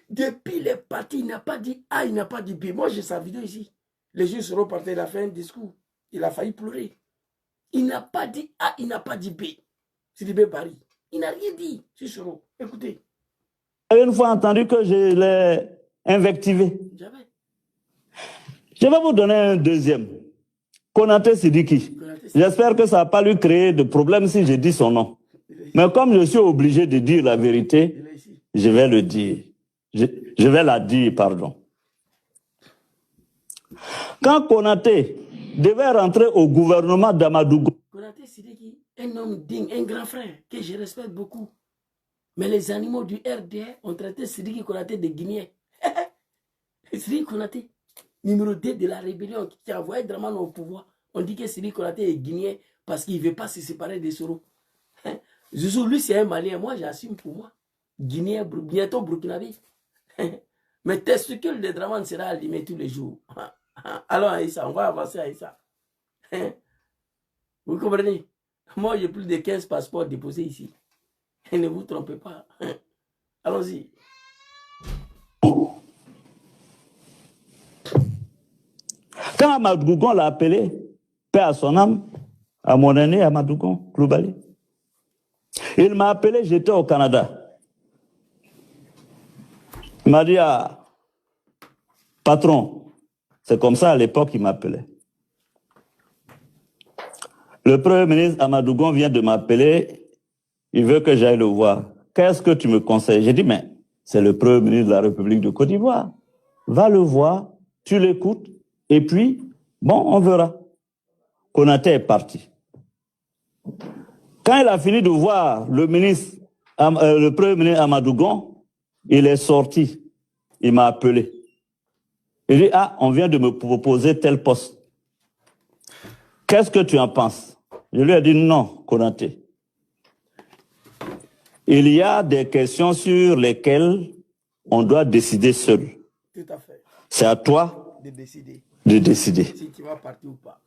Depuis il est parti, il n'a pas dit A, il n'a pas dit B. Moi, j'ai sa vidéo ici. Les jours seront partis, il a fait un discours. Il a failli pleurer. Il n'a pas dit A, il n'a pas dit B. Sylvain Barry. Il n'a rien dit sur Soro. Écoutez. Vous avez une fois entendu que je l'ai invectivé. Jamais. Je vais vous donner un deuxième. Konaté Sidiki. J'espère que ça n'a pas lui créé de problème si je dis son nom. Mais comme je suis obligé de dire la vérité, je vais le dire. Je vais la dire, pardon. Quand Konaté devait rentrer au gouvernement d'Amadougou, Konaté Sidiki, un homme digne, un grand frère que je respecte beaucoup. Mais les animaux du RDR ont traité Sidiki Konaté de Guinéen. Sidiki Konaté, numéro 2 de la rébellion qui a envoyé Dramane au pouvoir. On dit que Sidiki Konaté est Guinéen parce qu'il ne veut pas se séparer de Soro. Zouzou, lui, c'est un Malien. Moi, j'assume pour moi. Guinéen, bientôt Burkinabé. Mais testicule de Dramane sera allumé tous les jours. Alors, Aïssa, on va avancer, Aïssa. Vous comprenez? Moi, j'ai plus de 15 passeports déposés ici. Ne vous trompez pas. Allons-y. Quand Amadougon l'a appelé, paix à son âme, à mon aîné Amadougon Coulibaly, il m'a appelé, j'étais au Canada. Il m'a dit, ah, patron, c'est comme ça à l'époque il m'appelait. Le Premier ministre Amadougon vient de m'appeler, il veut que j'aille le voir. Qu'est-ce que tu me conseilles? J'ai dit, mais c'est le Premier ministre de la République de Côte d'Ivoire. Va le voir, tu l'écoutes, et puis, bon, on verra. Konaté est parti. Quand il a fini de voir le Premier ministre Amadougon, il est sorti. Il m'a appelé. Il dit, ah, on vient de me proposer tel poste. Qu'est-ce que tu en penses? Je lui ai dit, non, Konaté. il y a des questions sur lesquelles on doit décider seul. Tout à fait. C'est à toi De décider de décider. si tu vas partir ou pas.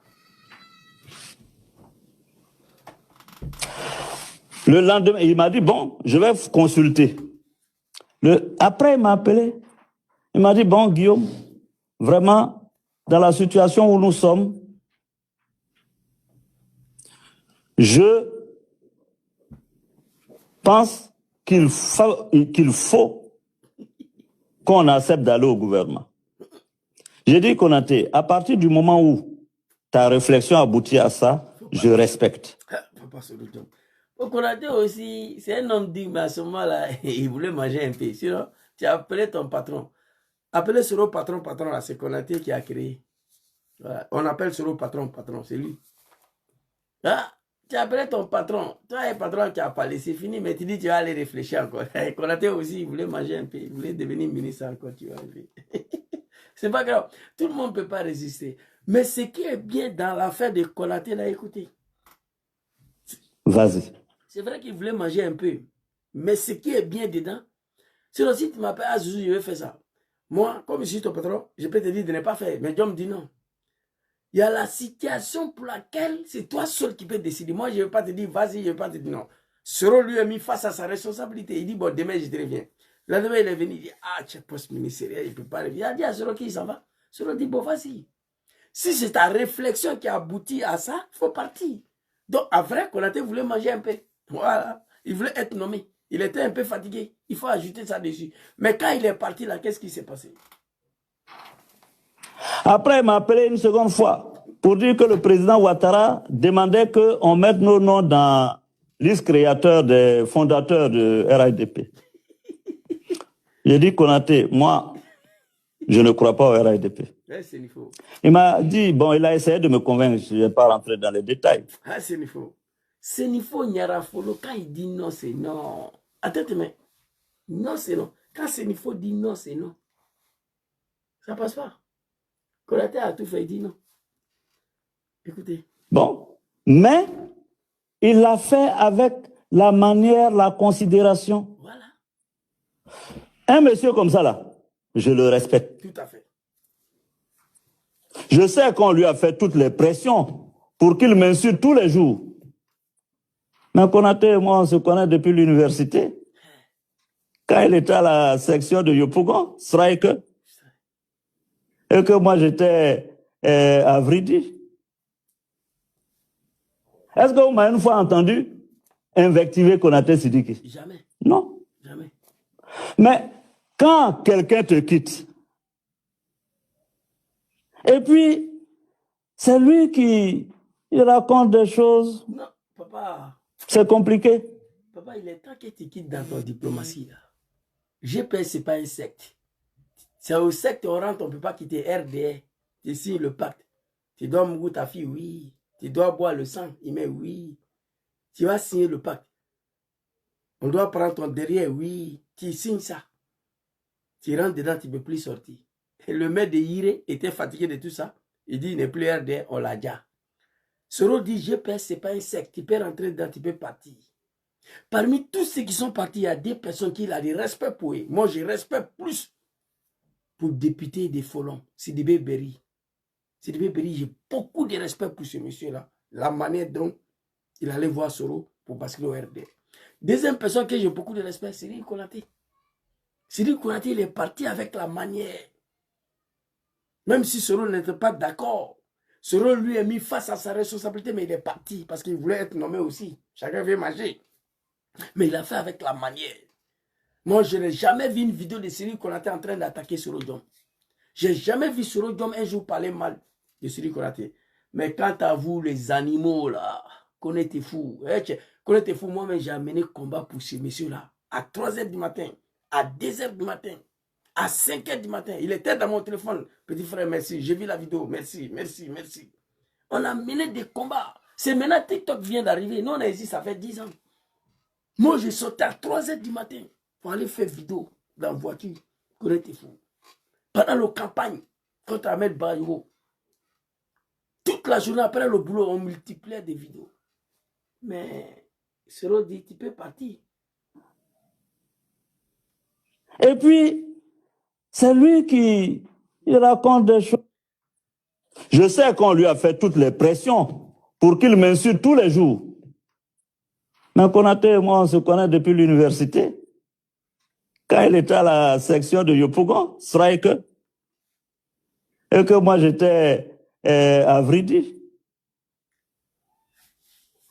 Le lendemain, il m'a dit, bon, je vais consulter. Après, il m'a appelé. Il m'a dit, bon, Guillaume, vraiment, dans la situation où nous sommes, je pense qu'il faut qu'on accepte d'aller au gouvernement. J'ai dit, Konaté, à partir du moment où ta réflexion aboutit à ça, je respecte. Papa Soro Diom. Au Konaté aussi, c'est un homme digne, mais à ce moment-là, il voulait manger un peu. Sinon, tu as appelé ton patron. Appelez Soro patron, là, c'est Konaté qui a créé. Voilà. On appelle Soro patron, c'est lui. Ah, tu as appelé ton patron. Toi, le patron qui a parlé, c'est fini, mais tu dis tu vas aller réfléchir encore. Konaté aussi, il voulait manger un peu, il voulait devenir ministre encore, tu vois. C'est pas grave, tout le monde ne peut pas résister. Mais ce qui est bien dans l'affaire de Konaté, là, écoutez. Vas-y. C'est vrai qu'il voulait manger un peu, mais ce qui est bien dedans, sinon si tu m'appelles à Zouzou, je vais faire ça. Moi, comme je suis ton patron, je peux te dire de ne pas faire, mais Dieu me dit non. Il y a la situation pour laquelle c'est toi seul qui peux décider. Moi, je ne vais pas te dire vas-y, je ne vais pas te dire non. Soro lui a mis face à sa responsabilité. Il dit bon, demain, je te reviens. Le lendemain, il est venu, il dit ah, tu es poste ministériel, il ne peut pas revenir. Il a dit à Soro qu'il s'en va. Soro dit bon, vas-y. Si c'est ta réflexion qui aboutit à ça, il faut partir. Donc, à vrai, Konaté voulait manger un peu. Voilà. Il voulait être nommé. Il était un peu fatigué. Il faut ajouter ça dessus. Mais quand il est parti là, qu'est-ce qui s'est passé? Après, il m'a appelé une seconde fois pour dire que le président Ouattara demandait qu'on mette nos noms dans la liste créateur des fondateurs de RAIDP. J'ai dit, Konaté, moi, je ne crois pas au RAIDP. Il m'a dit, bon, il a essayé de me convaincre, je ne vais pas rentrer dans les détails. Ah, c'est Nifo. C'est Nifo Nyarafolo, quand il dit non, c'est non. Attends, mais non, c'est non. Quand c'est Nifo dit non, c'est non. Ça passe pas. Konaté a tout fait, il dit non. Écoutez. Bon, mais il l'a fait avec la manière, la considération. Voilà. Un monsieur comme ça, là, je le respecte. Tout à fait. Je sais qu'on lui a fait toutes les pressions pour qu'il m'insulte tous les jours. Mais Konaté et moi, on se connaît depuis l'université. Quand il était à la section de Yopougon, Striker, et que moi j'étais à Vridi. Est-ce que vous m'avez une fois entendu invectiver Konaté Sidiki? Jamais. Non. Jamais. Mais quand quelqu'un te quitte, et puis c'est lui qui il raconte des choses. Non, papa. C'est compliqué. Papa, il est temps que tu quittes dans ton diplomatie. Là. GPS, ce n'est pas un secte. C'est au secte, on rentre, on ne peut pas quitter RDR. Tu signes le pacte. Tu dois mourir ta fille, oui. Tu dois boire le sang, il met oui. Tu vas signer le pacte. On doit prendre ton derrière, oui. Tu signes ça. Tu rentres dedans, tu ne peux plus sortir. Et le maire de Yiré était fatigué de tout ça. Il dit, il n'est plus RDR, on l'a déjà. Soro dit, GPS, ce n'est pas un secte. Tu peux rentrer dedans, tu peux partir. Parmi tous ceux qui sont partis, il y a des personnes qui ont du respect pour eux. Moi, je respecte plus pour le député des Folons, Sidibé Berry. Sidibé Berry, j'ai beaucoup de respect pour ce monsieur-là. La manière dont il allait voir Soro pour basculer au RDR. Deuxième personne que j'ai beaucoup de respect, c'est Cyril Konaté. Cyril Konaté, il est parti avec la manière. Même si Soro n'était pas d'accord. Soro lui est mis face à sa responsabilité, mais il est parti parce qu'il voulait être nommé aussi. Chacun veut manger. Mais il a fait avec la manière. Moi, je n'ai jamais vu une vidéo de Cyril Konaté en train d'attaquer Soro Diom. Je n'ai jamais vu Soro Diom un jour parler mal de Cyril Konaté. Mais quant à vous, les animaux, là, connaissez fou. Connaissez fou, moi-même, j'ai amené combat pour ces messieurs-là. À 3h du matin, à 2h du matin, à 5h du matin. Il était dans mon téléphone. Petit frère, merci. J'ai vu la vidéo. Merci, merci, merci. On a mené des combats. C'est maintenant TikTok vient d'arriver. Nous, on a ici, ça fait 10 ans. Moi, je sautais à 3h du matin pour aller faire vidéo dans la voiture. Connaissez fou. Pendant la campagne contre Ahmed Bayogo. Toute la journée après le boulot, on multipliait des vidéos. Mais Soro dit, tu peux partir. Et puis, c'est lui qui il raconte des choses. Je sais qu'on lui a fait toutes les pressions pour qu'il m'insulte tous les jours. Mais Konaté et moi, on se connaît depuis l'université. Quand il était à la section de Yopougon, Striker, et que moi j'étais à Vridi.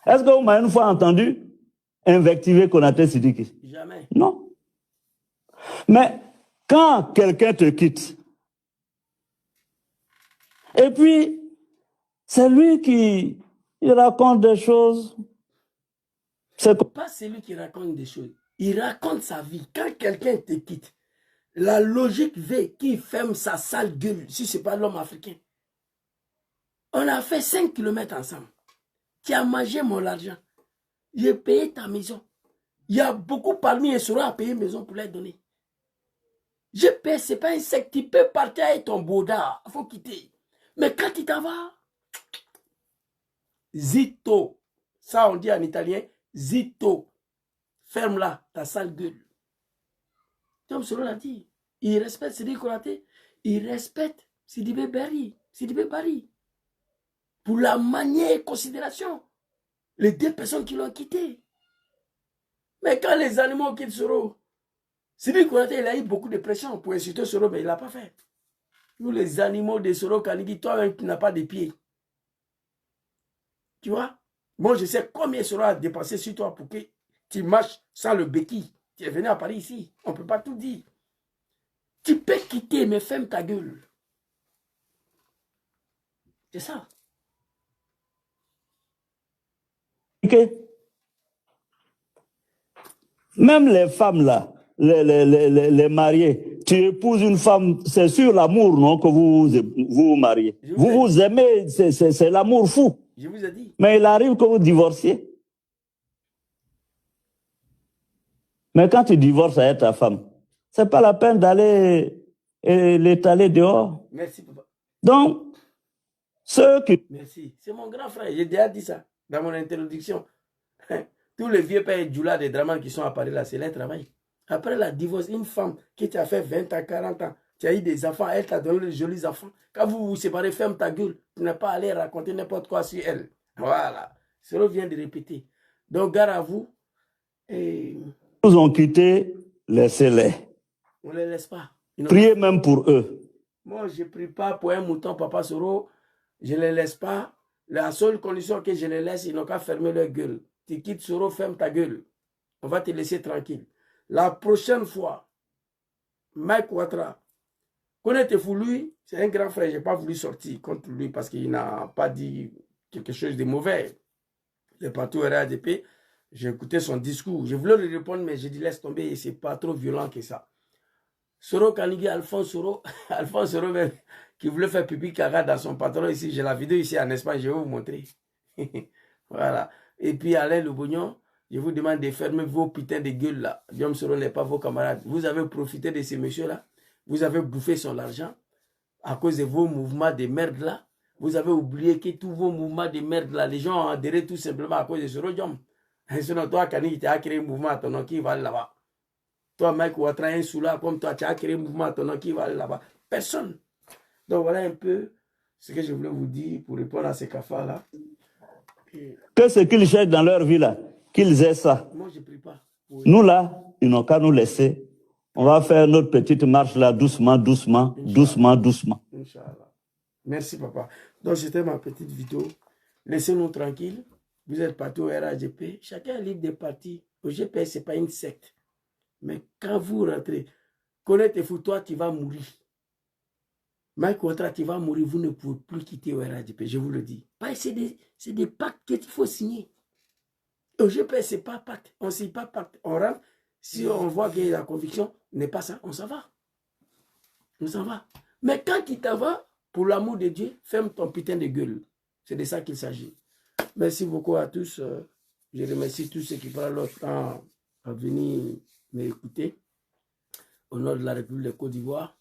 Est-ce que vous m'avez une fois entendu invectiver Konaté Sidiki? Jamais. Non. Mais quand quelqu'un te quitte, et puis c'est lui qui il raconte des choses. Pas celui qui raconte des choses. Il raconte sa vie. Quand quelqu'un te quitte, la logique veut qu'il ferme sa sale gueule, si ce n'est pas l'homme africain. On a fait 5 km ensemble. Tu as mangé mon argent. J'ai payé ta maison. Il y a beaucoup parmi eux qui seront à payer maison pour les donner. Je paye, ce n'est pas un sec. Tu peux partir avec ton boda. Il faut quitter. Mais quand tu t'en vas, zitto. Ça, on dit en italien, zitto. Ferme-la, ta sale gueule. Tom Soro l'a dit. Il respecte Sidiki Konaté. Il respecte Sidibé Bari. Pour la manière et considération. Les 2 personnes qui l'ont quitté. Mais quand les animaux quittent Soro, Sidiki Konaté, il a eu beaucoup de pression pour insulter Soro, mais il ne l'a pas fait. Nous, les animaux de Soro Kanigi, toi-même, tu n'as pas de pieds. Tu vois? Moi, je sais combien Soro a dépensé sur toi pour que tu marches sans le béquille. Tu es venu à Paris ici. On ne peut pas tout dire. Tu peux quitter, mais ferme ta gueule. C'est ça. Même les femmes là, les mariés, tu épouses une femme, c'est sur l'amour, non, que vous vous mariez. Vous aimez, c'est l'amour fou. Je vous ai dit. Mais il arrive que vous divorciez. Mais quand tu divorces avec ta femme, c'est pas la peine d'aller l'étaler dehors. Merci, papa. Donc, ceux qui... Merci. C'est mon grand frère. J'ai déjà dit ça dans mon introduction. Tous les vieux pères Djoula des Draman qui sont à Paris là, c'est leur travail. Après la divorce, une femme qui t'a fait 20 ans, 40 ans, tu as eu des enfants, elle t'a donné de jolis enfants. Quand vous vous séparez, ferme ta gueule. Tu n'es pas allé raconter n'importe quoi sur elle. Voilà. Cela vient de répéter. Donc, gare à vous. Et... nous ont quittés, laissez-les. On ne les laisse pas. Priez même pour eux. Moi, je ne prie pas pour un mouton, Papa Soro. Je ne les laisse pas. La seule condition que je les laisse, ils n'ont qu'à fermer leur gueule. Tu quittes Soro, ferme ta gueule. On va te laisser tranquille. La prochaine fois, Mike Ouattara, connaissez-vous lui? C'est un grand frère. Je n'ai pas voulu sortir contre lui parce qu'il n'a pas dit quelque chose de mauvais. Le parti RADP, j'ai écouté son discours. Je voulais lui répondre, mais j'ai dit laisse tomber, c'est pas trop violent que ça. Soro Kanigi, Alphonse Soro même, qui voulait faire pipi caca dans son pantalon ici. J'ai la vidéo ici en Espagne, je vais vous montrer. Voilà. Et puis Alain Le Bognon, je vous demande de fermer vos putains de gueules là. Guillaume Soro n'est pas vos camarades. Vous avez profité de ces messieurs-là. Vous avez bouffé son argent à cause de vos mouvements de merde là. Vous avez oublié que tous vos mouvements de merde là, les gens ont adhéré tout simplement à cause de Soro Diom. Sinon, toi, Kani, tu as créé un mouvement à ton nom qui va là-bas. Toi, Mike Ouattara, un soula comme toi, tu as créé un mouvement à ton nom qui va aller là-bas. Personne. Donc voilà un peu ce que je voulais vous dire pour répondre à ces cafards-là. Que ce qu'ils cherchent dans leur vie là, qu'ils aient ça. Moi, je ne prie pas. Oui. Nous là, ils n'ont qu'à nous laisser. On va faire notre petite marche là, doucement, doucement, doucement, doucement. Inch'Allah. Merci, papa. Donc, c'était ma petite vidéo. Laissez-nous tranquilles. Vous êtes partis au RADP. Chacun est libre de partir. Au GPS, ce n'est pas une secte. Mais quand vous rentrez, connaissez-vous, toi, tu vas mourir. Mike Ouattara, tu vas mourir. Vous ne pouvez plus quitter au RADP, je vous le dis. C'est des pactes qu'il faut signer. Au GPS, ce n'est pas pacte. On ne signe pas pacte. On rentre. Si on voit que la conviction n'est pas ça, on s'en va. On s'en va. Mais quand tu t'en vas, pour l'amour de Dieu, ferme ton putain de gueule. C'est de ça qu'il s'agit. Merci beaucoup à tous. Je remercie tous ceux qui prennent leur temps à venir m'écouter. Au nom de la République de Côte d'Ivoire.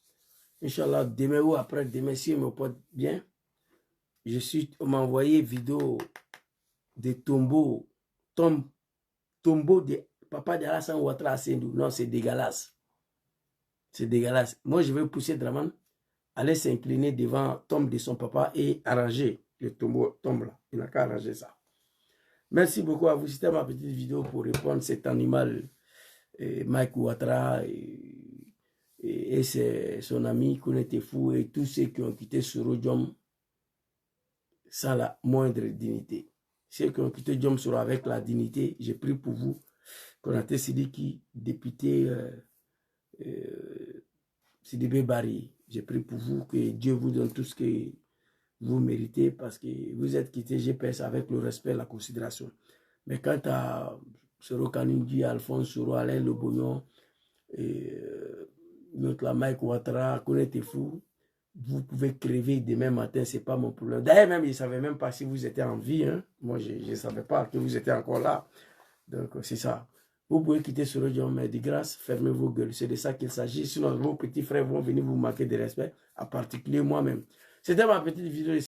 Inch'Allah, demain ou après-demain, si on me porte bien, on m'a envoyé vidéo des tombeaux de Papa de Alassane Ouattara à Sendou. Non, c'est dégueulasse. C'est dégueulasse. Moi, je vais pousser Draman, aller s'incliner devant la tombe de son papa et arranger le tombe là. Il n'a qu'à arranger ça. Merci beaucoup à vous. C'était ma petite vidéo pour répondre à cet animal, Mike Ouattara et son ami Kounete Fou et tous ceux qui ont quitté Soro Diom sans la moindre dignité. Ceux qui ont quitté Diom Soro avec la dignité, j'ai pris pour vous Konaté Sidiki, député Sidibé Bari. J'ai pris pour vous que Dieu vous donne tout ce que vous méritez parce que vous êtes quitté GPS avec le respect et la considération. Mais quant à Soro Kanungi, Alphonse Soro, Alain Lebognon, notre la Mike Ouattara, Kounete Fou, vous pouvez crever demain matin, ce n'est pas mon problème. D'ailleurs, même, je ne savais même pas si vous étiez en vie. Hein. Moi, je ne savais pas que vous étiez encore là. Donc, c'est ça. Vous pouvez quitter Soro Diom, mais de grâce, fermez vos gueules. C'est de ça qu'il s'agit. Sinon, vos petits frères vont venir vous manquer de respect, en particulier moi-même. C'était ma petite vidéo.